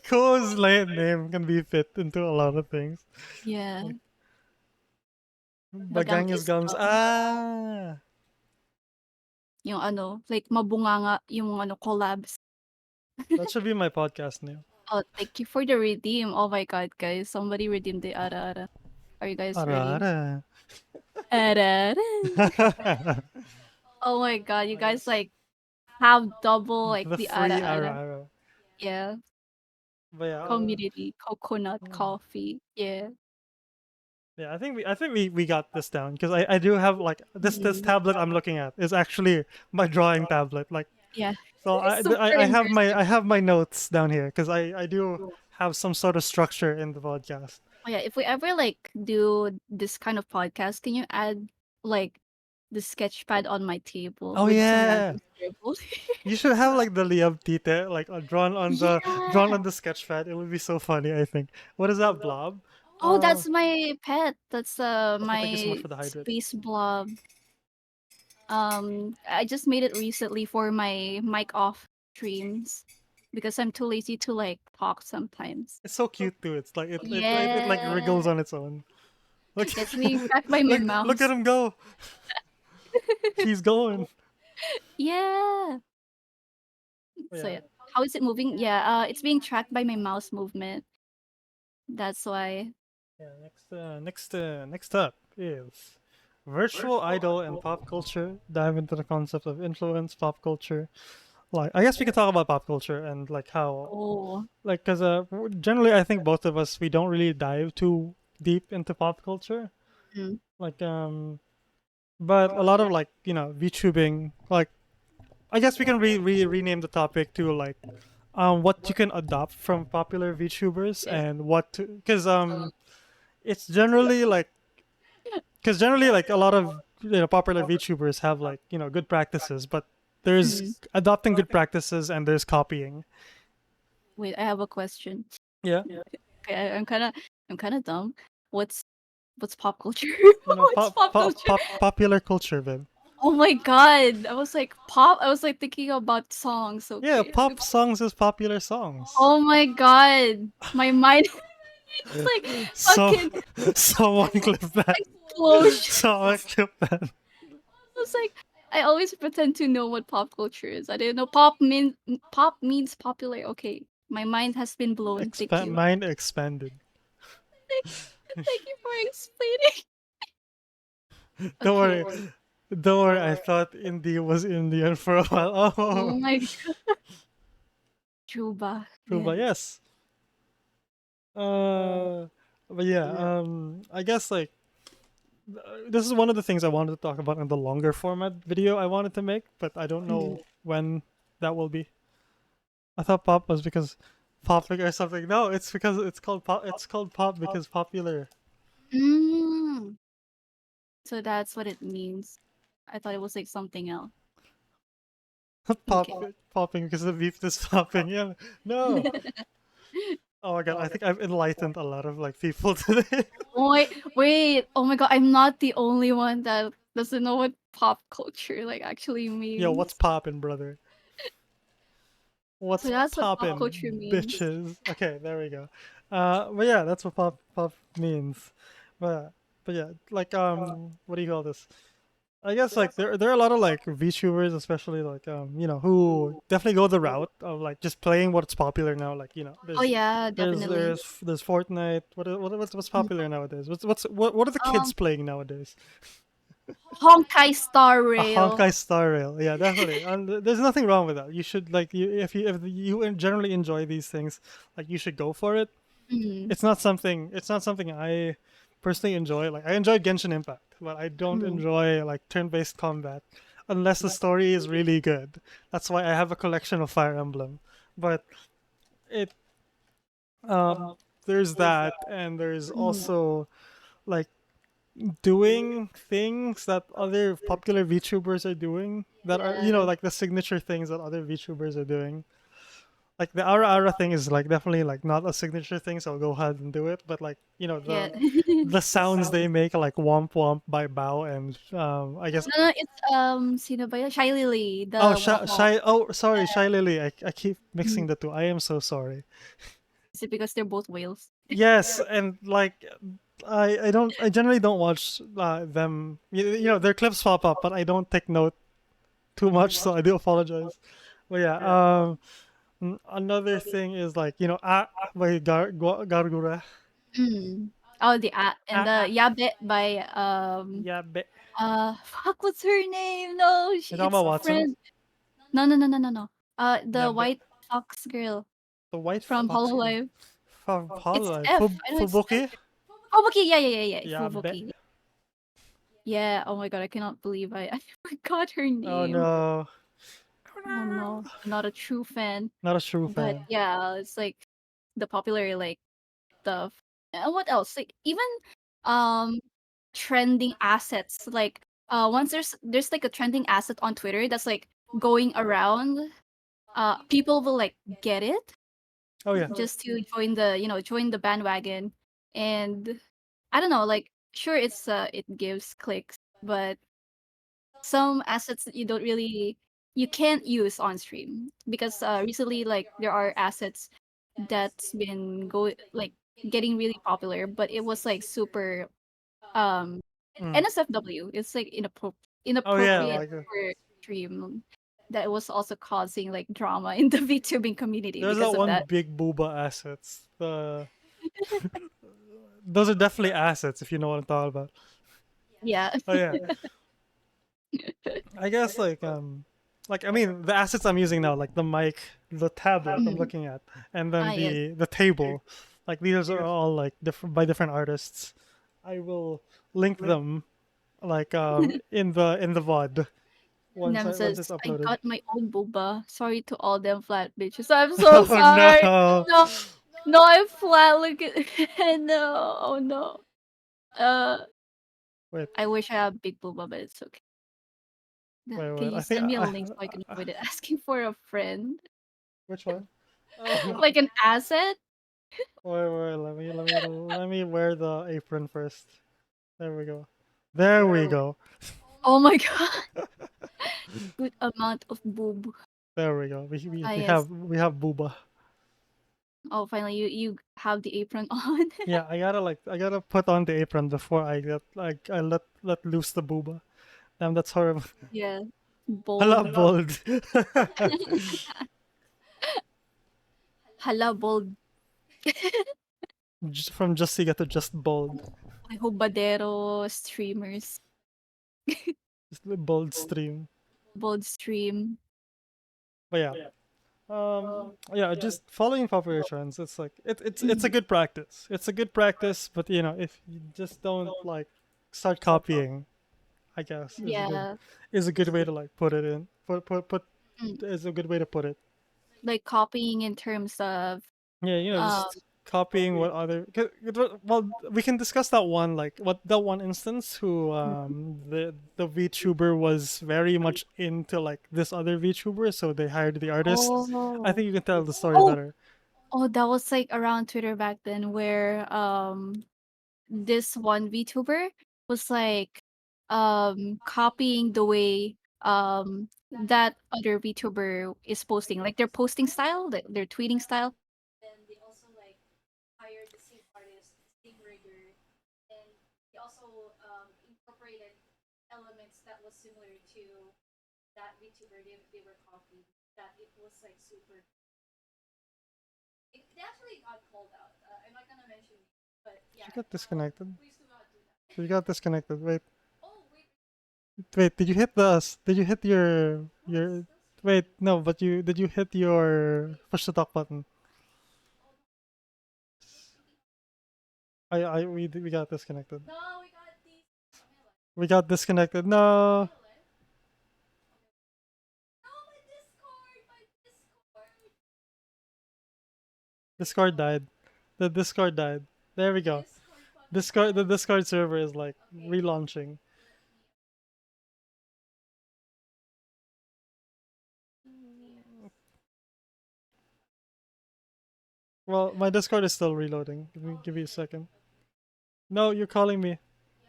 Ko's name can be fit into a lot of things. Yeah, Like bagang bagang is is gums. Ah, yung ano, like mabunganga yung ano collabs. that should be my podcast name. Oh, thank you for the redeem. Oh my god, guys, somebody redeemed the ara ara. Are you guys Ara ready? ara. Ara ara. Oh my god, you guys like have double like The the ara free ara ara. ara. Yeah, But yeah, community coconut coffee. Yeah. yeah. I think we got this down because I do have like this Mhm. tablet I'm looking at is actually my drawing tablet. Like Yeah. So Super I immersive. have my notes down here because I do have some sort of structure in the podcast. Oh yeah, if we ever like do this kind of podcast, can you add like the sketch pad on my table Oh with some yeah, random scribbles? you should have like the Liam Tite like drawn Yeah. on the sketch pad. It would be so funny. I think. What is that blob? Oh, that's my pet. That's Oh, thank you so much my for the hydrate. space blob. I just made it recently for my mic off streams because I'm too lazy to like talk sometimes. It's so cute too. It's like it like Yeah. wriggles on its own. Look, It's being tracked by my look at mouse. him go. He's going. Yeah. Oh, So yeah. yeah. How is it moving? Yeah, it's being tracked by my mouse movement. That's why. Yeah. Next up is virtual idol and pop culture. Dive into the concept of influence, pop culture. Like, I guess we could talk about pop culture and like how, Oh. like, because generally I think both of us we don't really dive too deep into pop culture. Mm. Like, but a lot of like VTubing. Like, I guess we can rename the topic to like what you can adopt from popular VTubers Yeah. and what to because it's generally like because generally like a lot of popular VTubers have like good practices, but there's Mm. adopting good practices and there's copying. Wait, I have a question. Yeah, Okay, I'm kind of dumb. What's what's pop culture? What's pop pop pop culture? pop popular culture, then. Oh my god! I was like pop. I was like thinking about songs. Yeah, Okay. pop songs is popular songs. Oh my god! My mind is like So fucking someone clip that. explosion. Someone clip that. I was like, I always pretend to know what pop culture is. I didn't know pop means popular. Okay, my mind has been blown. Thank Expand you. mind expanded. Thank, thank you for explaining. Don't Okay. worry. Don't worry. I thought India was Indian for a while. Oh, Oh my Juba. true, Yeah. but yes. Uh, but yeah. I guess like this is one of the things I wanted to talk about in the longer format video I wanted to make, but I don't Mm. know when that will be. I thought pop was because popular or something. No, it's because it's called pop. It's called pop because popular. Mm. So that's what it means. I thought it was like something else. Pop Okay. popping because the beef is popping. Yeah. No. Oh my god, I think I've enlightened a lot of like people today. Oh wait. Oh my god, I'm not the only one that doesn't know what pop culture like actually Yo, what's means. poppin', brother? So What's that's what pop culture poppin', means. bitches? Okay, there we go. But yeah, that's what pop means. But but yeah, like what do you call this? I guess like there are a lot of like VTubers, especially like who definitely go the route of like just playing what's popular now. Like Oh yeah, there's definitely. there's there's Fortnite. What's Mm. popular nowadays? What are the kids Um, playing nowadays? Honkai Star A Rail. Honkai Star Rail, yeah, definitely. And there's nothing wrong with that. You should like if you generally enjoy these things, like you should go for it. Mm, It's not something I personally enjoy. Like I enjoy Genshin Impact, but I don't mm, enjoy like turn-based combat unless the story is really good. That's why I have a collection of Fire Emblem. But it there's that, and there's mm. also like doing things that other popular VTubers are doing that are Yeah, like the signature things that other VTubers are doing. Like the Ara thing is like definitely like not a signature thing, so I'll go ahead and do it. But like yeah. the sounds they make like womp womp by Bao and I guess No, no, it's sino ba yun? Shy Lily, oh the womp womp. Shy oh sorry Shy Lily, I keep Mm. mixing the two. I am so sorry. Is it because they're both whales? Yes, and like I generally don't watch them. Their clips pop up, but I don't take note too much, so I do apologize. But yeah, another thing is like by Gargura. Mm. Oh, the and Ah, the ah, Yabe by yeah, fuck, what's her name? No, you talking it's about Watson? friend. No, no, no, no, no, no. Yeah, The white fox girl the White from Fox girl. Hololive. It's Hololive. F. I know it's F. Fubuki? Fubuki, yeah, yeah, yeah, yeah. Yeah, Fubuki. Yeah. Oh my god, I cannot believe I I forgot her Oh name. no. Oh no, I'm not a true fan. Not a true But fan. yeah, it's like the popular like stuff. And what else? Like even um trending assets. Like once there's like a trending asset on Twitter that's like going around, people will like get it Oh yeah. just to join the, join the bandwagon. And I don't know, like sure it gives clicks, but some assets that you can't use on stream because recently like there are assets that's been like getting really popular, but it was like super um Mm. NSFW. It's like Oh yeah, inappropriate like for stream, that was also causing like drama in the VTubing community there's because that of one that. big booba assets. Those are definitely assets if you know what I'm talking about. Yeah. Oh yeah. I guess like I mean the assets I'm using now, like the mic, the tablet I'm Mhm. looking at, and then Yes. the table, like these are all like different by different artists. I will link them like in the VOD Nem once says, it's I uploaded. got my own boba. Sorry to all them flat bitches. I'm so Oh sorry. no! No, no, I'm flat. Look at no. Oh no. Uh, Wait, I wish I had big boba, but it's okay. Can wait. you I think send me a link so I can avoid it? Asking for a friend, which one? Oh, like an asset. wait. Let me wear the apron first. There we go. There we go. Oh my god, good amount of boob. There we go. Ah yes. We have booba. Oh, finally you have the apron on. Yeah, I gotta put on the apron before I get like I let loose the booba. Damn, that's horrible. Yeah, Hala bold. bold. Hala bold. From just Siga to just bold. My hubadero streamers. Just the bold stream. Bold stream. But yeah. Yeah, just following popular trends. It's like it's a Mhm. good practice. It's a good practice, but you know, if you just don't like start copying, I guess Yeah. is a good way to like put it in. Put Mm. is a good way to put it. Like copying in terms of Yeah, you know, um just copying what other. Well, we can discuss that one, like what that one instance who the VTuber was very much into like this other VTuber, so they hired the artist. I oh think you can tell the story oh better. oh, that was like around Twitter back then where this one VTuber was like copying the way that other VTuber is posting, like their posting style, their tweeting style. She got disconnected. She got disconnected. Wait. Did you hit your? Wait, no. But you did you hit your push to talk button? We got disconnected. We got disconnected. No, Discord died. The Discord died. There we go. The Discord server is like relaunching. Well, my Discord is still reloading. Give me a second. No, you're calling me.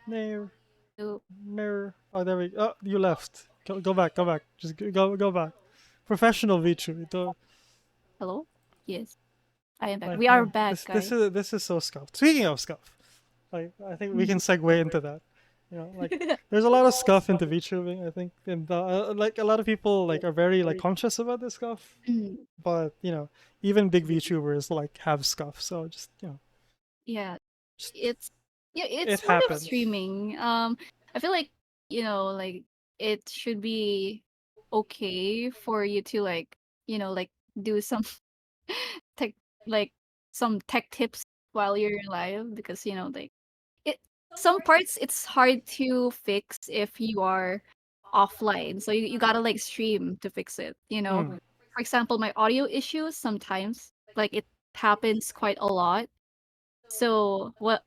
Mirror, So, mirror. Oh, there we. Oh, you left. Go back. Go back. Just go back. Professional Vichu. Ito, hello? Yes, I am back. like We are back, this guys. is so scuffed. Speaking of scuff, like I think we can Mhm. segue into that. You know, like there's a lot of scuff into VTubing. I think, and like a lot of people like are very like conscious about this scuff. Mm, But you know, even big VTubers like have scuff. So just you know, yeah, just it's yeah, it it's part of happens. streaming. I feel like, like it should be okay for you to like, like do some tech like some tech tips while you're live because like it some parts it's hard to fix if you are offline. So you gotta like stream to fix it, you know? Mm. For example, my audio issues sometimes, like it happens quite a lot. So what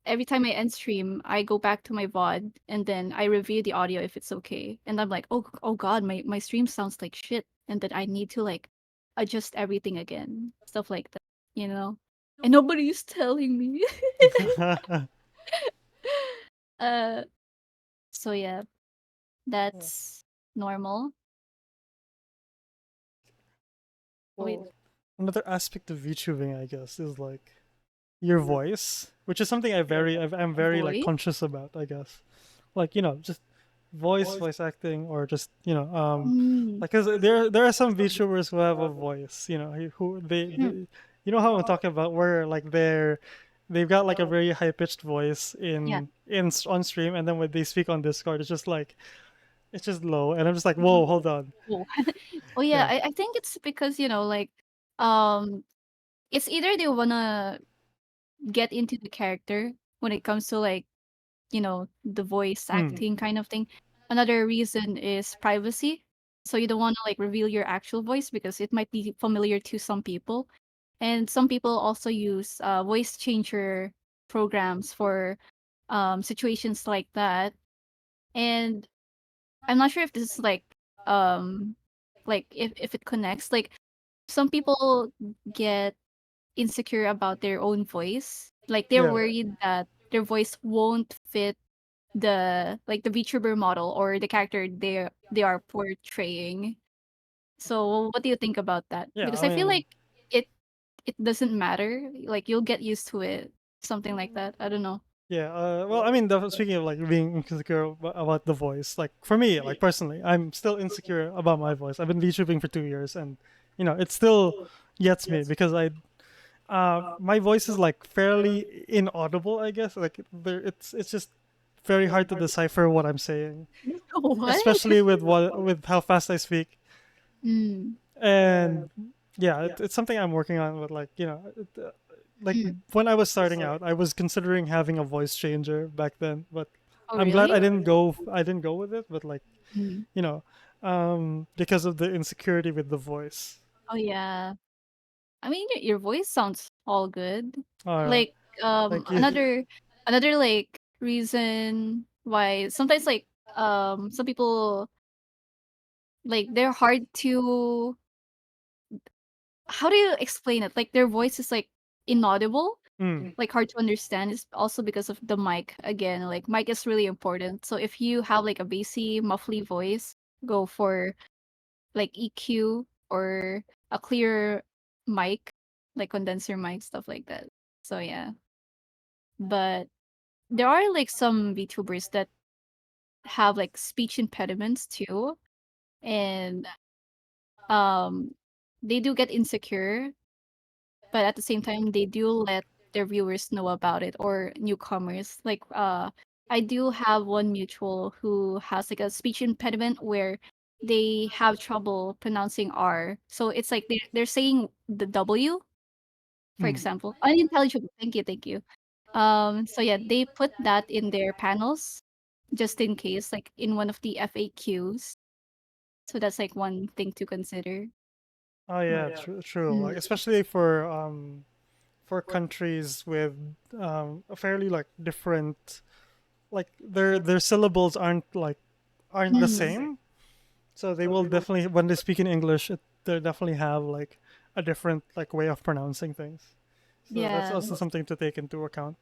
every time I end stream, I go back to my VOD and then I review the audio if it's okay. And I'm like, oh god, my stream sounds like shit. And then I need to like adjust everything again. Stuff like that, you know? And nobody's telling me. uh so yeah, that's normal. Wait, Well, another aspect of VTubing, I guess, is like your voice, which is something I'm very like voice? conscious about, I guess. Like, just voice acting, or just, Mm, like, cuz there are some VTubers who have a voice, who mm, you know how I'm talking about, where like they've got like a very high pitched voice yeah. on stream, and then when they speak on Discord, it's just low, and I'm just like, whoa, hold on. Oh. Oh yeah, Yeah. I think it's because, like, um it's either they wanna get into the character when it comes to like, the voice Mm. acting kind of thing. Another reason is privacy. So you don't want to like reveal your actual voice because it might be familiar to some people. And some people also use voice changer programs for situations like that. And I'm not sure if this is um like if it connects. Like some people get insecure about their own voice. Like they're Yeah. worried that their voice won't fit the VTuber model or the character they are portraying. So what do you think about that? Yeah, Because I I feel mean, like it it doesn't matter. Like you'll get used to it. Something like that. I don't know. yeah. Well, I mean, speaking of like being insecure about the voice, like for me, like personally, I'm still insecure about my voice. I've been VTubing for 2 years, and it still gets me because my voice is like fairly inaudible, I guess. Like it's just very hard to decipher what I'm saying, What? especially with how fast I speak. Mm, And yeah, it's something I'm working on. With like, like mm. when I was starting out, I was considering having a voice changer back then, but Oh I'm glad really? I didn't go with it. But like, Mm. you know because of the insecurity with the voice. Oh yeah. I mean your voice sounds all good. All right. Like Thank you. another like reason why sometimes like some people like they're hard to how do you explain it? Like their voice is like inaudible, Mm. like hard to understand. It's also because of the mic again. Like mic is really important. So if you have like a bassy, muffly voice, go for like EQ or a clear mic, like condenser mic, stuff like that. So yeah. But there are like some VTubers that have like speech impediments too. And um they do get insecure, but at the same time they do let their viewers know about it or newcomers. Like I do have one mutual who has like a speech impediment where they have trouble pronouncing R. So it's like they're saying the W, for Mm. example. Unintelligible. Thank you, thank you. So yeah, they put that in their panels just in case, like in one of the FAQs. So that's like one thing to consider. Oh yeah, true. Mm. Like especially for countries with a fairly like different, like their syllables aren't the Mm. same. So they will definitely, when they speak in English, they definitely have like a different like way of pronouncing things. So that's Yeah. also something to take into account.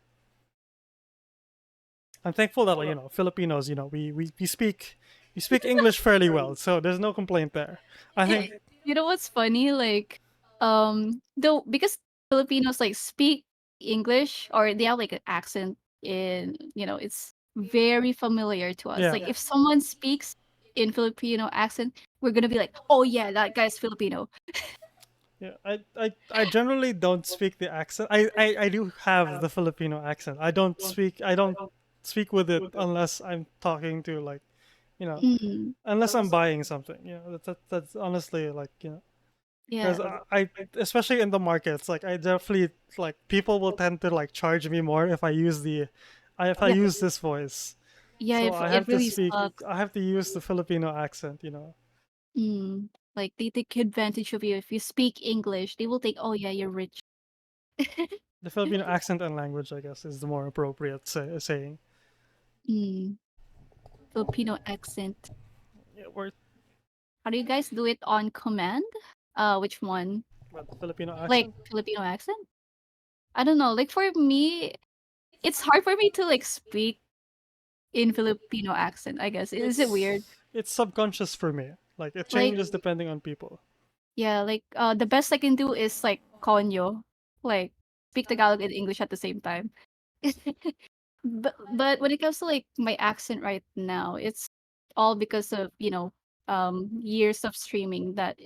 I'm thankful that, like, Filipinos, we speak English fairly well, so there's no complaint there. I think. You know what's funny? Like, though because Filipinos like speak English or they have like an accent in, it's very familiar to us. Yeah. Like if someone speaks in Filipino accent, we're gonna be like, oh yeah, that guy's Filipino. Yeah, I generally don't speak the accent. I do have the Filipino accent. I don't speak with it unless I'm talking to, like, you know Mm, unless I'm buying something. That's honestly, like, yeah, because I especially in the markets, like, I definitely, like, people will tend to like charge me more if I use yeah, this voice. Yeah, So I it have to really speak. sucks. I have to use the Filipino accent. Mm. Like they take advantage of you if you speak English. They will think, "Oh yeah, you're rich." The Filipino accent and language, I guess, is the more appropriate saying. Mm. Filipino accent. Yeah, or How do you guys do it on command? Which one? what, Filipino Like accent? Filipino accent? I don't know. Like for me, it's hard for me to like speak in Filipino accent, I guess. Is it weird? It's subconscious for me. Like it Like changes depending on people. yeah, like the best I can do is like konyo, like speak Tagalog and English at the same time. But when it comes to like my accent right now, it's all because of, years of streaming that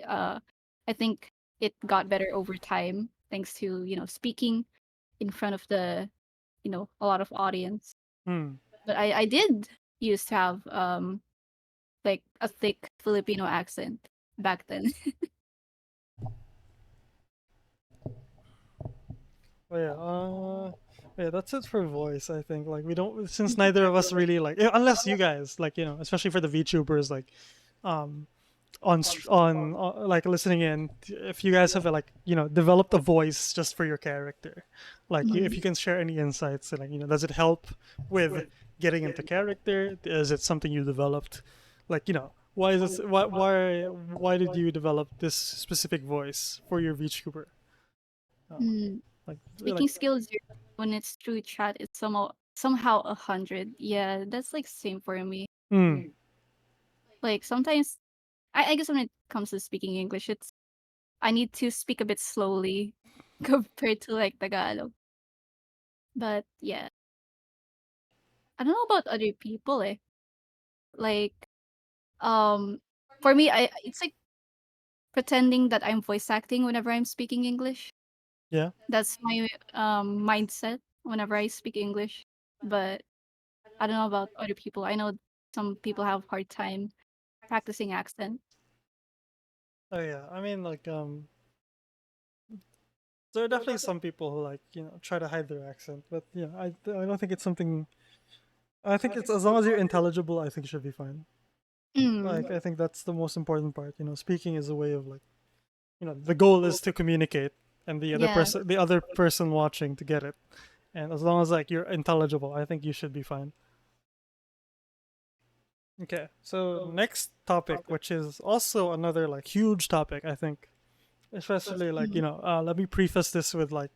I think it got better over time thanks to, speaking in front of a lot of audience. Hmm. But I did used to have like a thick Filipino accent back then. Oh yeah. Yeah. That's it for voice. I think like we don't since neither of us really like unless you guys like especially for the VTubers like um like listening in if you guys have like developed a voice just for your character like if Mm, you can share any insights like does it help with getting into character, is it something you developed like why is this why did you develop this specific voice for your VTuber, mm. like Speaking skill 0 when it's through chat, it's somehow 100. Yeah, that's like same for me. mm, Like sometimes I guess when it comes to speaking English, it's I need to speak a bit slowly compared to like Tagalog. But yeah, I don't know about other people Like um for me I it's like pretending that I'm voice acting whenever I'm speaking English. yeah. That's my mindset whenever I speak English. But I don't know about other people. I know some people have hard time practicing accent. Oh yeah, I mean like there are definitely some people who like try to hide their accent, but I don't think it's something. I think it's as long as you're intelligible, I think it should be fine. Mm, Like I think that's the most important part. Speaking is a way of like the goal is to communicate, and yeah. the other person watching to get it. And as long as like you're intelligible, I think you should be fine. Okay, so next topic, which is also another like huge topic, I think, especially like Mm, let me preface this with like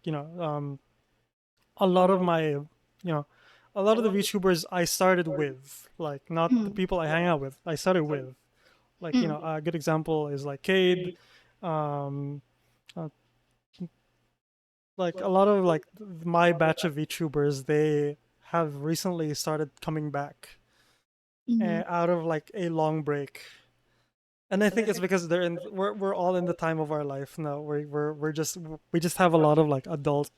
a lot of my a lot of the VTubers I started with, like not the mm, people I hang out with, I started with. Like mm, a good example is like Cade, um, uh, like a lot of like my batch of VTubers, they have recently started coming back mhm. out of like a long break, and I think it's because we're all in the time of our life now. We just have a lot of like adult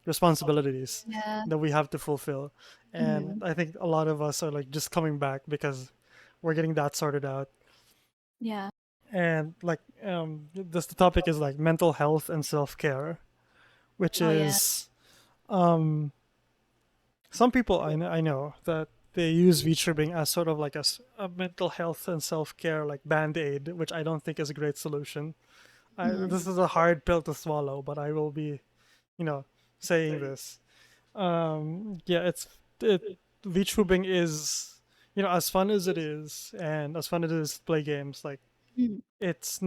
responsibilities Yeah. that we have to fulfill, and Mhm. I think a lot of us are like just coming back because we're getting that sorted out. Yeah. And like this the topic is like mental health and self-care, which Oh, yeah. is um some people I know that they use VTubing as sort of like a mental health and self-care like band-aid, which I don't think is a great solution. Mm, This is a hard pill to swallow, but I will be you know saying this. Yeah, it VTubing is as fun as it is and as fun as it is to play games, like mm. it's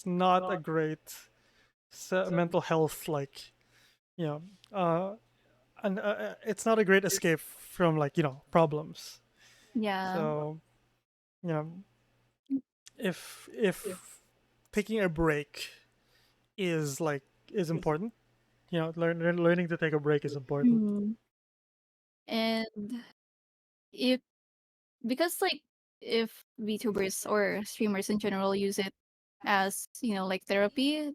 not a great mental health like you know uh and it's not a great escape from like problems. Yeah. So you know if taking a break is like is important, learning to take a break is important. Mm. And if because like if VTubers or streamers in general use it as, like therapy,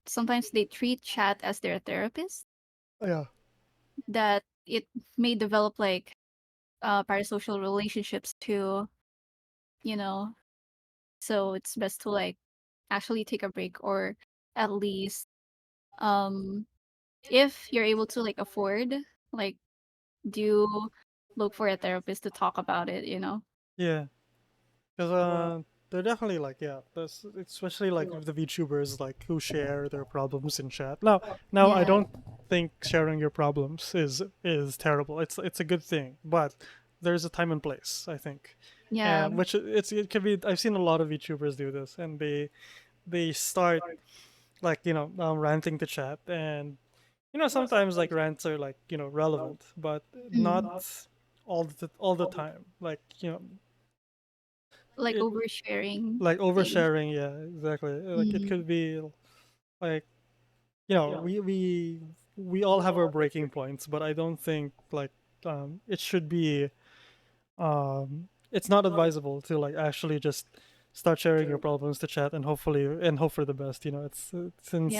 sometimes they treat chat as their therapist, Yeah. that it may develop like parasocial relationships too, you know. So it's best to like actually take a break, or at least um if you're able to like afford, like do look for a therapist to talk about it, you know? Yeah, because they're definitely like, yeah, that's especially like with the VTubers like who share their problems in chat. Now I Yeah. don't think sharing your problems is terrible. It's a good thing, but there's a time and place, I think. Yeah. And which it can be. I've seen a lot of VTubers do this, and they start like ranting to chat, and sometimes like rants are like relevant, but not Mm. all the time. Like Like it oversharing like things. oversharing. Yeah, exactly. Like it Mm. could be like we all have our breaking points, but I don't think like it should be it's not advisable to like actually just start sharing your problems to chat and hopefully and hope for the best. It's Yeah. since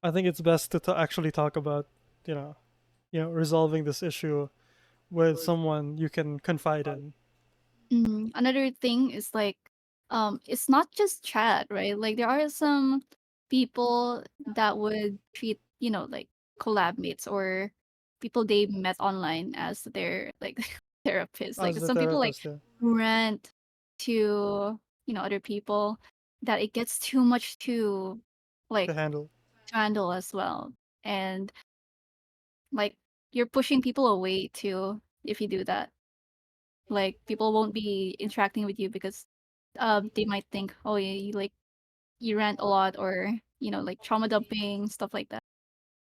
I think it's best to actually talk about you know resolving this issue with someone you can confide in. Another thing is like, it's not just chat, right? Like there are some people that would treat, like collab mates or people they met online as their like therapist. Like As the some people like therapist, yeah, rant to, other people that it gets too much like to handle. to handle as well. And like you're pushing people away too if you do that. Like people won't be interacting with you because they might think, oh yeah, you rant a lot or like trauma dumping stuff like that.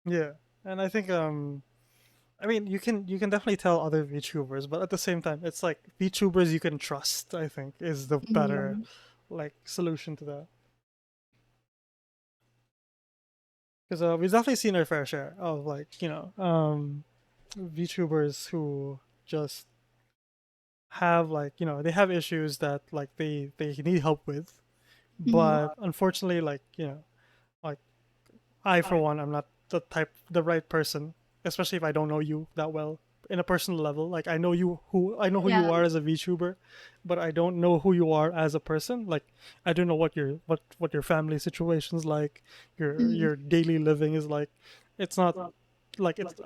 Yeah, and I think I mean you can definitely tell other VTubers, but at the same time, it's like VTubers you can trust. I think is the better Mm, like solution to that. Because we've definitely seen our fair share of like VTubers who just have like they have issues that like they need help with, mm, but unfortunately like I, for one, I'm not the right person, especially if I don't know you that well in a personal level. Like I know who yeah. you are as a VTuber, but I don't know who you are as a person. Like I don't know what your family situation's like, Mm, your daily living is like. It's not like it.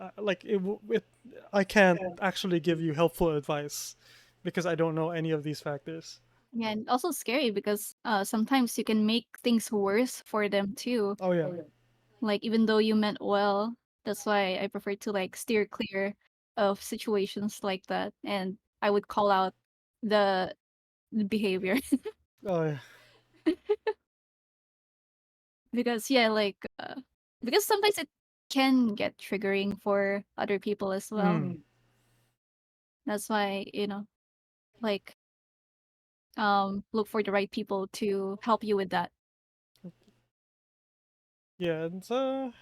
I can't actually give you helpful advice because I don't know any of these factors. yeah, and also scary because sometimes you can make things worse for them too. Oh yeah, Like even though you meant well, that's why I prefer to like steer clear of situations like that, and I would call out the, the behavior. oh yeah. Because yeah, like because sometimes it can get triggering for other people as well. Mm. That's why, like look for the right people to help you with that. Yeah, and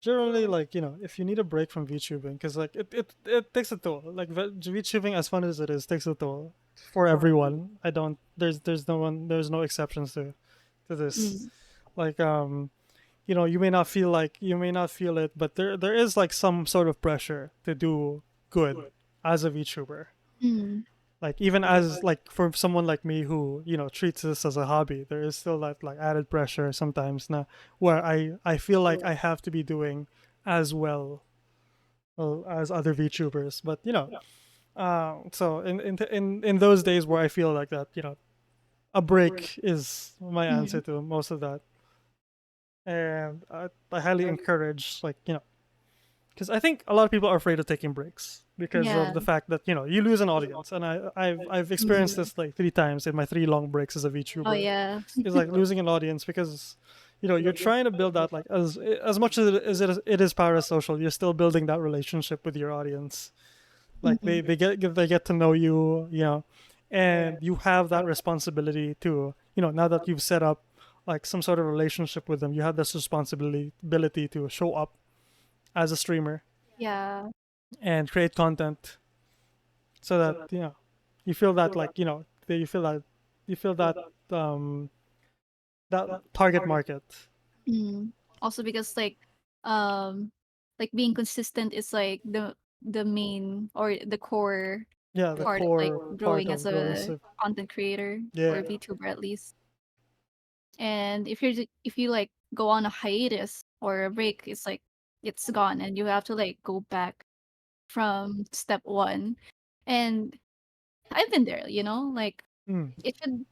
generally like if you need a break from VTubing because like it takes a toll. Like VTubing, as fun as it is, takes a toll for everyone. I don't there's no exceptions to this. Mm, Like you may not feel it, but there is like some sort of pressure to do good as a VTuber. mm, Like even as like for someone like me who treats this as a hobby, there is still that like added pressure sometimes now where I feel like I have to be doing as well as other VTubers. But so in those days where I feel like that, a break is my answer mm. to most of that, and I highly encourage like because I think a lot of people are afraid of taking breaks because of Yeah. the fact that you lose an audience, and I've experienced Mm. this like 3 times in my 3 long breaks as a Oh VTuber. yeah. Is like losing an audience because you're trying to build that like as much as it is parasocial, you're still building that relationship with your audience. Like Mm. they get to know you, and you have that responsibility to now that you've set up like some sort of relationship with them, you have this responsibility ability to show up as a streamer Yeah. and create content so that you feel that like you feel um that target market. Mm. Also because um like being consistent is like the main or the core Yeah, the part of like core part growing as of growing a so content creator or yeah. VTuber at least. And if you like go on a hiatus or a break, it's like it's gone and you have to like go back from step one. And I've been there, you know, like Mm. it should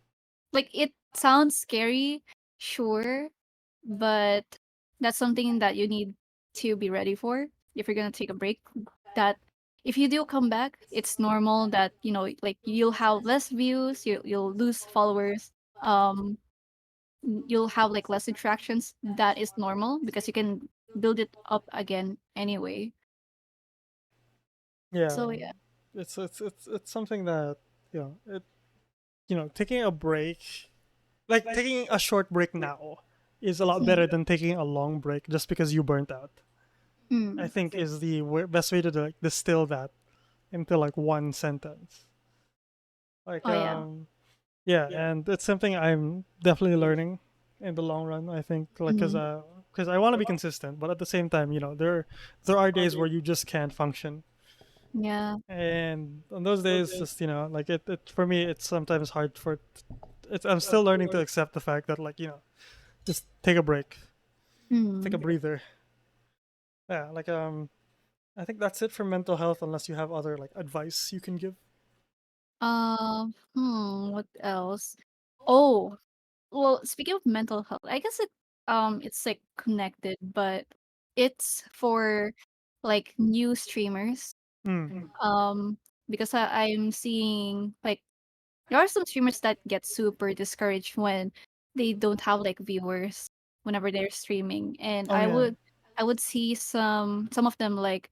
like it sounds scary, sure, but that's something that you need to be ready for if you're gonna take a break. That if you do come back, it's normal that like you'll have less views, you'll lose followers, um, you'll have like less interactions. That is normal because you can build it up again anyway. Yeah, So yeah. it's something that taking a break, like taking a short break now, is a lot Mm, better than taking a long break just because you burnt out. I mm. think is the best way to like distill that into like one sentence. Like Oh yeah. yeah, and it's something I'm definitely learning in the long run. I think like Mm, because I want to be consistent, but at the same time, there are days where you just can't function, yeah. and on those days, just like it for me, it's sometimes hard for it's. I'm still learning to accept the fact that like just take a break, take a Mm. breather. Yeah, like I think that's it for mental health, unless you have other like advice you can give. What else? Oh, well, speaking of mental health, I guess it's like connected, but it's for like new streamers. Mm. Um, because I'm seeing like there are some streamers that get super discouraged when they don't have like viewers whenever they're streaming, and Oh yeah. I would see some of them like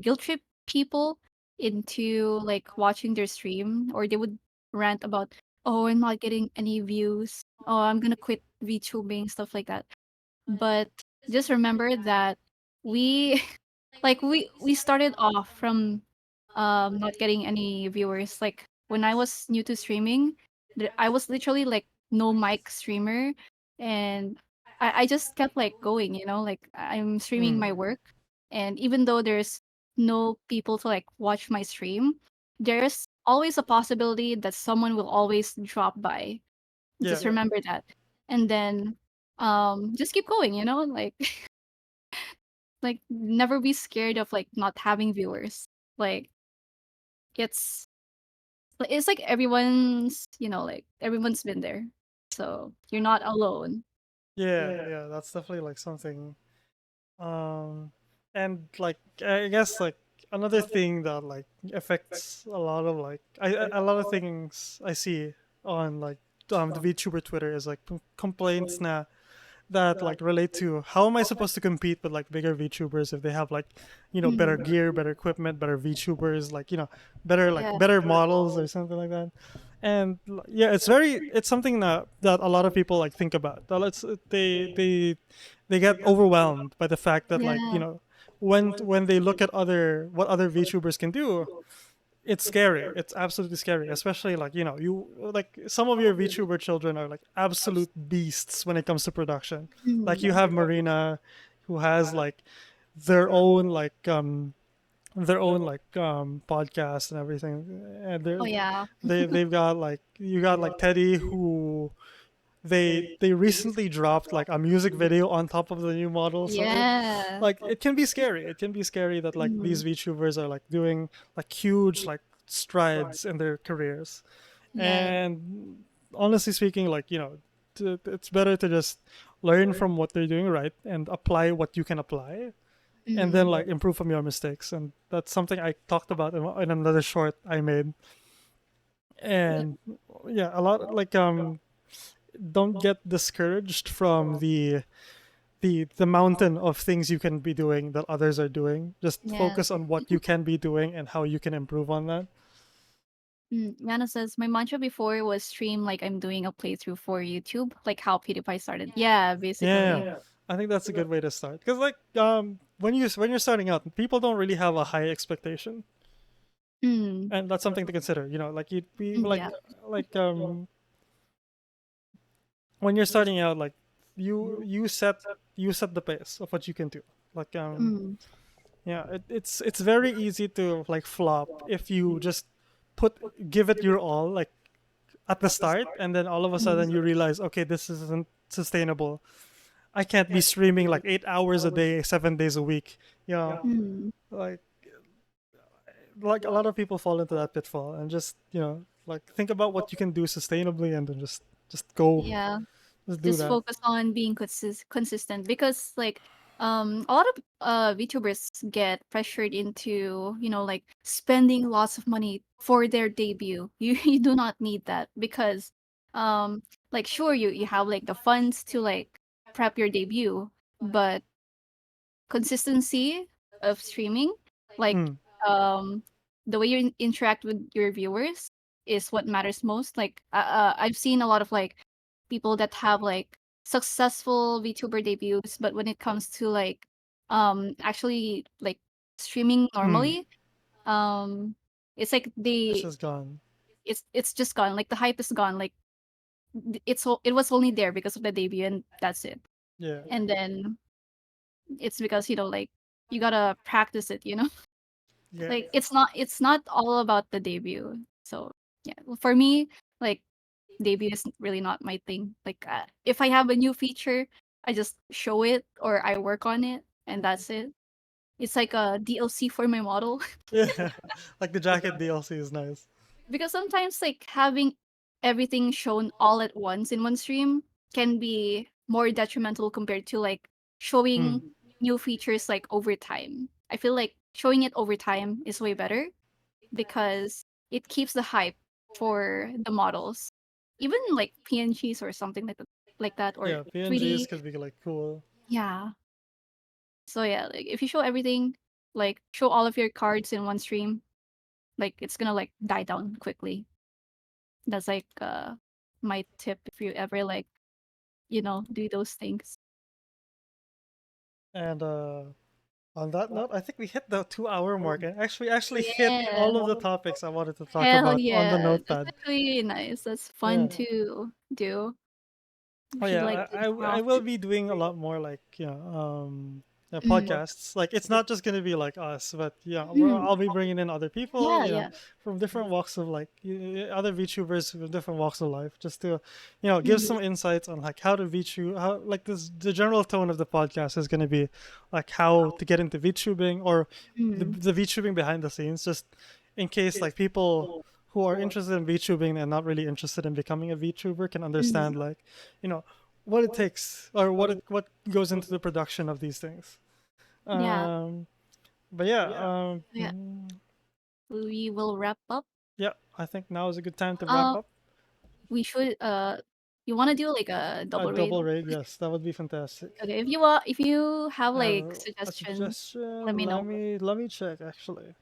guilt trip people into like watching their stream, or they would rant about, oh, I'm not getting any views, oh, I'm gonna quit VTubing, stuff like that. But just remember that we like we started off from not getting any viewers. Like when I was new to streaming, I was literally like no mic streamer, and I just kept like going, like I'm streaming Mm. my work, and even though there's no people to like watch my stream, there's always a possibility that someone will always drop by. Yeah. Just remember that. And then just keep going, like like never be scared of like not having viewers. Like it's it's like like everyone's been there. So you're not alone. Yeah, yeah, that's definitely like something. And like I guess like another thing that like affects a lot of like a lot of things I see on like the VTuber Twitter is like complaints na that like relate to how am I supposed to compete with like bigger VTubers if they have like better Mm, gear, better equipment, better VTubers, like better like yeah. better models or something like that. And yeah, it's something that a lot of people like think about. That they get overwhelmed by the fact that like Yeah. when they look at what other VTubers can do, it's scary. It's absolutely scary, especially like you like some of your VTuber children are like absolute beasts when it comes to production. Like you Mm. have Marina, who has like their own like podcast and everything, and Oh yeah. they've got like you got like Teddy, who they recently dropped like a music video on top of the new model, so Yeah. it can be scary. It can be scary that like these Mm. VTubers are like doing like huge like strides in their careers. Yeah. And honestly speaking, like it's better to just learn from what they're doing right and apply what you can apply, and then Mm. like improve from your mistakes. And that's something I talked about in another short I made. Yeah. And yeah, a lot like don't get discouraged from the mountain of things you can be doing that others are doing. Just Yeah. focus on what you can be doing and how you can improve on that. Yana says, my mantra before was stream like I'm doing a playthrough for YouTube, like how PewDiePie started. Yeah, Yeah, basically. I think that's a good way to start. Because like when you're starting out, people don't really have a high expectation, Mm. and that's something to consider. Like you'd be Yeah. like when you're starting out, like you set the pace of what you can do. Like Mm. yeah, it's very easy to like flop if you just put give it your all like at the start, and then all of a Mm. sudden you realize, okay, this isn't sustainable. I can't be streaming like 8 hours a day, 7 days a week. Mm. Like like a lot of people fall into that pitfall and just like think about what you can do sustainably and then just go, Yeah. just do Just that. focus on being consistent because like a lot of VTubers get pressured into, like spending lots of money for their debut. You do not need that because like sure you have like the funds to like prep your debut, but consistency of streaming, like Mm, um the way you interact with your viewers is what matters most. Like I've seen a lot of like people that have like successful VTuber debuts, but when it comes to like actually like streaming mm. normally, um it's like It's they just gone. it's just gone. Like the hype is gone. Like it was only there because of the debut and that's it. Yeah, And then it's because like you gotta practice it. yeah, Like it's not all about the debut. So yeah, well, for me, like debut is really not my thing. Like if I have a new feature, I just show it or I work on it and that's it. It's like a DLC for my model. yeah. Like the jacket DLC is nice. Because sometimes like having everything shown all at once in one stream can be more detrimental compared to like Mm, showing new features like over time. I feel like showing it over time is way better because it keeps the hype for the models. Even like PNGs or something like that or yeah, PNGs 3D. could be like cool. Yeah. So yeah, like if you show everything, like show all of your cards in one stream, like it's gonna like die down quickly. That's like my tip if you ever like, do those things. And on that note, I think we hit the 2 hour mark and actually hit Yeah. all of the topics I wanted to talk Hell about on the yeah. That's notepad. actually nice. That's fun Yeah. to do. We Oh should yeah, like do this more I will often. be doing a lot more like Mm. podcasts. Like it's not just gonna be like us, but Mm. I'll be bringing in other people, Yeah, yeah. from different walks of like other VTubers from different walks of life, just to give Mm. some insights on like how to VTube, how like this the general tone of the podcast is gonna be like how to get into VTubing or Mm. the VTubing behind the scenes, just in case like people who are interested in VTubing and not really interested in becoming a VTuber can Mm. understand like, you know, what it takes or what goes into the production of these things. Yeah. But yeah, Yeah. We will wrap up. yeah, I think now is a good time to wrap Uh, up. we should you want to do like a A double raid? double raid, yes, that would be fantastic. Okay, if you have like A suggestions, let suggestion. me know. Let me check actually.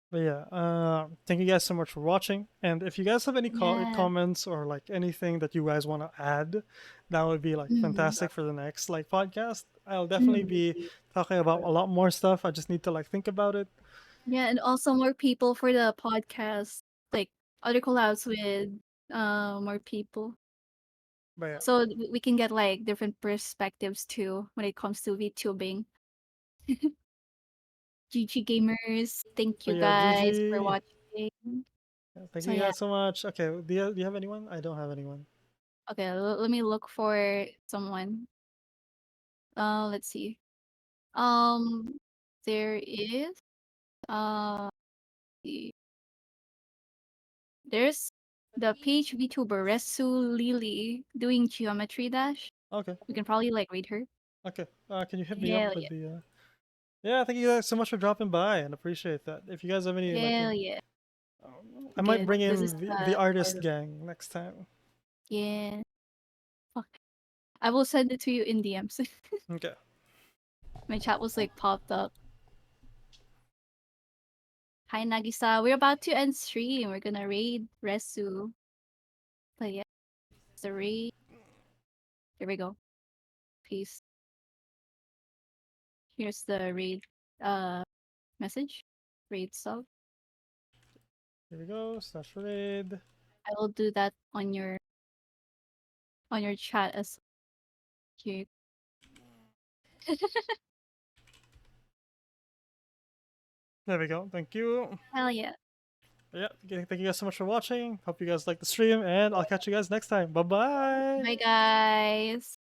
But yeah, thank you guys so much for watching. And if you guys have any Yeah. comments or like anything that you guys want to add, that would be like Mm. fantastic for the next like podcast. I'll definitely Mm. be talking about a lot more stuff. I just need to like think about it. Yeah, and also more people for the podcast, like other collabs with more people. But yeah, So we can get like different perspectives too when it comes to VTubing. GG gamers, thank but you yeah, guys for GG. watching. Thank So you yeah, guys so much. Okay, do you have anyone? I don't have anyone. okay, let me look for someone. Let's see. Um, there is the- there's the page VTuber Resu Lily doing Geometry Dash. Okay, We can probably like read her. okay. Can you hit me up Hell with yeah. the? Yeah, thank you guys so much for dropping by and appreciate that. If you guys have any like, Hell yeah. I might Good. bring This is in the artist gang next time. yeah. Fuck. I will send it to you in DMs. Okay. My chat was like popped up. Hi Nagisa. We're about to end stream. We're gonna raid Resu. But yeah, it's a raid. Here we go. Peace. Here's the raid message. Raid sub. Here we go. Slash raid. I will do that on your chat as here. There we go. Thank you. Hell yeah. Yeah, thank you guys so much for watching. Hope you guys like the stream, and I'll catch you guys next time. Bye bye. Bye guys.